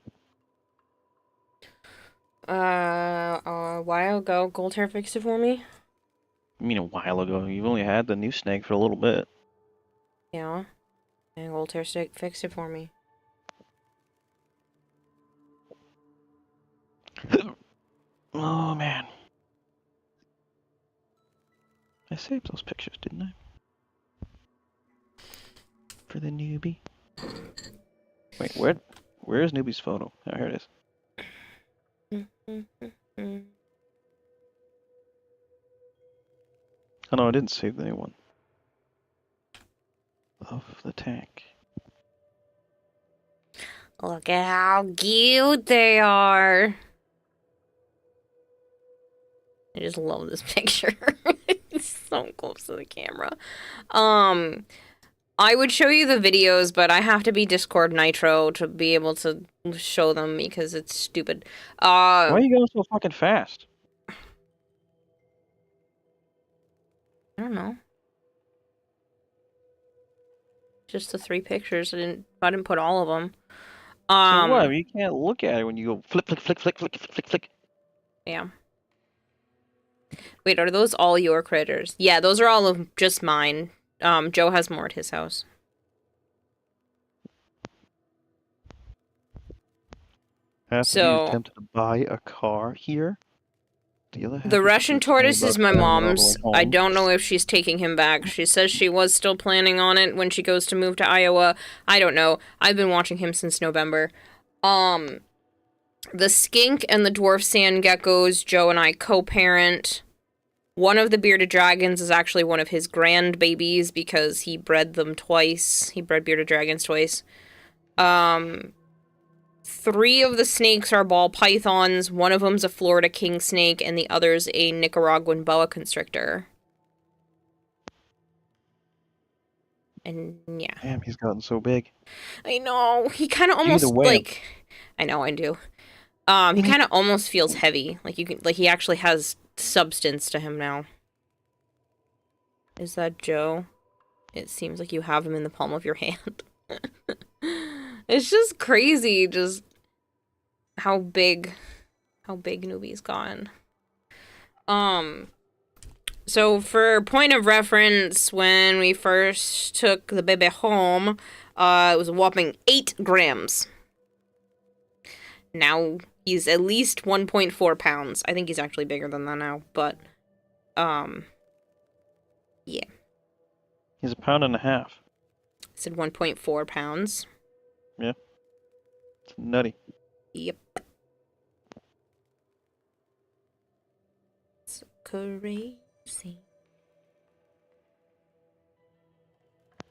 A while ago, Gold Hair fixed it for me. I mean, a while ago. You've only had the new snake for a little bit. Yeah. And Gold Hair Stick fixed it for me. Oh, man. I saved those pictures, didn't I? For the newbie. Wait, where's newbie's photo? Oh, here it is. Oh no, I didn't save the new one. Of the tank. Look at how cute they are. I just love this picture. It's so close to the camera. I would show you the videos, but I have to be Discord Nitro to be able to show them because it's stupid. Why are you going so fucking fast? I don't know. Just the 3 pictures. I didn't put all of them. So what? You can't look at it when you go flick, flick, flick, flick, flick, flick, flick. Yeah. Wait, are those all your critters? Yeah, those are all of just mine. Joe has more at his house. So, attempted to buy a car here. The Russian tortoise is my mom's. I don't know if she's taking him back. She says she was still planning on it when she goes to move to Iowa. I don't know. I've been watching him since November. The skink and the dwarf sand geckos, Joe and I co-parent. One of the bearded dragons is actually one of his grandbabies because he bred them twice. He bred bearded dragons twice. 3 of the snakes are ball pythons. One of them's a Florida king snake, and the other's a Nicaraguan boa constrictor. And yeah. Damn, he's gotten so big. I know. He kind of almost like. I know, I do. He kind of almost feels heavy. Like he actually has substance to him now. Is that Joe? It seems like you have him in the palm of your hand. It's just crazy, just how big Newbie's gotten. So for point of reference, when we first took the baby home, it was a whopping 8 grams. Now he's at least 1.4 pounds. I think he's actually bigger than that now, but yeah. He's 1.5 pounds. I said 1.4 pounds. Yeah. It's nutty. Yep. So crazy.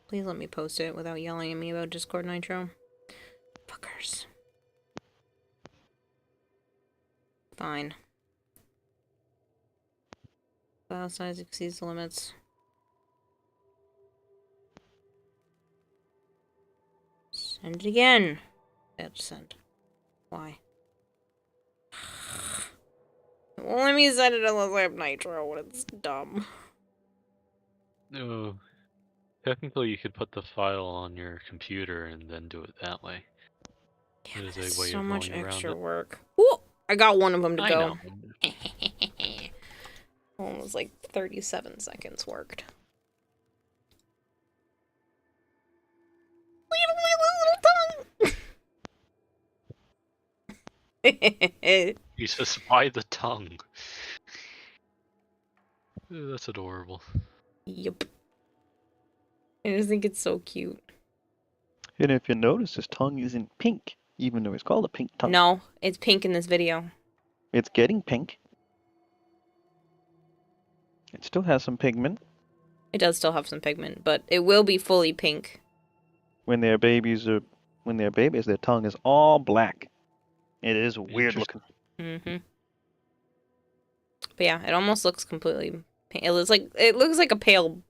Please let me post it without yelling at me about Discord Nitro. Fuckers. Fine. File size exceeds the limits. Send it again. That's sent. Why? Well, let me send it unless I have Nitro. It's dumb. No. Technically, you could put the file on your computer and then do it that way. Yeah, There's there's a way so of much going extra around work. Ooh, I got one of them to I go. know. Almost like 37 seconds worked. Look at my little tongue! Jesus, why the tongue? That's adorable. Yep. I just think it's so cute. And if you notice, his tongue isn't pink, even though it's called a pink tongue. No, it's pink in this video. It's getting pink. It still has some pigment. It does still have some pigment, but it will be fully pink. When they're babies, their tongue is all black. It is weird looking. Mm-hmm. But yeah, it almost looks completely pink. It looks like a pale,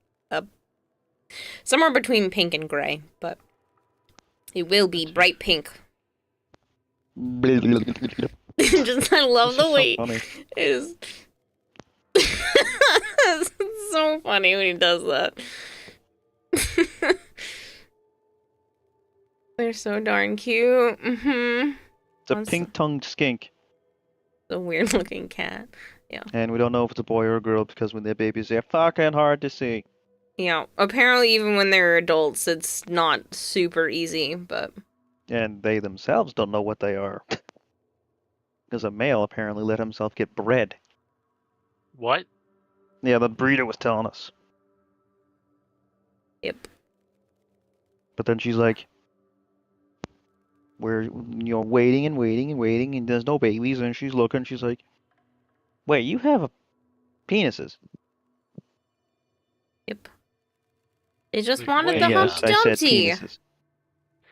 somewhere between pink and gray, but it will be bright pink. Just I love the way it is. It's so funny when he does that. They're so darn cute. Mm-hmm. It's a pink-tongued skink. The weird looking cat. Yeah. And we don't know if it's a boy or a girl because when they're babies, they're fucking hard to see. Yeah. Apparently, even when they're adults, it's not super easy, but. And they themselves don't know what they are. Because a male apparently let himself get bred. What? Yeah, the breeder was telling us. Yep. But then she's like, we're, waiting and waiting and waiting, and there's no babies, and she's looking, she's like, wait, you have penises? Yep. They just wanted Wait, the yes, Humpty I said Dumpty. penises.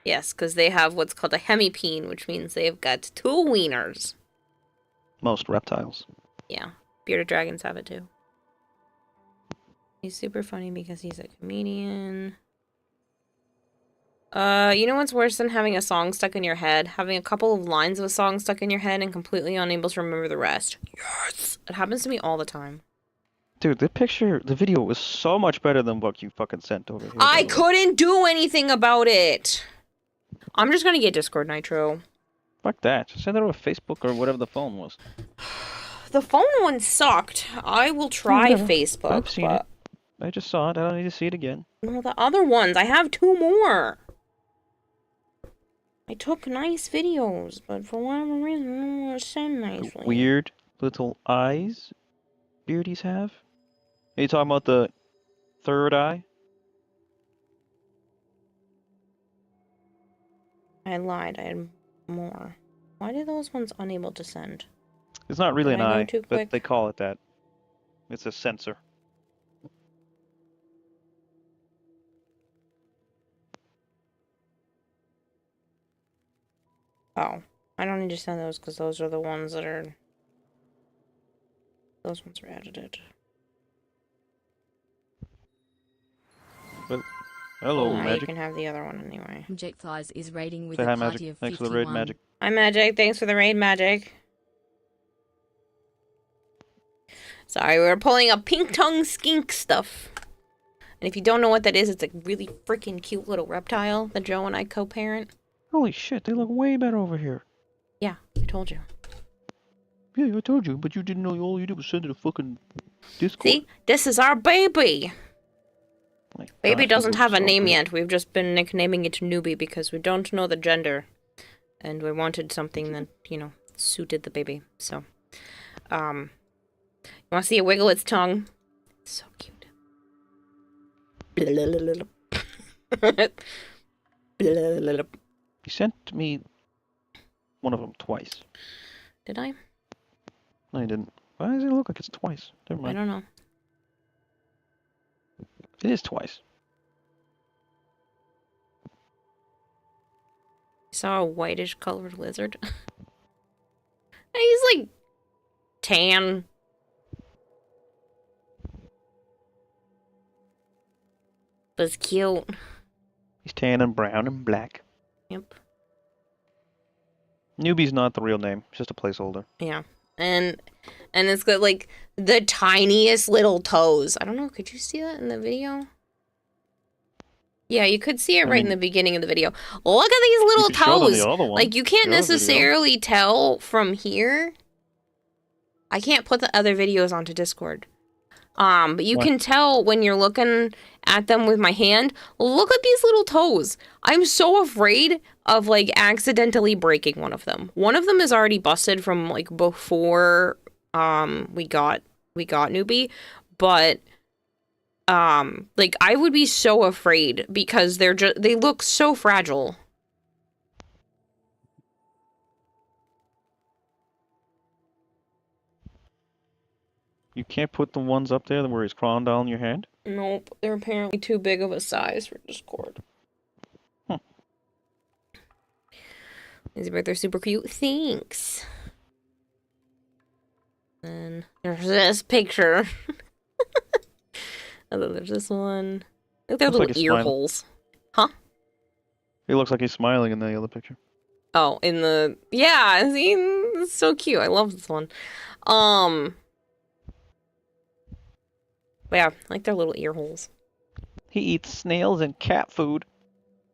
Yes, because they have what's called a hemipene, which means they've got 2 wieners. Most reptiles. Yeah. Bearded dragons have it too. He's super funny because he's a comedian. You know what's worse than having a song stuck in your head? Having a couple of lines of a song stuck in your head and completely unable to remember the rest. Yes! It happens to me all the time. Dude, the video was so much better than what you fucking sent over here. I couldn't do anything about it! I'm just gonna get Discord Nitro. Fuck that. Just send it over Facebook or whatever the phone was. The phone one sucked. I will try Facebook, I've seen it. I just saw it. I don't need to see it again. No, the other ones. I have 2 more. I took nice videos, but for whatever reason, I don't want to send nicely. Weird little eyes beardies have. Are you talking about the third eye? I lied. I had more. Why are those ones unable to send? It's not really Did an I go eye, too but quick? they call it that. It's a sensor. Oh. I don't need to send those because those are the ones that are... Those ones are edited. But, hello, You Magic. can have the other one anyway. Magic Thighs is raiding with Say a hi, party Magic. of Thanks 51. for the raid, Magic. Hi, Magic. Thanks for the raid, Magic. Sorry, we were pulling up pink tongue skink stuff. And if you don't know what that is, it's a really freaking cute little reptile that Joe and I co-parent. Holy shit, they look way better over here. Yeah, I told you. Yeah, I told you, but you didn't know all you did was send it a fucking Discord. See? This is our baby! My Baby gosh, doesn't it have a looks so name good. yet. We've just been nicknaming it Newbie because we don't know the gender. And we wanted something that, you know, suited the baby. So, you want to see it wiggle its tongue? It's so cute. You sent me one of them twice. Did I? No, you didn't. Why does it look like it's twice? Never I mind. don't know. It is twice. I saw a whitish colored lizard. He's like tan. But it's cute. He's tan and brown and black. Yep. Newbie's not the real name. It's just a placeholder. Yeah. And it's got like the tiniest little toes. I don't know, could you see that in the video? Yeah, you could see it right in the beginning of the video. Look at these little could show them toes. the other one, Like you can't the other video. necessarily tell from here. I can't put the other videos onto Discord. But you Why? can tell when you're looking at them with my hand. Look at these little toes. I'm so afraid of like accidentally breaking one of them. One of them is already busted from like before we got Newbie, but like I would be so afraid because they look so fragile. You can't put the ones up there where he's crawling down your hand? Nope, they're apparently too big of a size for Discord. They're super cute. Thanks. And there's this picture. And then there's this one. Look, they're Looks like little he's ear smiling. holes. Huh? He looks like he's smiling in the other picture. Oh, in the... Yeah, see? It's so cute. I love this one. But yeah, I like their little ear holes. He eats snails and cat food.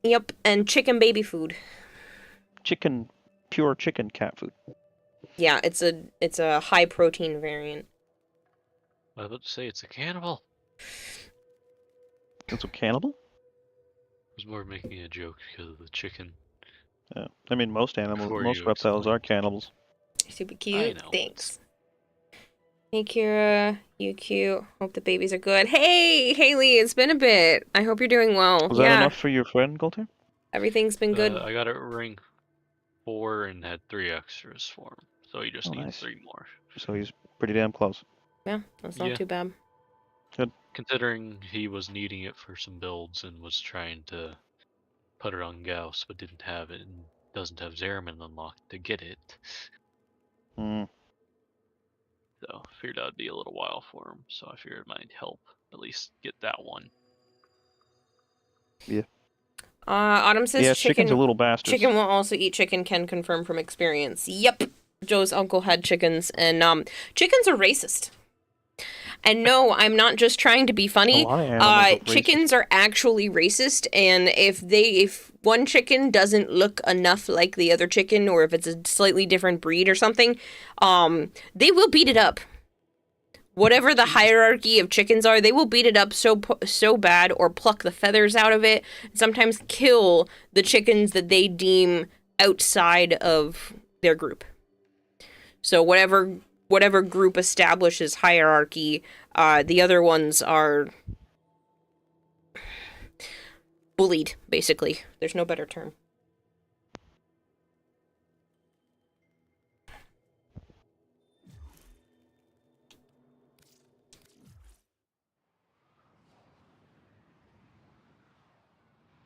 Yep, and chicken baby food. Chicken, pure chicken cat food. Yeah, it's a high protein variant. I was about to say it's a cannibal. It's a cannibal? I was more making a joke because of the chicken. Yeah. I mean, most animals, Before most you reptiles are cannibals. Super I cute. know. Thanks. Hey Kira, you cute. Hope the babies are good. Hey, Haley, it's been a bit. I hope you're doing well. Was Yeah, that enough for your friend, Golter? everything's been good. I got a ring 4 and had 3 extras for him, so he just Oh, needs nice. 3 more. So he's pretty damn close. Yeah, that's not Yeah. too bad. Good. Considering he was needing it for some builds and was trying to put it on Gauss, but didn't have it and doesn't have Zeraman unlocked to get it. Hmm. So I figured that'd be a little while for him, so I figured it might help at least get that one. Yeah. Autumn says Yeah, chicken. chicken's a little bastard. Chicken will also eat chicken. Can confirm from experience. Yep, Joe's uncle had chickens, and chickens are racist. And no, I'm not just trying to be funny. A lot of animals are racist. Chickens are actually racist, and if one chicken doesn't look enough like the other chicken, or if it's a slightly different breed or something, they will beat it up. Whatever the hierarchy of chickens are, they will beat it up so bad, or pluck the feathers out of it, and sometimes kill the chickens that they deem outside of their group. So whatever group establishes hierarchy, the other ones are bullied, basically. There's no better term.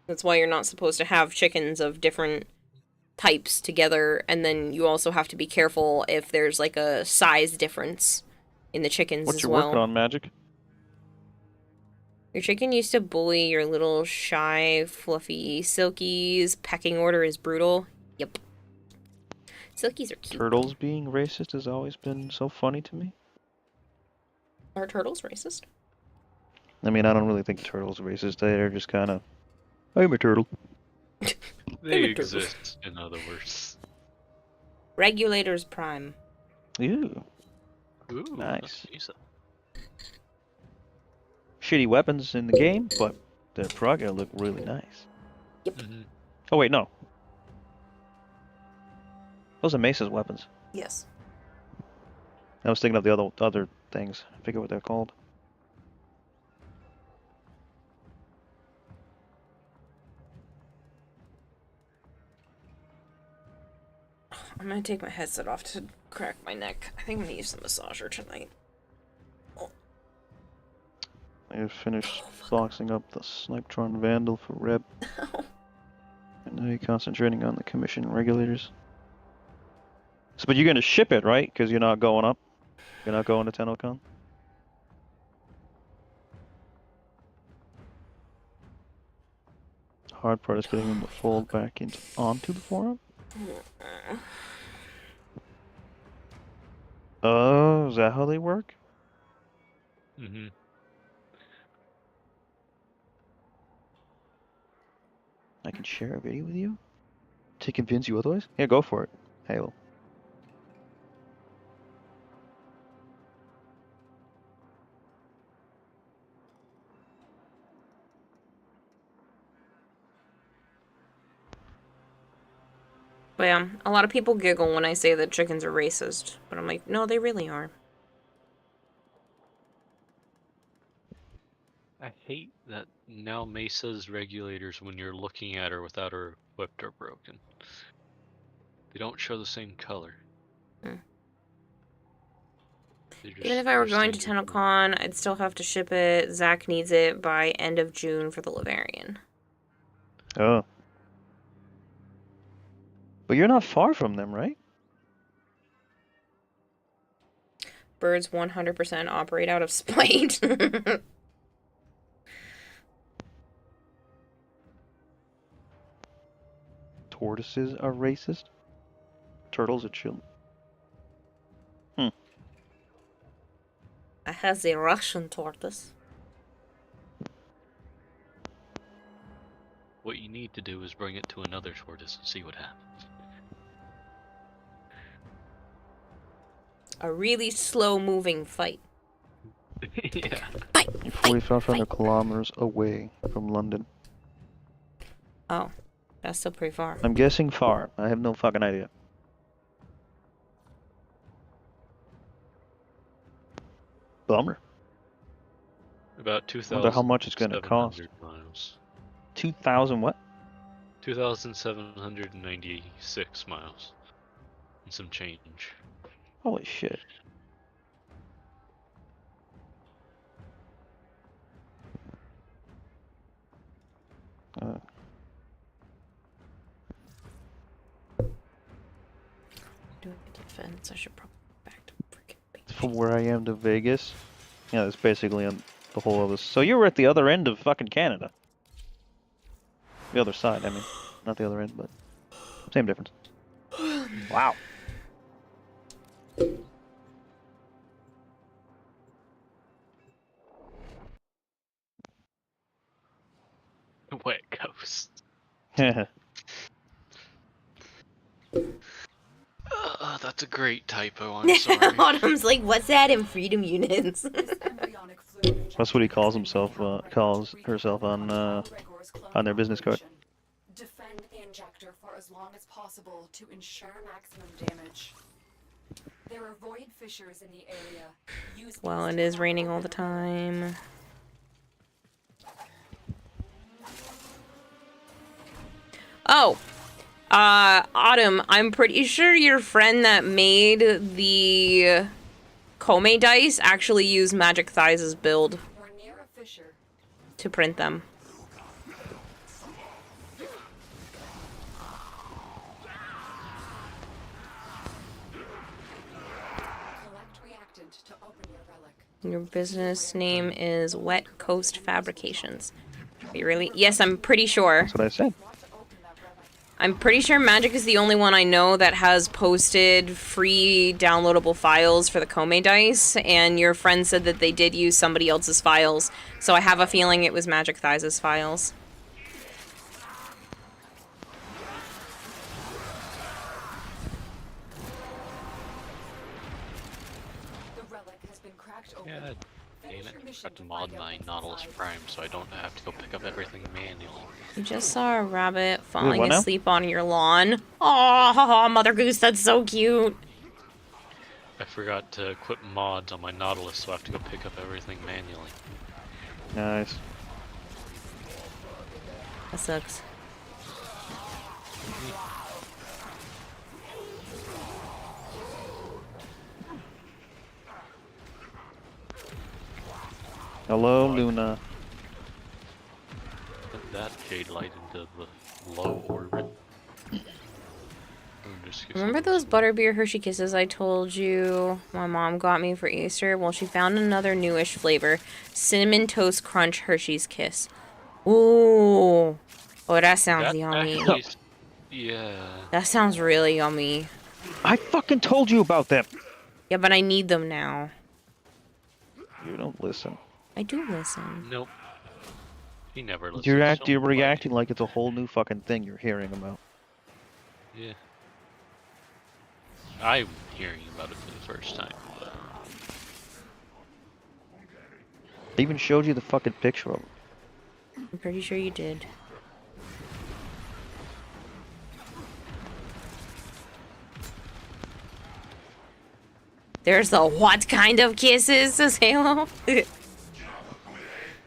That's why you're not supposed to have chickens of different types together, and then you also have to be careful if there's like a size difference in the chickens What as you well. working on, Magic? Your chicken used to bully your little shy, fluffy Silkies. Pecking order is brutal. Yep. Silkies are cute. Turtles being racist has always been so funny to me. Are turtles racist? I mean, I don't really think turtles are racist. They're just kind of, I'm a turtle. They exist, in other words. Regulators Prime. Ew. Ooh, Nice. Mesa. Shitty weapons in the game, but their progger look really nice. Yep. Oh wait, no. Those are Mesa's weapons. Yes. I was thinking of the other things. I forget what they're called. I'm gonna take my headset off to crack my neck. I think I'm gonna use the massager tonight. I have finished boxing up the Snipetron Vandal for Reb. And now you're concentrating on the commission regulators. So, but you're gonna ship it, right? Because you're not going up. You're not going to TennoCon. Hard part is getting them to fold back onto the forum. Oh, is that how they work? Mm-hmm. I can share a video with you to convince you otherwise? Yeah, go for it, Halo. But yeah, a lot of people giggle when I say that chickens are racist. But I'm like, no, they really are. I hate that now Mesa's regulators, when you're looking at her without her equipped, are broken. They don't show the same color. Even if I were going to TennoCon, I'd still have to ship it. Zach needs it by end of June for the Lavarian. Oh. But you're not far from them, right? Birds 100% operate out of spite. Tortoises are racist? Turtles are chill. I have the Russian tortoise. What you need to do is bring it to another tortoise and see what happens. A really slow-moving fight. Yeah. You're 4,500 kilometers away from London. Oh, that's still pretty far. I'm guessing far. I have no fucking idea. Bummer. About Wonder how much it's gonna cost. 2,700 miles. 2,000 what? 2,796 miles. And some change. Holy shit. Doing defense. I should probably go back to freaking base. From where I am to Vegas. Yeah, it's basically on the whole other. So you were at the other end of fucking Canada. The other side, I mean. Not the other end, but same difference. Wow. Wet coast. That's a great typo, I'm sorry. Autumn's like, what's that in freedom units? That's what he calls himself, calls herself on their business card. Defend the injector for as long as possible to ensure maximum damage. There are void fissures in the area. Use Well, it is raining all the time. Oh! Autumn, I'm pretty sure your friend that made the Kome dice actually used Magic Thighs' build to print them. Your business name is Wet Coast Fabrications. Are you really? Yes, I'm pretty sure. That's what I said. I'm pretty sure Magic is the only one I know that has posted free downloadable files for the Kome dice, and your friend said that they did use somebody else's files, so I have a feeling it was Magic Thighs' files. Yeah, damn it. I forgot to mod my Nautilus Prime so I don't have to go pick up everything manually. You just saw a rabbit falling what now? asleep on your lawn. Oh, Mother Goose, that's so cute. I forgot to equip mods on my Nautilus, so I have to go pick up everything manually. Nice. That sucks. Hello, Luna. Put that jade light into the low orbit. Remember those butterbeer Hershey Kisses I told you my mom got me for Easter? Well, she found another newish flavor. Cinnamon Toast Crunch Hershey's Kiss. Ooh. Oh, that sounds yummy. Actually, yeah. That sounds really yummy. I fucking told you about them. Yeah, but I need them now. You don't listen. I do listen. Nope. He never listens. You're reacting like it's a whole new fucking thing you're hearing about. Yeah. I'm hearing about it for the first time. I even showed you the fucking picture of it. I'm pretty sure you did. There's the what kind of kisses, says Halo.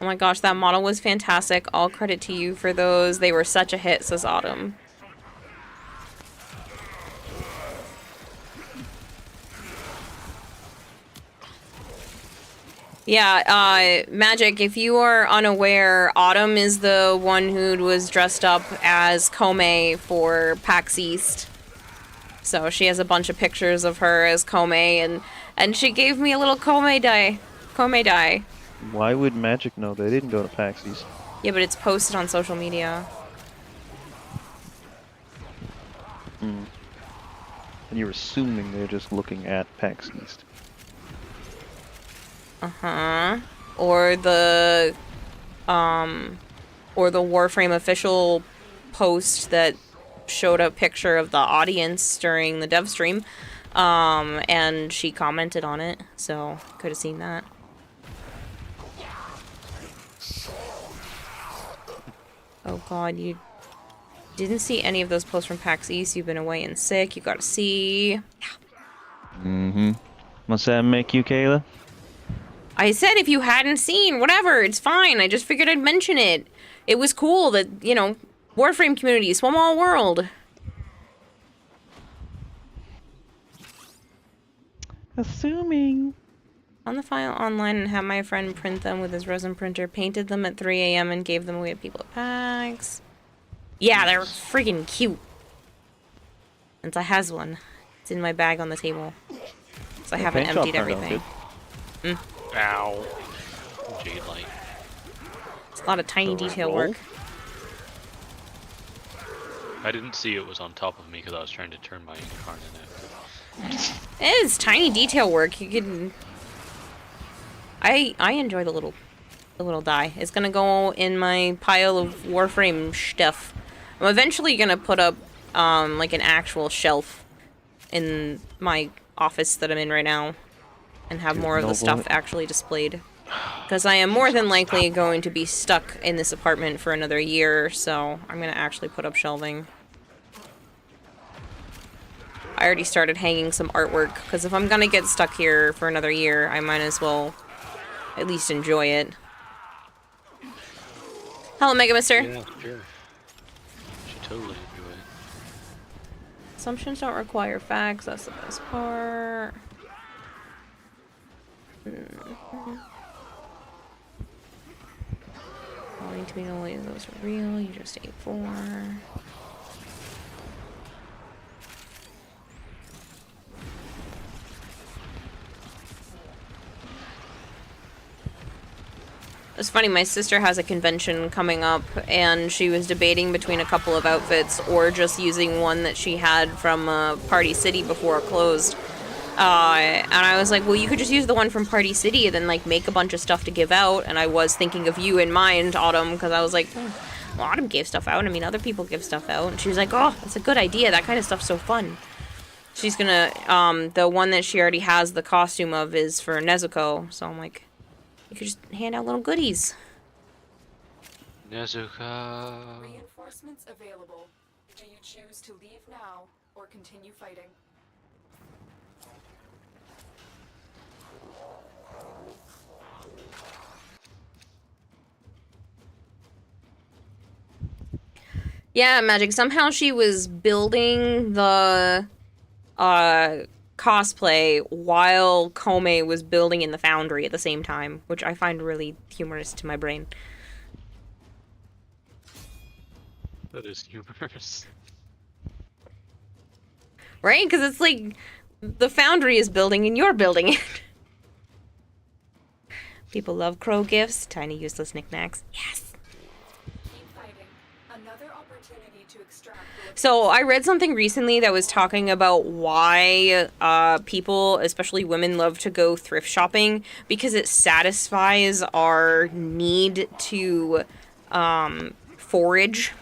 Oh my gosh, that model was fantastic. All credit to you for those. They were such a hit, says Autumn. Yeah, Magic, if you are unaware, Autumn is the one who was dressed up as Kome for PAX East. So she has a bunch of pictures of her as Kome, and she gave me a little Kome die. Kome die. Why would Magic know? They didn't go to PAX East. Yeah, but it's posted on social media. And you're assuming they're just looking at PAX East. Uh-huh. Or the Warframe official post that showed a picture of the audience during the dev stream. And she commented on it, so could have seen that. Oh god, you didn't see any of those posts from PAX East. You've been away and sick. You gotta see. Mm-hmm. What's that make you, Kayla? I said if you hadn't seen, whatever, it's fine. I just figured I'd mention it. It was cool that, you know, Warframe community, small world. Assuming. On the file online and have my friend print them with his resin printer, painted them at 3 a.m. and gave them away to people at PAX. Yeah, they're freaking cute. Since I has one. It's in my bag on the table. So I haven't emptied everything. Ow. Jade light. It's a lot of tiny detail work. I didn't see it was on top of me because I was trying to turn my incarnate active. It is tiny detail work. You can... I enjoy the little die. It's gonna go in my pile of Warframe stuff. I'm eventually gonna put up like an actual shelf in my office that I'm in right now and have more of the stuff actually displayed. Because I am more than likely going to be stuck in this apartment for another year, so I'm gonna actually put up shelving. I already started hanging some artwork, because if I'm gonna get stuck here for another year, I might as well at least enjoy it. Hello, Mega Mister. Yeah, sure. Should totally enjoy it. Assumptions don't require facts, that's the best part. Wanting to be only those are real, you just ate 4. It's funny, my sister has a convention coming up, and she was debating between a couple of outfits, or just using one that she had from Party City before it closed. And I was like, well, you could just use the one from Party City and then, like, make a bunch of stuff to give out, and I was thinking of you in mind, Autumn, because I was like, well, Autumn gave stuff out, I mean, other people give stuff out, and she was like, oh, that's a good idea, that kind of stuff's so fun. She's gonna, the one that she already has the costume of is for Nezuko, so I'm like, you could just hand out little goodies. Nezuka. Reinforcements available. Do you choose to leave now or continue fighting? Yeah, Magic. Somehow she was building the cosplay while Kome was building in the foundry at the same time, which I find really humorous to my brain. That is humorous. Right? Because it's like the foundry is building and you're building it. People love crow gifts, tiny useless knickknacks. Yes! So I read something recently that was talking about why people, especially women, love to go thrift shopping, because it satisfies our need to forage.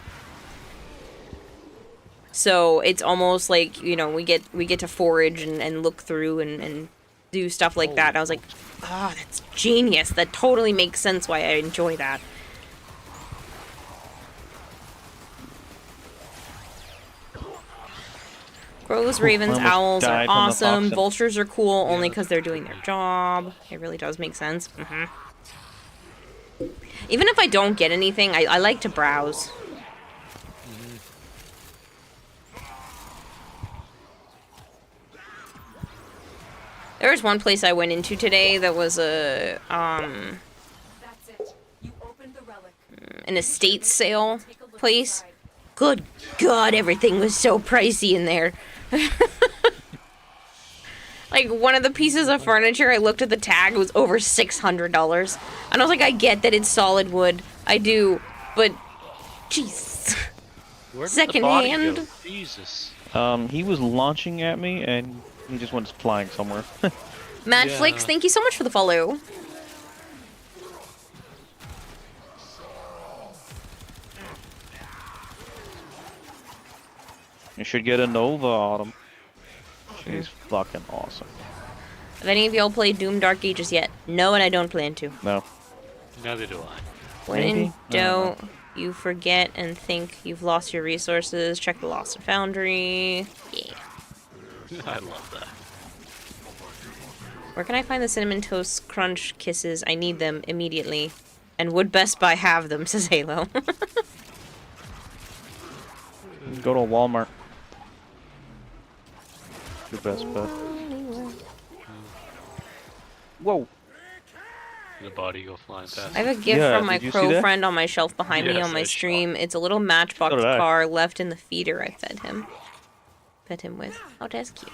So it's almost like, you know, we get to forage and look through and do stuff like that. And I was like, ah, that's genius. That totally makes sense why I enjoy that. Crows, ravens, owls are awesome. Vultures are cool only because they're doing their job. It really does make sense. Even if I don't get anything, I like to browse. There was one place I went into today that was a an estate sale place. Good God, everything was so pricey in there. Like, one of the pieces of furniture, I looked at the tag, it was over $600. And I was like, I get that it's solid wood. I do. But, jeez. Secondhand? Jesus. He was launching at me, and he just went flying somewhere. Madflix, thank you so much for the follow. You should get a Nova, Autumn. He's fucking awesome. Have any of y'all played Doom Dark Ages yet? No, and I don't plan to. No. Neither do I. When in doubt, you forget and think you've lost your resources. Check the Lost and Foundry. Yeah. I love that. Where can I find the Cinnamon Toast Crunch Kisses? I need them immediately. And would Best Buy have them, says Halo. Go to a Walmart. Your best bet. Whoa. The body go flying past. I have a gift from my crow friend on my shelf behind me on my stream. It's a little Matchbox car left in the feeder I fed him with. Oh, that's cute.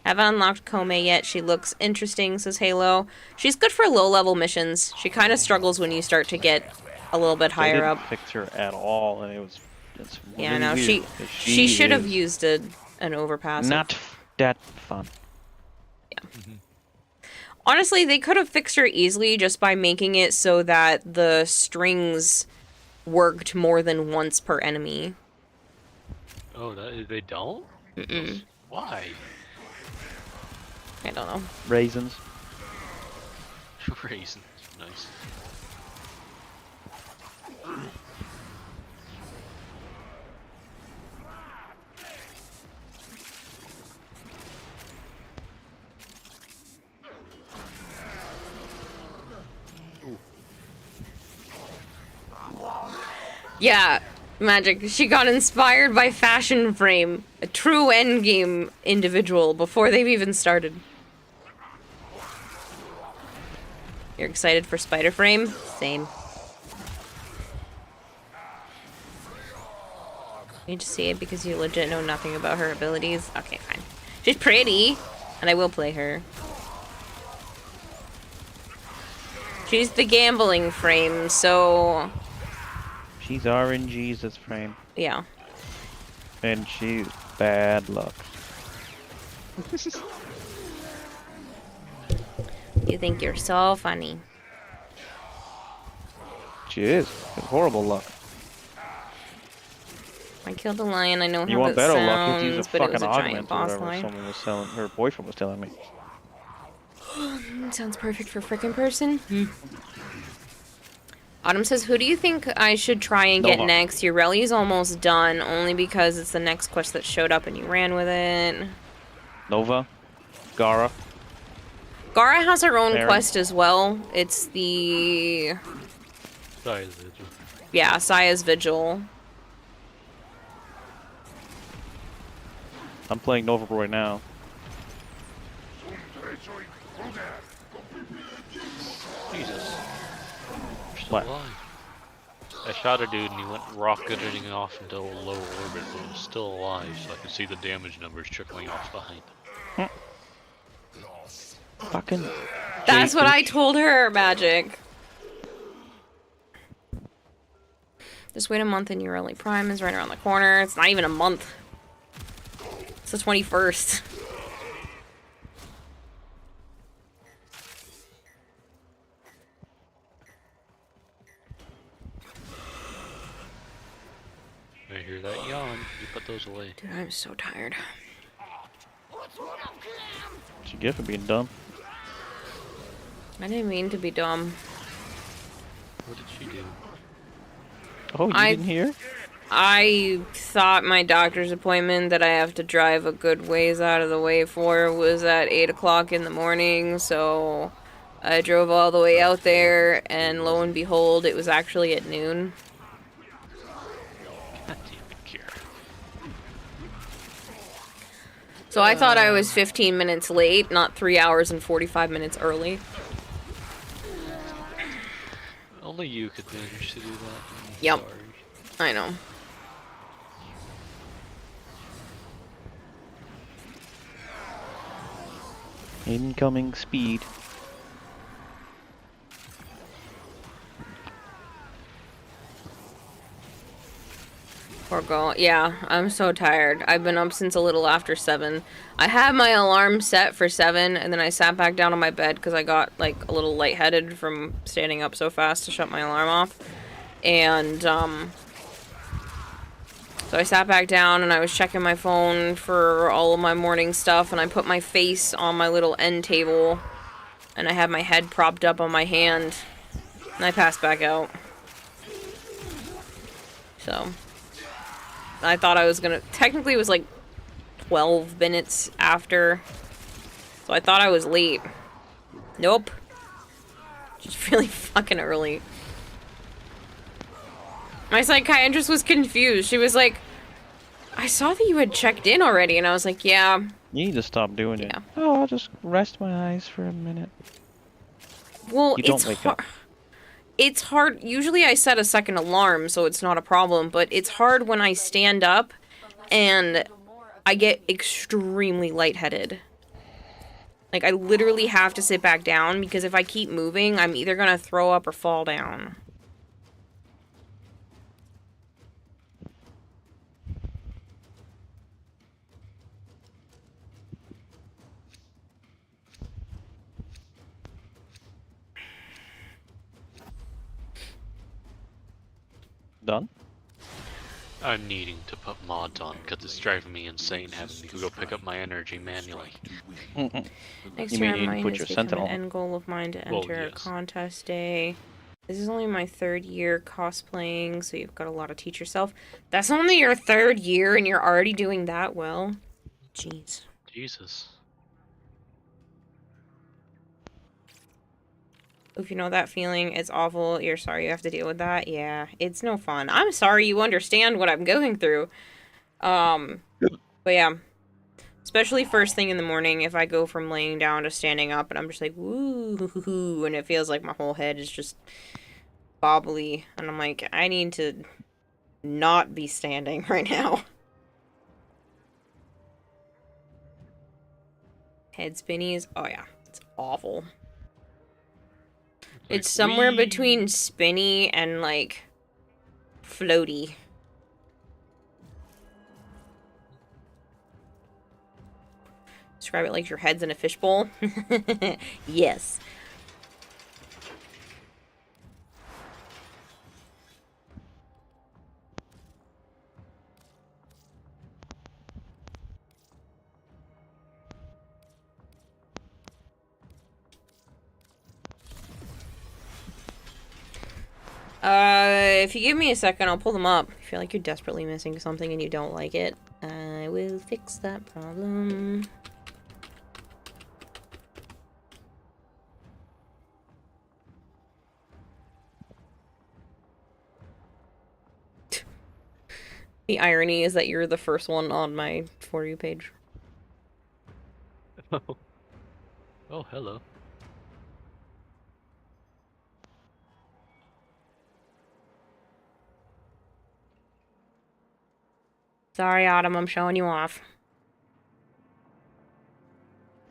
Haven't unlocked Kome yet. She looks interesting, says Halo. She's good for low-level missions. She kind of struggles when you start to get a little bit higher up. I didn't fix her at all, and it was. Yeah, no, she should have used an overpass. Not that fun. Yeah. Honestly, they could have fixed her easily just by making it so that the strings worked more than once per enemy. Oh, they don't? Mm-mm. Why? I don't know. Raisins. Raisins. Nice. Yeah, Magic. She got inspired by Fashion Frame, a true endgame individual, before they've even started. You're excited for Spider Frame? Same. You just see it because you legit know nothing about her abilities? Okay, fine. She's pretty, and I will play her. She's the gambling frame, so... She's RNG's frame. Yeah. And she's bad luck. You think you're so funny. She is. It's horrible luck. I killed a lion, I know You how want it better sounds, luck, use a but it was fucking a giant augment or boss whatever lion. someone was telling, her boyfriend was telling me. Sounds perfect for frickin' person. Autumn says, who do you think I should try and get Nova. next? Your rally's almost done, only because it's the next quest that showed up and you ran with it. Nova. Gara. Gara has her own Aaron. quest as well. It's the... Saya's Vigil. Yeah, Saya's Vigil. I'm playing Nova Boy now. Jesus. What? I shot a dude and he went rocketing off into a low orbit, but was still alive, so I could see the damage numbers trickling off behind him. Fucking. That's what I told her, Magic. Just wait a month and your early prime is right around the corner. It's not even a month. It's the 21st. I hear that yawn. You put those away. Dude, I'm so tired. What'd you get for being dumb? I didn't mean to be dumb. What did she do? Oh, you didn't hear? I thought my doctor's appointment that I have to drive a good ways out of the way for was at 8 o'clock in the morning, so I drove all the way out there, and lo and behold, it was actually at noon. So I thought I was 15 minutes late, not 3 hours and 45 minutes early. Only you could manage to do that. Yep. Sorry. I know. Incoming speed. Poor girl. Yeah, I'm so tired. I've been up since a little after 7. I had my alarm set for 7, and then I sat back down on my bed because I got, like, a little lightheaded from standing up so fast to shut my alarm off. And, So I sat back down and I was checking my phone for all of my morning stuff, and I put my face on my little end table, and I had my head propped up on my hand, and I passed back out. So, I thought I was gonna... Technically, it was like 12 minutes after, so I thought I was late. Nope. Just really fucking early. My psychiatrist was confused. She was like, I saw that you had checked in already, and I was like, yeah. You need to stop doing it. Oh, I'll just rest my eyes for a minute. Well, You don't wake up. It's hard. Usually I set a second alarm, so it's not a problem, but it's hard when I stand up and I get extremely lightheaded. Like, I literally have to sit back down, because if I keep moving, I'm either gonna throw up or fall down. Done? I'm needing to put mods on because it's driving me insane having to go pick up my energy manually. Next You year, mean you mine put has your become an sentinel? end goal of mine to Well, enter a yes. contest day. This is only my 3rd year cosplaying, so you've got a lot to teach yourself. That's only your 3rd year, and you're already doing that well? Jeez. Jesus. If you know that feeling, it's awful. You're sorry you have to deal with that. Yeah, it's no fun. I'm sorry you understand what I'm going through. But yeah. Especially first thing in the morning, if I go from laying down to standing up, and I'm just like, woo, and it feels like my whole head is just bobbly, and I'm like, I need to not be standing right now. Head spinnies, oh yeah, it's awful. It's somewhere between spinny and, like, floaty. Describe it like your head's in a fishbowl. Yes. If you give me a second, I'll pull them up. If you feel like you're desperately missing something and you don't like it, I will fix that problem. The irony is that you're the first one on my For You page. Oh, hello. Sorry, Autumn, I'm showing you off.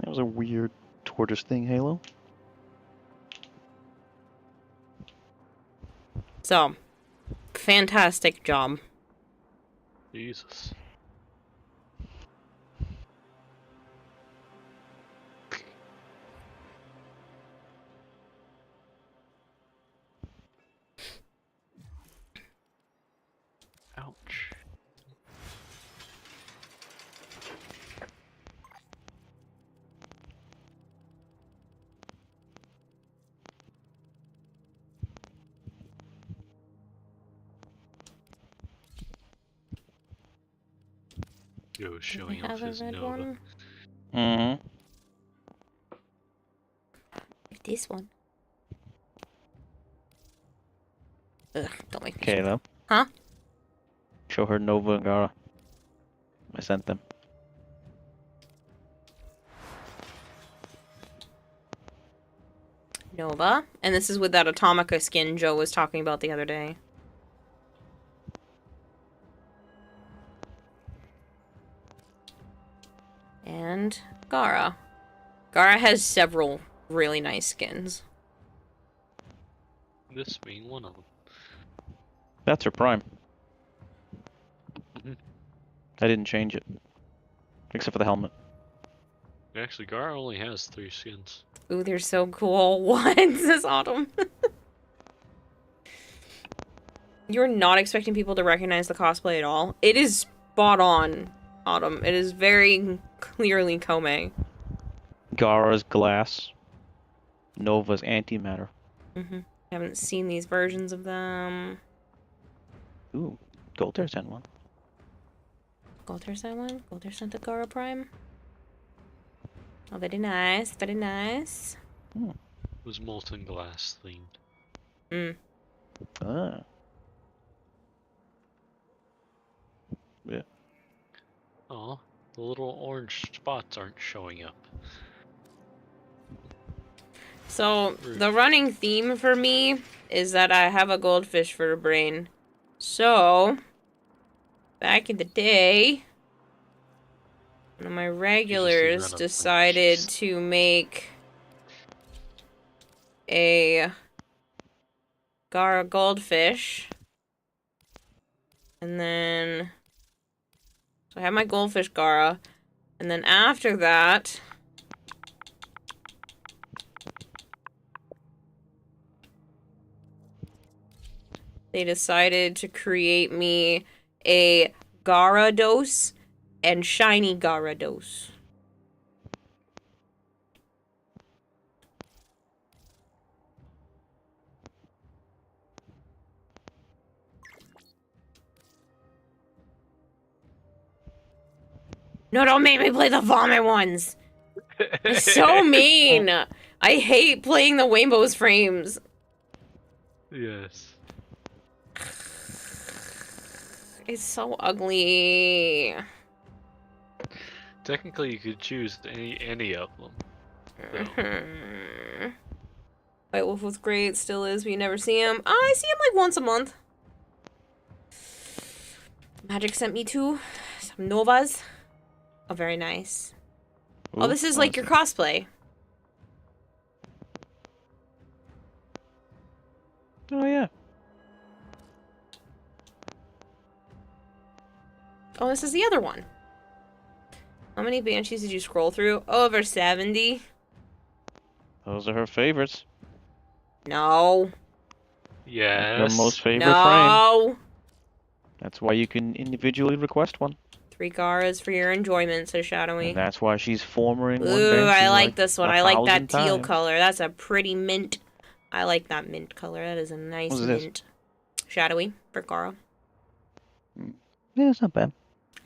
That was a weird tortoise thing, Halo. So, fantastic job. Jesus. Ouch. It was showing off his Nova. Mm-hmm. This one. Ugh, don't make me. Kayla. Huh? Show her Nova and Gara. I sent them. Nova. And this is with that Atomica skin Joe was talking about the other day. And Gara. Gara has several really nice skins. This being one of them. That's her prime. Mhm. I didn't change it. Except for the helmet. Actually, Gar only has 3 skins. Ooh, they're so cool. What? This autumn. You're not expecting people to recognize the cosplay at all? It is spot on, Autumn. It is very clearly Kome. Gara's glass. Nova's antimatter. Haven't seen these versions of them. Ooh, Golter sent one. Golter sent one? Golter sent the Gara Prime? Oh, very nice, very nice. It was molten glass themed. Ah. Yeah. Oh, the little orange spots aren't showing up. So, the running theme for me is that I have a goldfish for a brain. So, back in the day, one of my regulars decided to make a Gara goldfish. And then, so I have my goldfish Gara. And then after that, they decided to create me a Gyarados and shiny Gyarados. No, don't make me play the vomit ones. They're so mean. I hate playing the Rainbow's frames. Yes. It's so ugly. Technically, you could choose any of them. So. White Wolf was great, still is, but you never see him. I see him like once a month. Magic sent me some Novas. Oh, very nice. Ooh, Oh, this is like your cosplay. Oh, yeah. Oh, this is the other one. How many Banshees did you scroll through? Over 70. Those are her favorites. No. Yes. Her most favorite No. frame. That's why you can individually request one. 3 Garas for your enjoyment, says Shadowy. And that's why she's formering one. Ooh, Banshee I like this one. I like that 1,000 teal times. color. That's a pretty mint. I like that mint color. That is a nice What's this? mint. Shadowy for Gara. Yeah, it's not bad.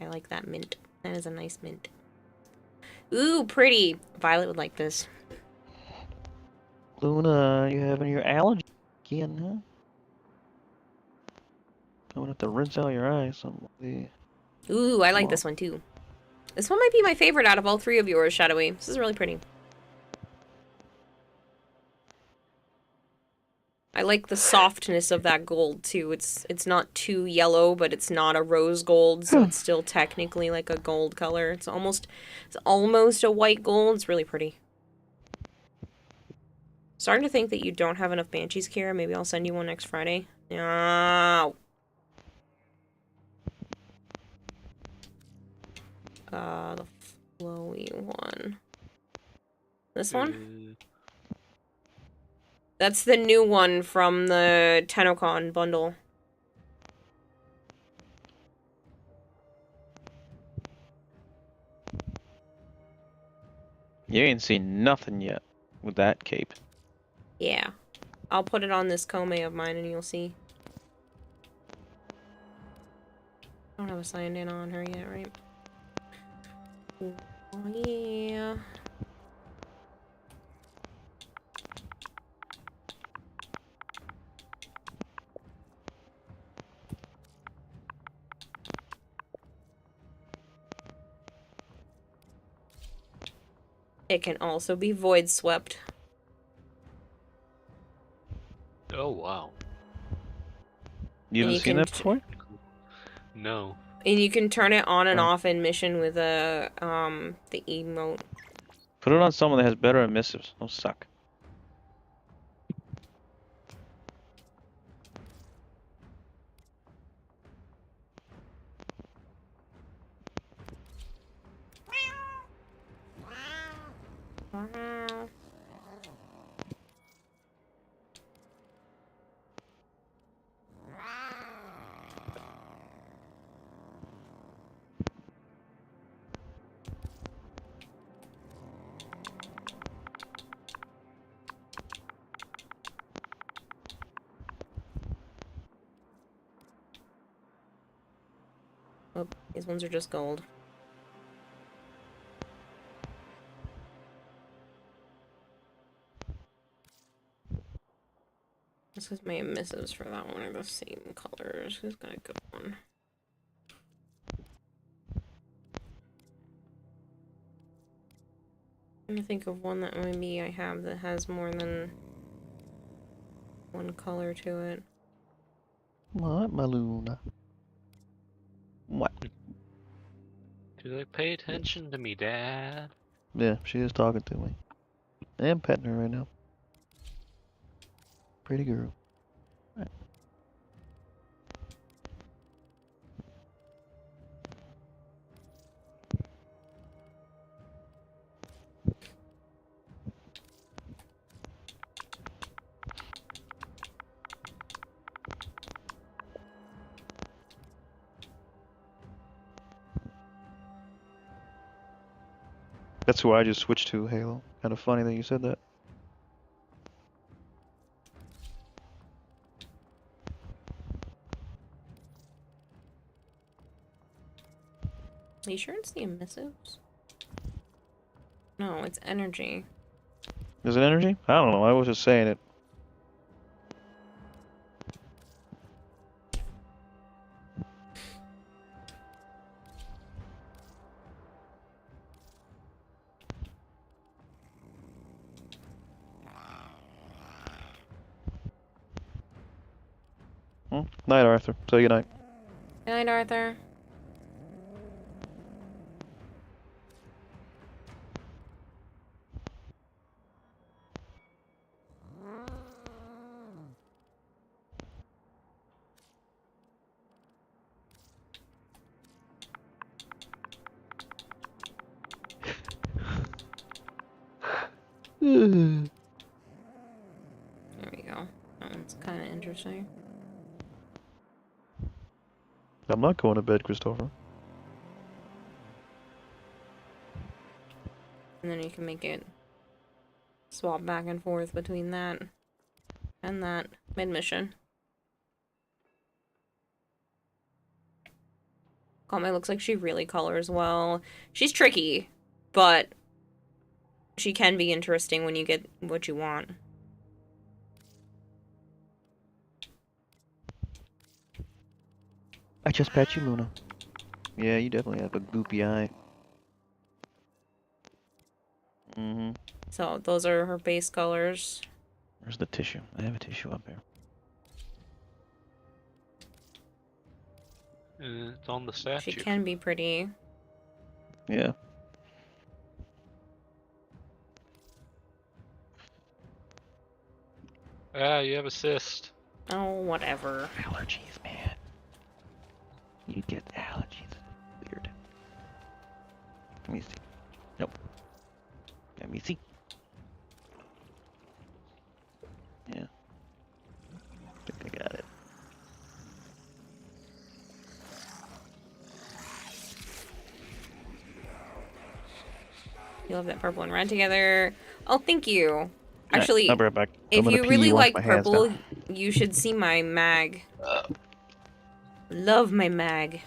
I like that mint. That is a nice mint. Ooh, pretty. Violet would like this. Luna, you having your allergy again, huh? I'm gonna have to rinse out your eyes. Ooh, I like this one too. This one might be my favorite out of all 3 of yours, Shadowy. This is really pretty. I like the softness of that gold too. It's not too yellow, but it's not a rose gold, so it's still technically like a gold color. It's almost a white gold. It's really pretty. Starting to think that you don't have enough Banshees, Kira. Maybe I'll send you one next Friday. No. The flowy one. This one? That's the new one from the Tenocon bundle. You ain't seen nothing yet with that cape. Yeah. I'll put it on this Kome of mine and you'll see. I don't have a signed in on her yet, right? Oh, yeah. It can also be void swept. Oh, wow. You haven't seen that before? No. And you can turn it on and off in mission with the emote. Put it on someone that has better emissives. Don't suck. Oh, these ones are just gold. This is my emissives for that one are the same colors. Who's got a good one? I'm trying to think of one that maybe I have that has more than one color to it. What, my Luna? What? Do they pay attention to me, Dad? Yeah, she is talking to me. I am petting her right now. Pretty girl. Right. That's who I just switched to, Halo. Kind of funny that you said that. Are you sure it's the emissives? No, it's energy. Is it energy? I don't know. I was just saying it. Night, Arthur. Say goodnight. Good night, Arthur. Hmm. There we go. That one's kind of interesting. I'm not going to bed, Christopher. And then you can make it swap back and forth between that and that mid-mission. Kame looks like she really colors well. She's tricky, but she can be interesting when you get what you want. I just pet you, Luna. Yeah, you definitely have a goopy eye. Mm-hmm. So those are her base colors. Where's the tissue? I have a tissue up here. It's on the statue. She can be pretty. Yeah. Ah, you have a cyst. Oh, whatever. Allergies, man. You get allergies. Weird. Let me see. Nope. Let me see. Yeah. I think I got it. You love that purple and red together. Oh, thank you. Actually, I'll be right back. if I'm you gonna really pee, wash like my hands purple, now. you should see my mag. Love my mag.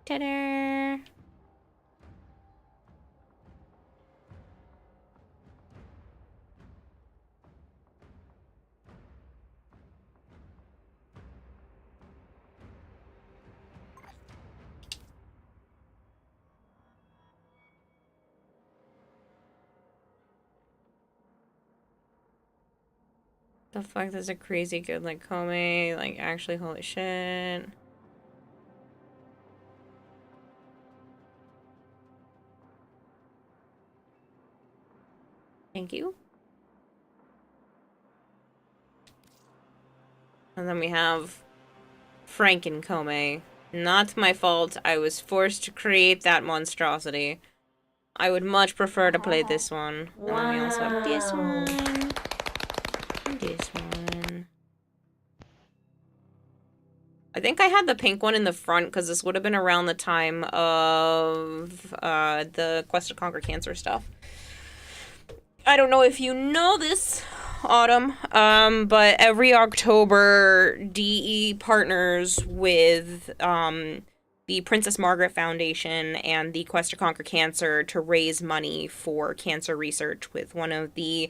Ta-da! The fuck, that's a crazy good, like, Kome. Like, actually, holy shit. Thank you. And then we have Frank and Kome. Not my fault. I was forced to create that monstrosity. I would much prefer to play this one. And then we also have this one. And this one. I think I had the pink one in the front because this would have been around the time of the Quest to Conquer Cancer stuff. I don't know if you know this, Autumn. But every October, DE partners with the Princess Margaret Foundation and the Quest to Conquer Cancer to raise money for cancer research with one of the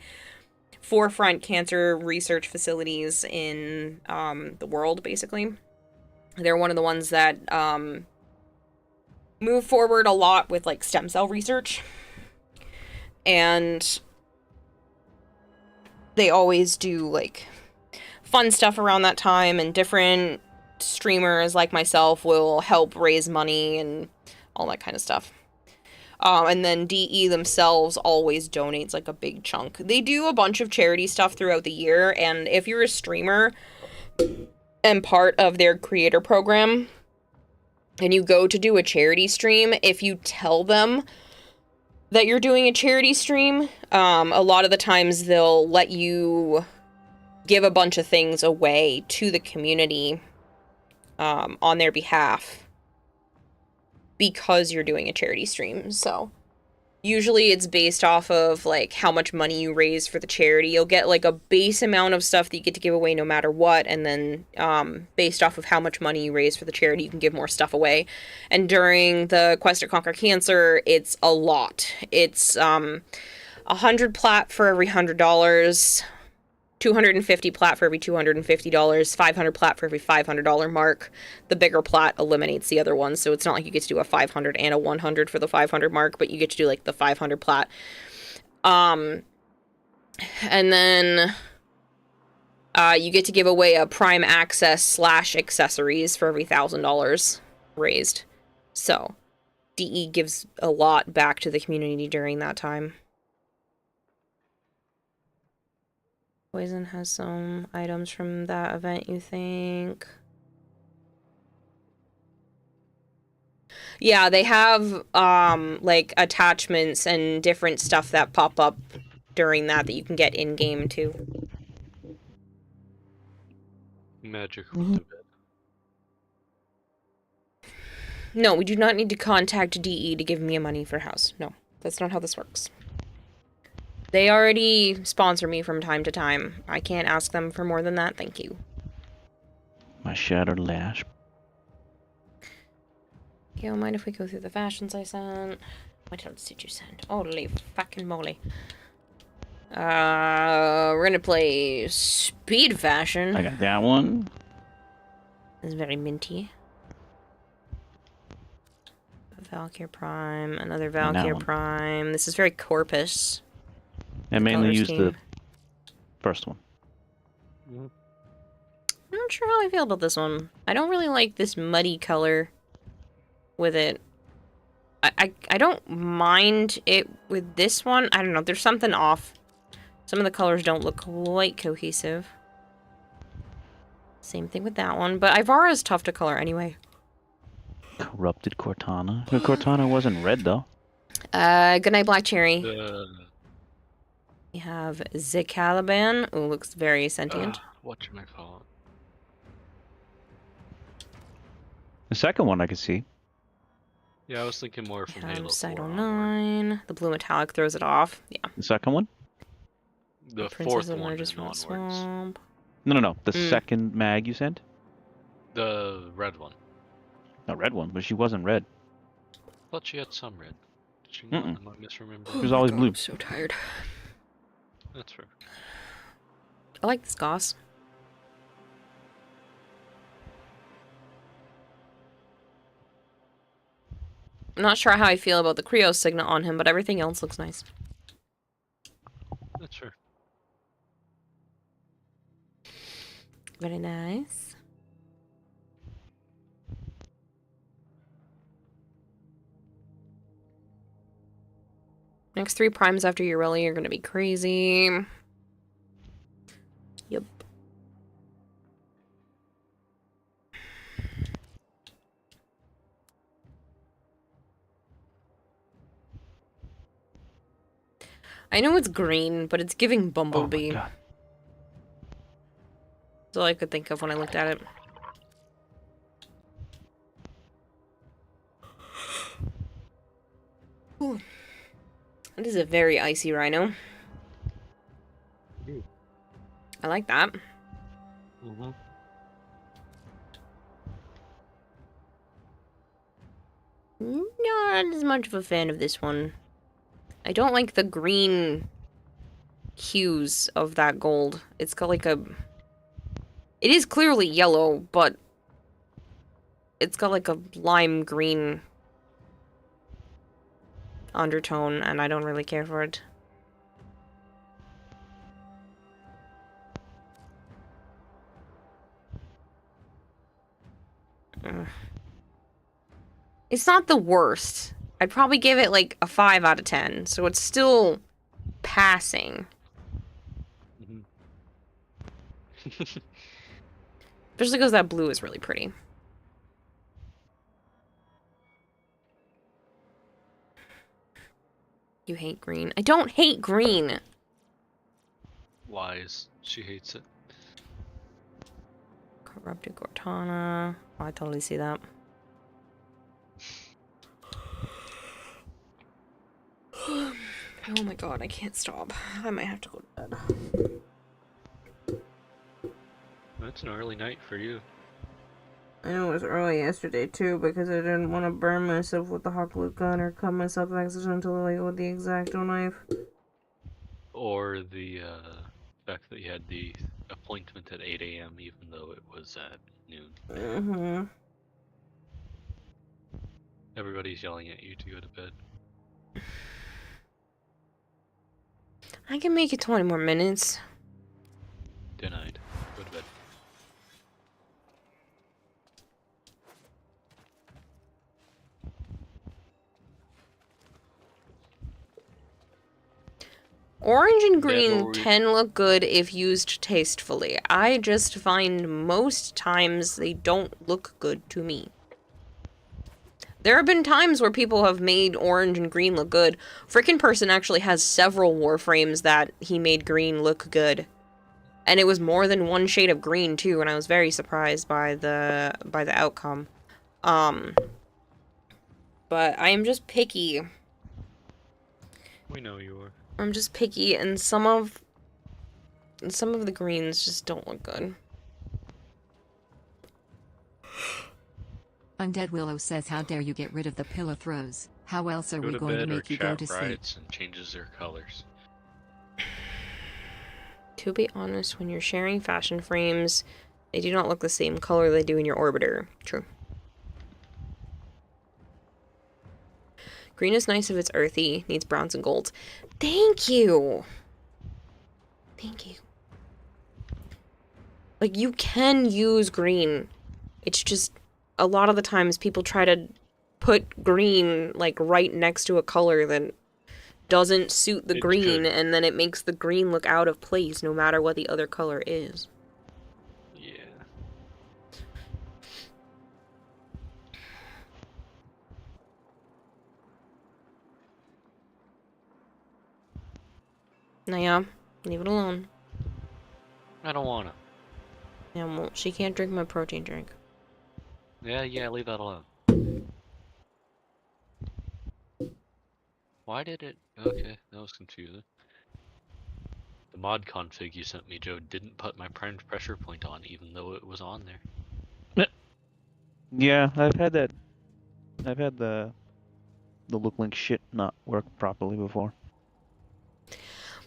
forefront cancer research facilities in the world, basically. They're one of the ones that move forward a lot with, like, stem cell research. And they always do, like, fun stuff around that time, and different streamers like myself will help raise money and all that kind of stuff. And then DE themselves always donates, like, a big chunk. They do a bunch of charity stuff throughout the year, and if you're a streamer and part of their creator program, and you go to do a charity stream, if you tell them that you're doing a charity stream, a lot of the times they'll let you give a bunch of things away to the community on their behalf because you're doing a charity stream. So usually it's based off of, like, how much money you raise for the charity. You'll get, like, a base amount of stuff that you get to give away no matter what, and then based off of how much money you raise for the charity, you can give more stuff away. And during the Quest to Conquer Cancer, it's a lot. It's 100 plat for every $100, 250 plat for every $250, 500 plat for every $500 mark. The bigger plat eliminates the other ones, so it's not like you get to do a 500 and a 100 for the 500 mark, but you get to do, like, the 500 plat. And then you get to give away a Prime Access / accessories for every $1,000 raised. So DE gives a lot back to the community during that time. Poison has some items from that event, you think? Yeah, they have, like, attachments and different stuff that pop up during that you can get in-game, too. Magic from the bed. No, we do not need to contact DE to give me money for house. No, that's not how this works. They already sponsor me from time to time. I can't ask them for more than that, thank you. My shattered lash. Okay, don't mind if we go through the fashions I sent. What else did you send? Holy fucking moly. We're gonna play Speed Fashion. I got that one. It's very minty. Valkyr Prime, another Valkyr Prime. This is very Corpus. I mainly use the first one. I'm not sure how I feel about this one. I don't really like this muddy color with it. I don't mind it with this one. I don't know, there's something off. Some of the colors don't look quite cohesive. Same thing with that one, but Ivara is tough to color anyway. Corrupted Cortana. The Cortana wasn't red, though. Good night, Black Cherry. We have Zicaliban, who looks very sentient. Whatchamacallit. The second one I could see. Yeah, I was thinking more from Halo 4. Cyto 9. The blue metallic throws it off. Yeah. The second one? The fourth one and onwards. Swamp. No. The second mag you sent? The red one. The red one, but she wasn't red. I thought she had some red. Did she not? Am I misremembering? She was always blue. I'm so tired. That's fair. I like this Goss. I'm not sure how I feel about the Creo signet on him, but everything else looks nice. That's fair. Very nice. Next 3 primes after Ureli are gonna be crazy. Yep. I know it's green, but it's giving Bumblebee. Oh my God. That's all I could think of when I looked at it. Ooh. It is a very icy rhino. I like that. Mm-hmm. Not as much of a fan of this one. I don't like the green hues of that gold. It's got like a... It is clearly yellow, but it's got like a lime green undertone, and I don't really care for it. It's not the worst. I'd probably give it like a 5 out of 10, so it's still passing. Mm-hmm. Especially because that blue is really pretty. You hate green. I don't hate green! Lies. She hates it. Corrupted Cortana. Oh, I totally see that. Oh my god, I can't stop. I might have to go to bed. That's an early night for you. I know it was early yesterday too because I didn't want to burn myself with the hot glue gun or cut myself accidentally with the X-Acto knife. Or the fact that you had the appointment at 8 a.m. even though it was at noon. Mm-hmm. Everybody's yelling at you to go to bed. I can make it 20 more minutes. Denied. Go to bed. Orange and green can look good if used tastefully. I just find most times they don't look good to me. There have been times where people have made orange and green look good. Frickin' Person actually has several Warframes that he made green look good. And it was more than one shade of green too, and I was very surprised by the outcome. But I am just picky. We know you are. I'm just picky, and some of the greens just don't look good. Undead Willow says, how dare you get rid of the pillow throws? How else are we going to make you go to sleep? And changes their colors. To be honest, when you're sharing fashion frames, they do not look the same color they do in your orbiter. True. Green is nice if it's earthy, needs browns and golds. Thank you! Thank you. Like, you can use green. It's just, a lot of the times people try to put green, like, right next to a color that doesn't suit the green, and then it makes the green look out of place no matter what the other color is. Yeah. Naya, leave it alone. I don't wanna. Yeah, well, she can't drink my protein drink. Yeah, leave that alone. Why did it... Okay, that was confusing. The mod config you sent me, Joe, didn't put my primed pressure point on, even though it was on there. Yeah, I've had that. I've had the look link shit not work properly before.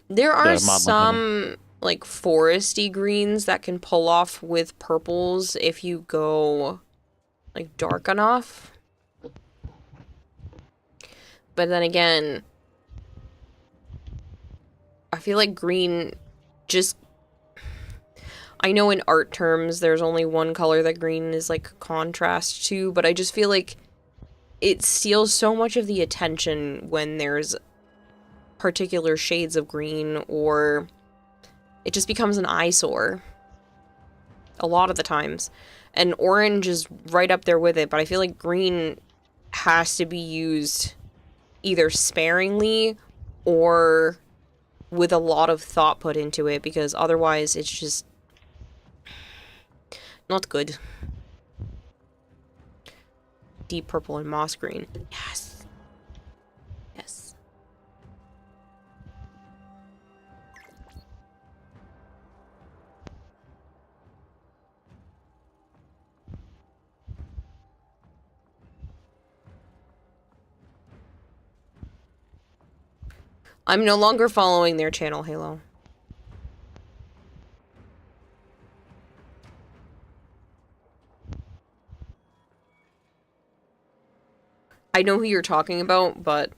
There are The mod link, I mean. some, like, foresty greens that can pull off with purples if you go, like, dark enough. But then again, I feel like green just... I know in art terms there's only one color that green is, like, contrast to, but I just feel like it steals so much of the attention when there's particular shades of green, or it just becomes an eyesore a lot of the times. And orange is right up there with it, but I feel like green has to be used either sparingly or with a lot of thought put into it, because otherwise it's just not good. Deep purple and moss green. Yes. Yes. I'm no longer following their channel, Halo. I know who you're talking about, but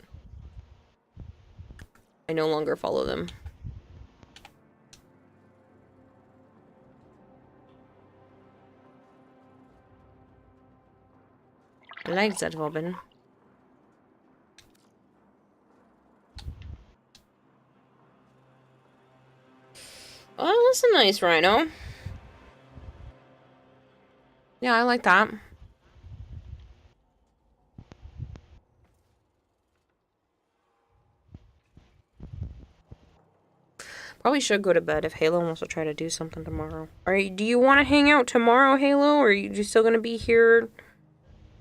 I no longer follow them. I like that, Robin. Oh, that's a nice rhino. Yeah, I like that. Probably should go to bed if Halo wants to try to do something tomorrow. Do you want to hang out tomorrow, Halo? Or are you still going to be here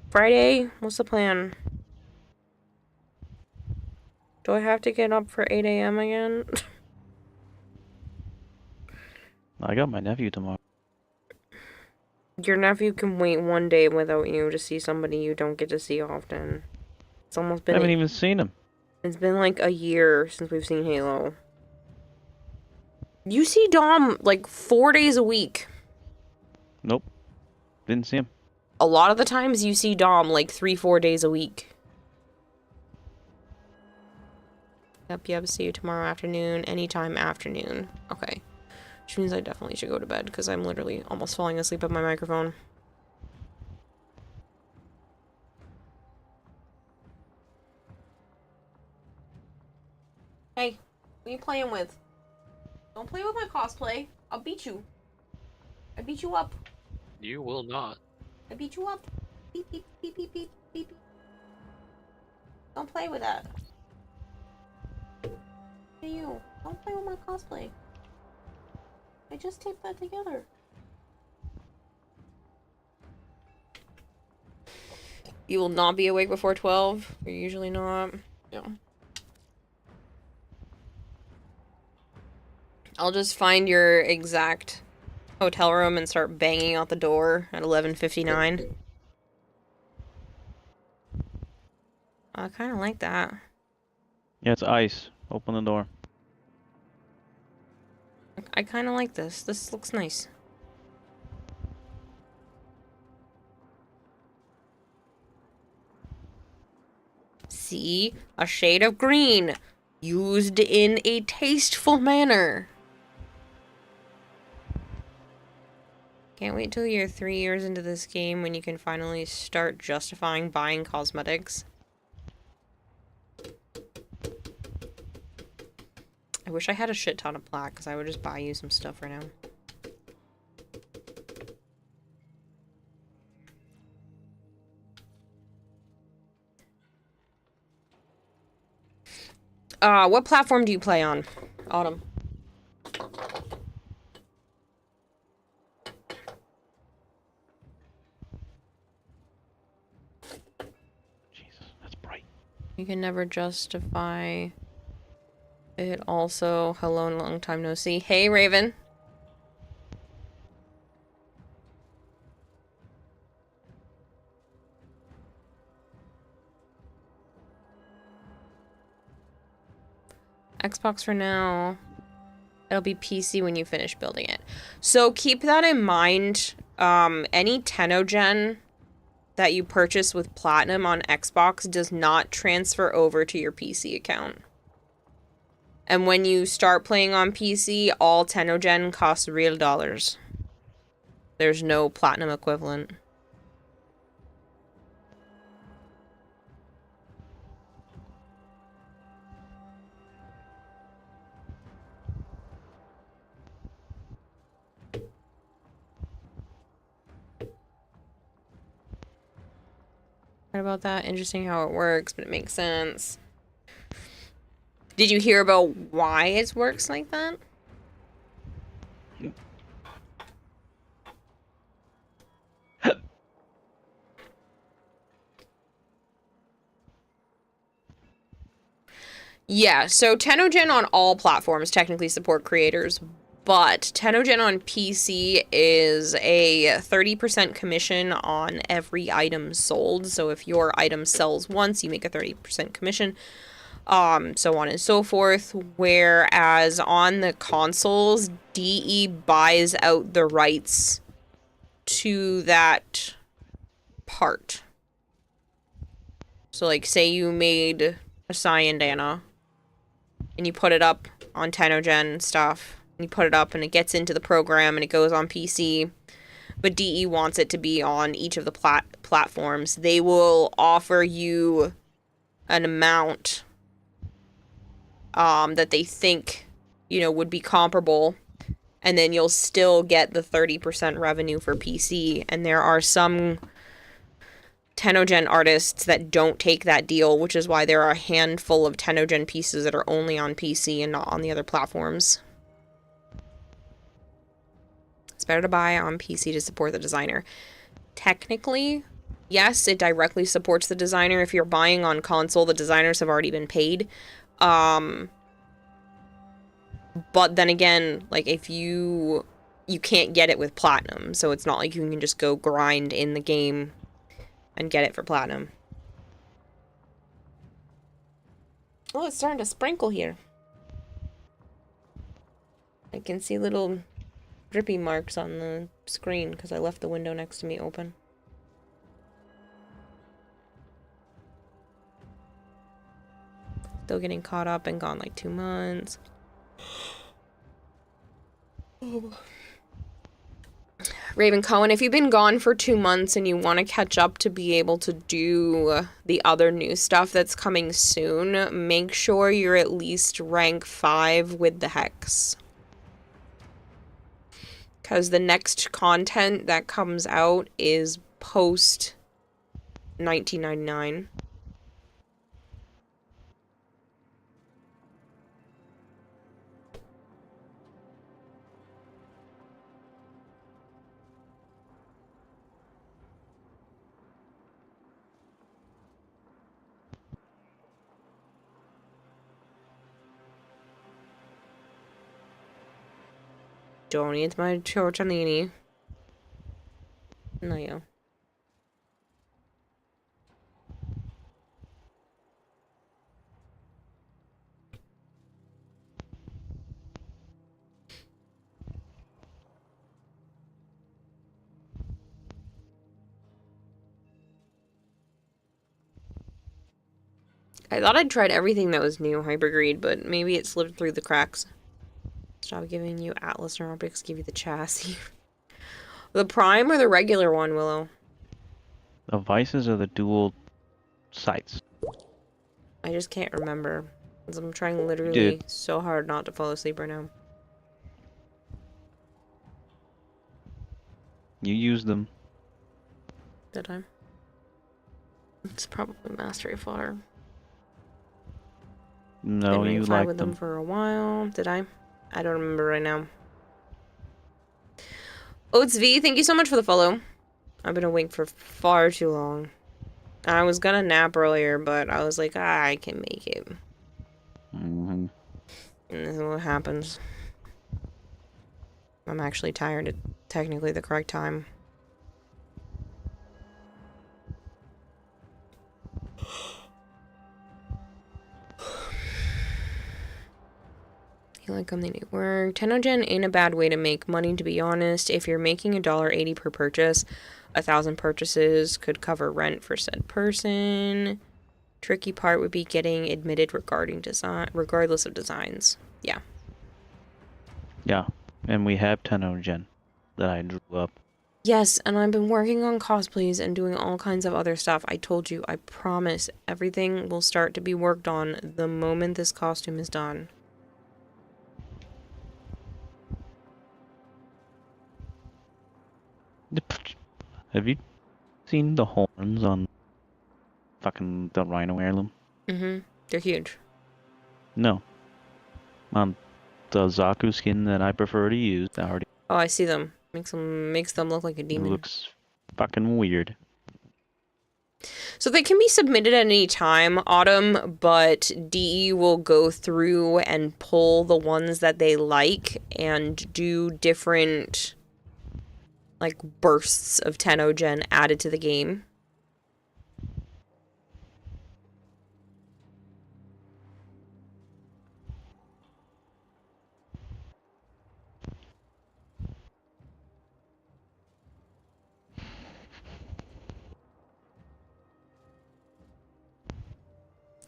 Friday? What's the plan? Do I have to get up for 8 a.m. again? I got my nephew tomorrow. Your nephew can wait one day without you to see somebody you don't get to see often. It's almost been... I haven't even seen him. It's been like a year since we've seen Halo. You see Dom like 4 days a week. Nope. Didn't see him. A lot of the times you see Dom like 3-4 days a week. Yep, see you tomorrow afternoon, anytime afternoon. Okay. Which means I definitely should go to bed because I'm literally almost falling asleep at my microphone. Hey, what are you playing with? Don't play with my cosplay. I'll beat you. I beat you up. You will not. I beat you up. Beep, beep, beep, beep, beep, beep. Don't play with that. Hey, you. Don't play with my cosplay. I just taped that together. You will not be awake before 12. You're usually not. Yeah. I'll just find your exact hotel room and start banging out the door at 11:59. I kind of like that. Yeah, it's ice. Open the door. I kind of like this. This looks nice. See? A shade of green. Used in a tasteful manner. Can't wait till you're 3 years into this game when you can finally start justifying buying cosmetics. I wish I had a shit ton of plaque, because I would just buy you some stuff right now. What platform do you play on, Autumn? Jesus, that's bright. You can never justify it also. Hello, long time no see. Hey, Raven. Xbox for now. It'll be PC when you finish building it. So keep that in mind. Any Tenogen that you purchase with Platinum on Xbox does not transfer over to your PC account. And when you start playing on PC, all Tenogen costs real dollars. There's no Platinum equivalent. What about that? Interesting how it works, but it makes sense. Did you hear about why it works like that? Yeah, so Tenogen on all platforms technically support creators, but Tenogen on PC is a 30% commission on every item sold. So if your item sells once, you make a 30% commission. so on and so forth. Whereas on the consoles, DE buys out the rights to that part. So, like, say you made a Cyandana, and you put it up on Tenogen stuff, and you put it up, and it gets into the program, and it goes on PC, but DE wants it to be on each of the platforms. They will offer you an amount that they think, you know, would be comparable, and then you'll still get the 30% revenue for PC, and there are some Tenogen artists that don't take that deal, which is why there are a handful of Tenogen pieces that are only on PC and not on the other platforms. It's better to buy on PC to support the designer. Technically, yes, it directly supports the designer. If you're buying on console, the designers have already been paid. But then again, like, if you can't get it with platinum, so it's not like you can just go grind in the game and get it for platinum. Oh, it's starting to sprinkle here. I can see little drippy marks on the screen because I left the window next to me open. Still getting caught up and gone like 2 months. Oh. Raven Cohen, if you've been gone for 2 months and you want to catch up to be able to do the other new stuff that's coming soon, make sure you're at least rank 5 with the Hex. Because the next content that comes out is post 1999. Don't eat my tortellini. No, yo. I thought I'd tried everything that was new Hypergreed, but maybe it slipped through the cracks. Stop giving you Atlas Neurotics, give you the chassis. The Prime or the regular one, Willow? The Vices are the dual sights. I just can't remember. 'Cause I'm trying literally so hard not to fall asleep right now. You use them. Did I? It's probably mastery fodder. No, Been you rank 5 like with them. for a while. Did I? I don't remember right now. Oats V, thank you so much for the follow. I've been awake for far too long. I was gonna nap earlier, but I was like, I can make it. Mm-hmm. And this is what happens. I'm actually tired at technically the correct time. You like them, they do work. Tenogen ain't a bad way to make money, to be honest. If you're making $1.80 per purchase, 1,000 purchases could cover rent for said person. Tricky part would be getting admitted regardless of designs. Yeah. Yeah, and we have Tenogen that I drew up. Yes, and I've been working on cosplays and doing all kinds of other stuff. I told you, I promise, everything will start to be worked on the moment this costume is done. Have you seen the horns on fucking the Rhino heirloom? Mm-hmm. They're huge. No. On the Zaku skin that I prefer to use, I already Oh, I see them. Makes them look like a demon. looks fucking weird. So they can be submitted at any time, Autumn, but DE will go through and pull the ones that they like and do different, like, bursts of Tenogen added to the game.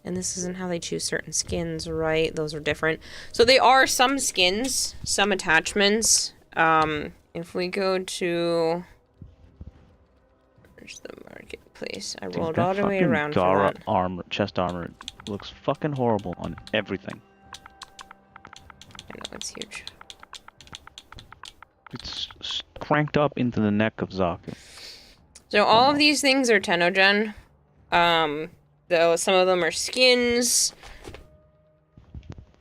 And this isn't how they choose certain skins, right? Those are different. So they are some skins, some attachments. If we go to... Where's the marketplace? I Dude, rolled that all the way fucking around for Gara that. armor, chest armor looks fucking horrible on everything. I know, it's huge. It's cranked up into the neck of Zaku. So all of these things are Tenogen. Though some of them are skins.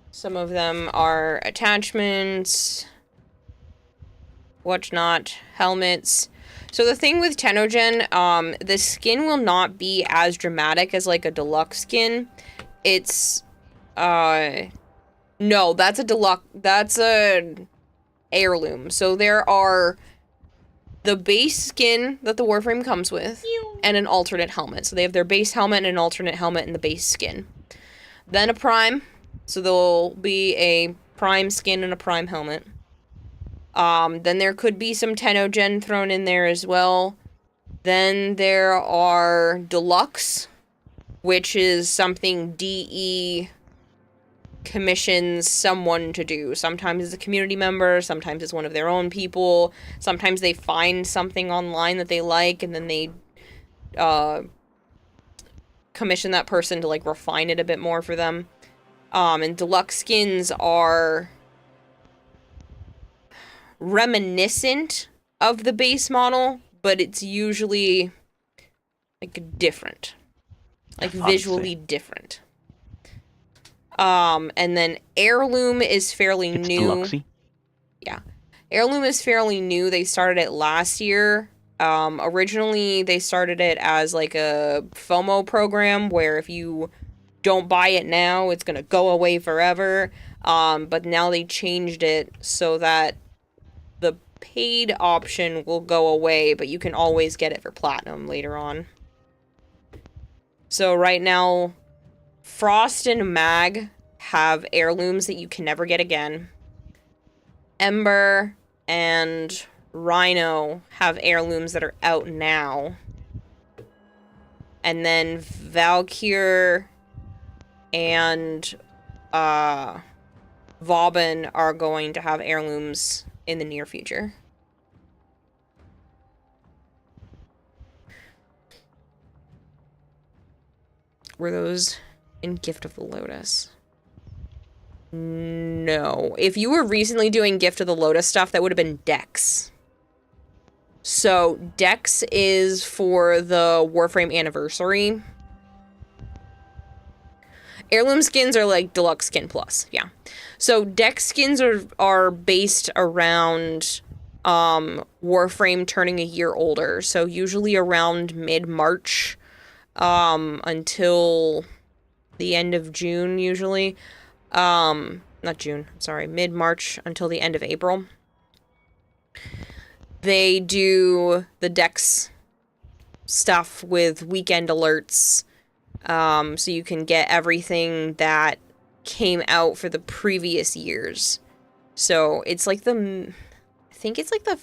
Some of them are attachments. Whatnot. Helmets. So the thing with Tenogen, the skin will not be as dramatic as like a deluxe skin. It's, no, that's a deluxe, that's a heirloom. So there are the base skin that the Warframe comes with, and an alternate helmet. So they have their base helmet and an alternate helmet and the base skin. Then a prime. So there'll be a prime skin and a prime helmet. Then there could be some Tenogen thrown in there as well. Then there are deluxe, which is something DE commissions someone to do. Sometimes it's a community member, sometimes it's one of their own people, sometimes they find something online that they like, and then they commission that person to like refine it a bit more for them. And deluxe skins are reminiscent of the base model, but it's usually like different, like visually different. And then heirloom is fairly new. Deluxe-y. Yeah, heirloom is fairly new. They started it last year. Originally they started it as like a FOMO program where if you don't buy it now, it's gonna go away forever. But now they changed it so that the paid option will go away, but you can always get it for platinum later on. So right now, Frost and Mag have heirlooms that you can never get again. Ember and Rhino have heirlooms that are out now. And then Valkyr and Vauban are going to have heirlooms in the near future. Were those in Gift of the Lotus? No. If you were recently doing Gift of the Lotus stuff, that would have been Dex. So, Dex is for the Warframe Anniversary. Heirloom skins are like Deluxe Skin Plus, yeah. So, Dex skins are based around Warframe turning a year older. So, usually around mid-March until the end of June, usually. Not June, sorry, mid-March until the end of April. They do the Dex stuff with weekend alerts, so you can get everything that came out for the previous years. So it's like I think it's like the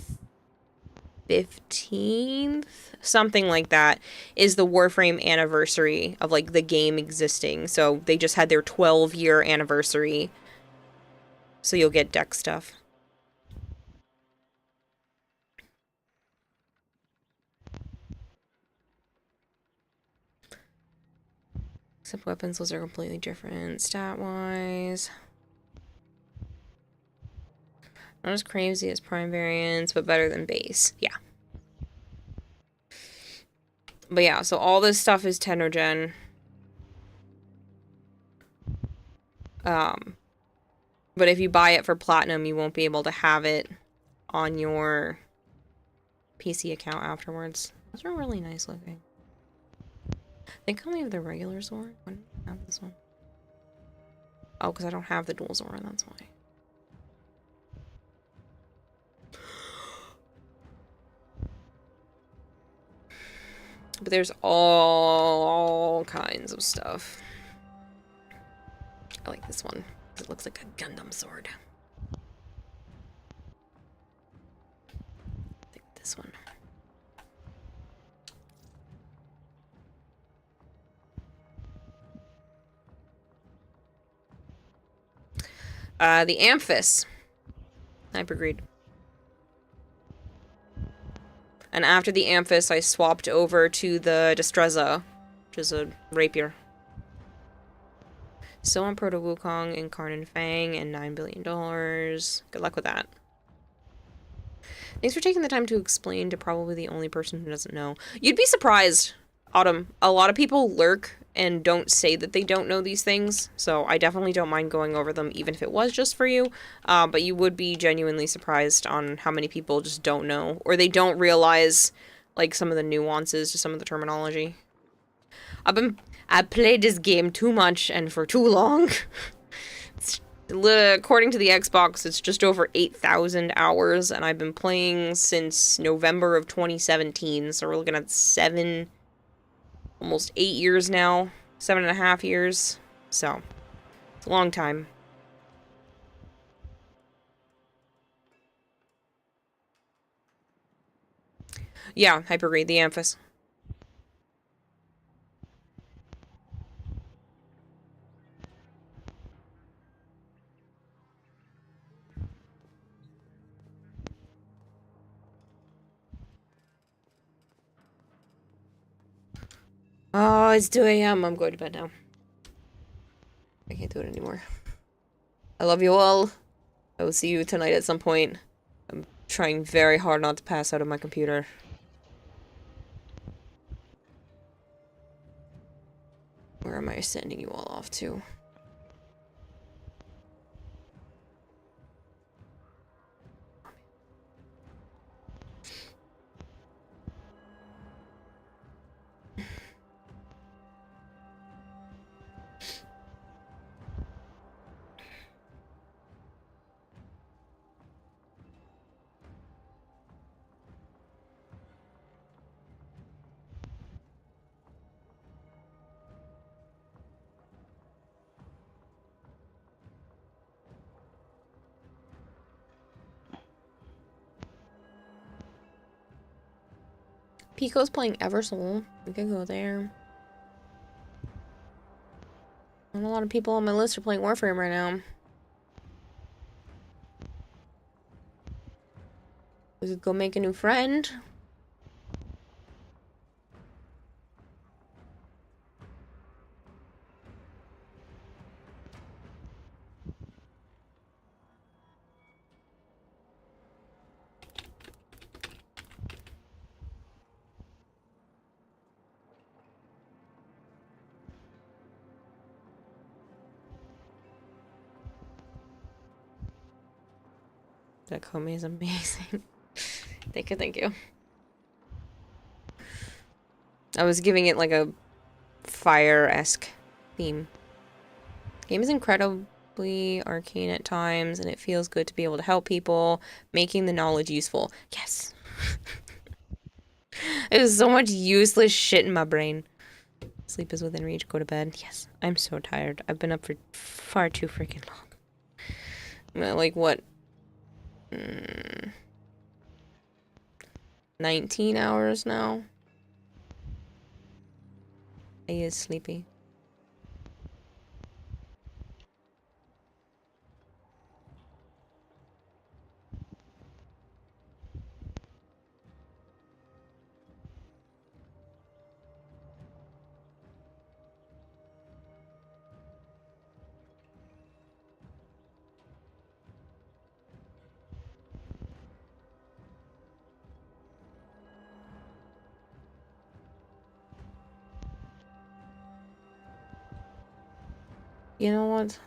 15th, something like that, is the Warframe anniversary of like the game existing. So they just had their 12-year anniversary. So you'll get Dex stuff. Except weapons, those are completely different stat-wise. Not as crazy as prime variants, but better than base. Yeah. But yeah, so all this stuff is Tenogen. But if you buy it for platinum, you won't be able to have it on your PC account afterwards. Those are really nice looking. I think I only have the regular Zora. Why don't I have this one? Oh, because I don't have the dual Zora, that's why. But there's all kinds of stuff. I like this one. It looks like a Gundam sword. I think this one. The Amphis. Hypergreed. And after the Amphis, I swapped over to the Destreza, which is a rapier. Still on Proto Wukong and Karn Fang and $9 billion. Good luck with that. Thanks for taking the time to explain to probably the only person who doesn't know. You'd be surprised, Autumn. A lot of people lurk and don't say that they don't know these things, so I definitely don't mind going over them, even if it was just for you. But you would be genuinely surprised on how many people just don't know, or they don't realize, like, some of the nuances to some of the terminology. I've played this game too much and for too long. According to the Xbox, it's just over 8,000 hours, and I've been playing since November of 2017, so we're looking at almost 8 years now, 7.5 years, so it's a long time. Yeah, Hypergrade, the Amphis. Oh, it's 2 a.m. I'm going to bed now. I can't do it anymore. I love you all. I will see you tonight at some point. I'm trying very hard not to pass out of my computer. Where am I sending you all off to? Pico's playing Eversoul. We could go there. Not a lot of people on my list are playing Warframe right now. We could go make a new friend. That Comey is amazing. Thank you. I was giving it like a fire-esque theme. The game is incredibly arcane at times, and it feels good to be able to help people, making the knowledge useful. Yes! There's so much useless shit in my brain. Sleep is within reach, go to bed. Yes, I'm so tired. I've been up for far too freaking long. Like, what? 19 hours now. He is sleepy. You know what?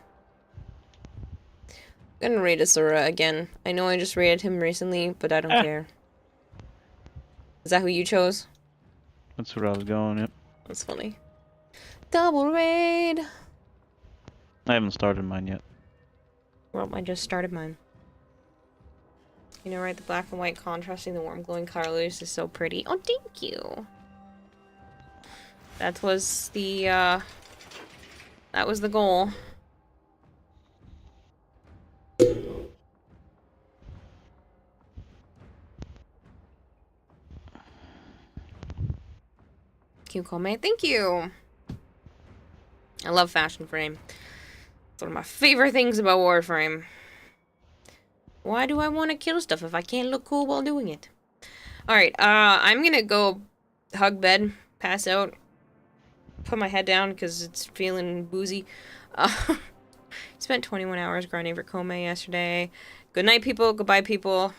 I'm gonna raid Asura again. I know I just raided him recently, but I don't care. Is that who you chose? That's where I was going, yep. That's funny. Double raid! I haven't started mine yet. Well, I just started mine. You know, right? The black and white contrasting the warm glowing colors is so pretty. Oh, thank you! That was the, that was the goal. Thank you, Colmate. Thank you! I love Fashion Frame. It's one of my favorite things about Warframe. Why do I want to kill stuff if I can't look cool while doing it? Alright, I'm gonna go hug bed, pass out, put my head down because it's feeling woozy. Spent 21 hours grinding for Kome yesterday. Good night, people. Goodbye, people.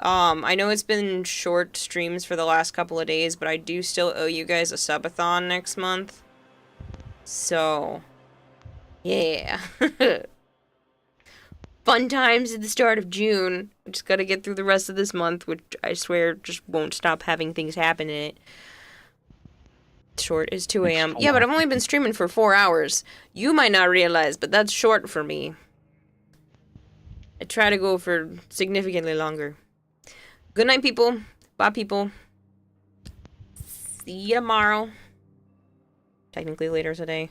I know it's been short streams for the last couple of days, but I do still owe you guys a subathon next month. So, yeah. Fun times at the start of June. We just gotta get through the rest of this month, which I swear just won't stop having things happen in it. Short is 2 a.m. Yeah, but I've only been streaming for 4 hours. You might not realize, but that's short for me. I try to go for significantly longer. Good night, people. Bye, people. See you tomorrow. Technically later today.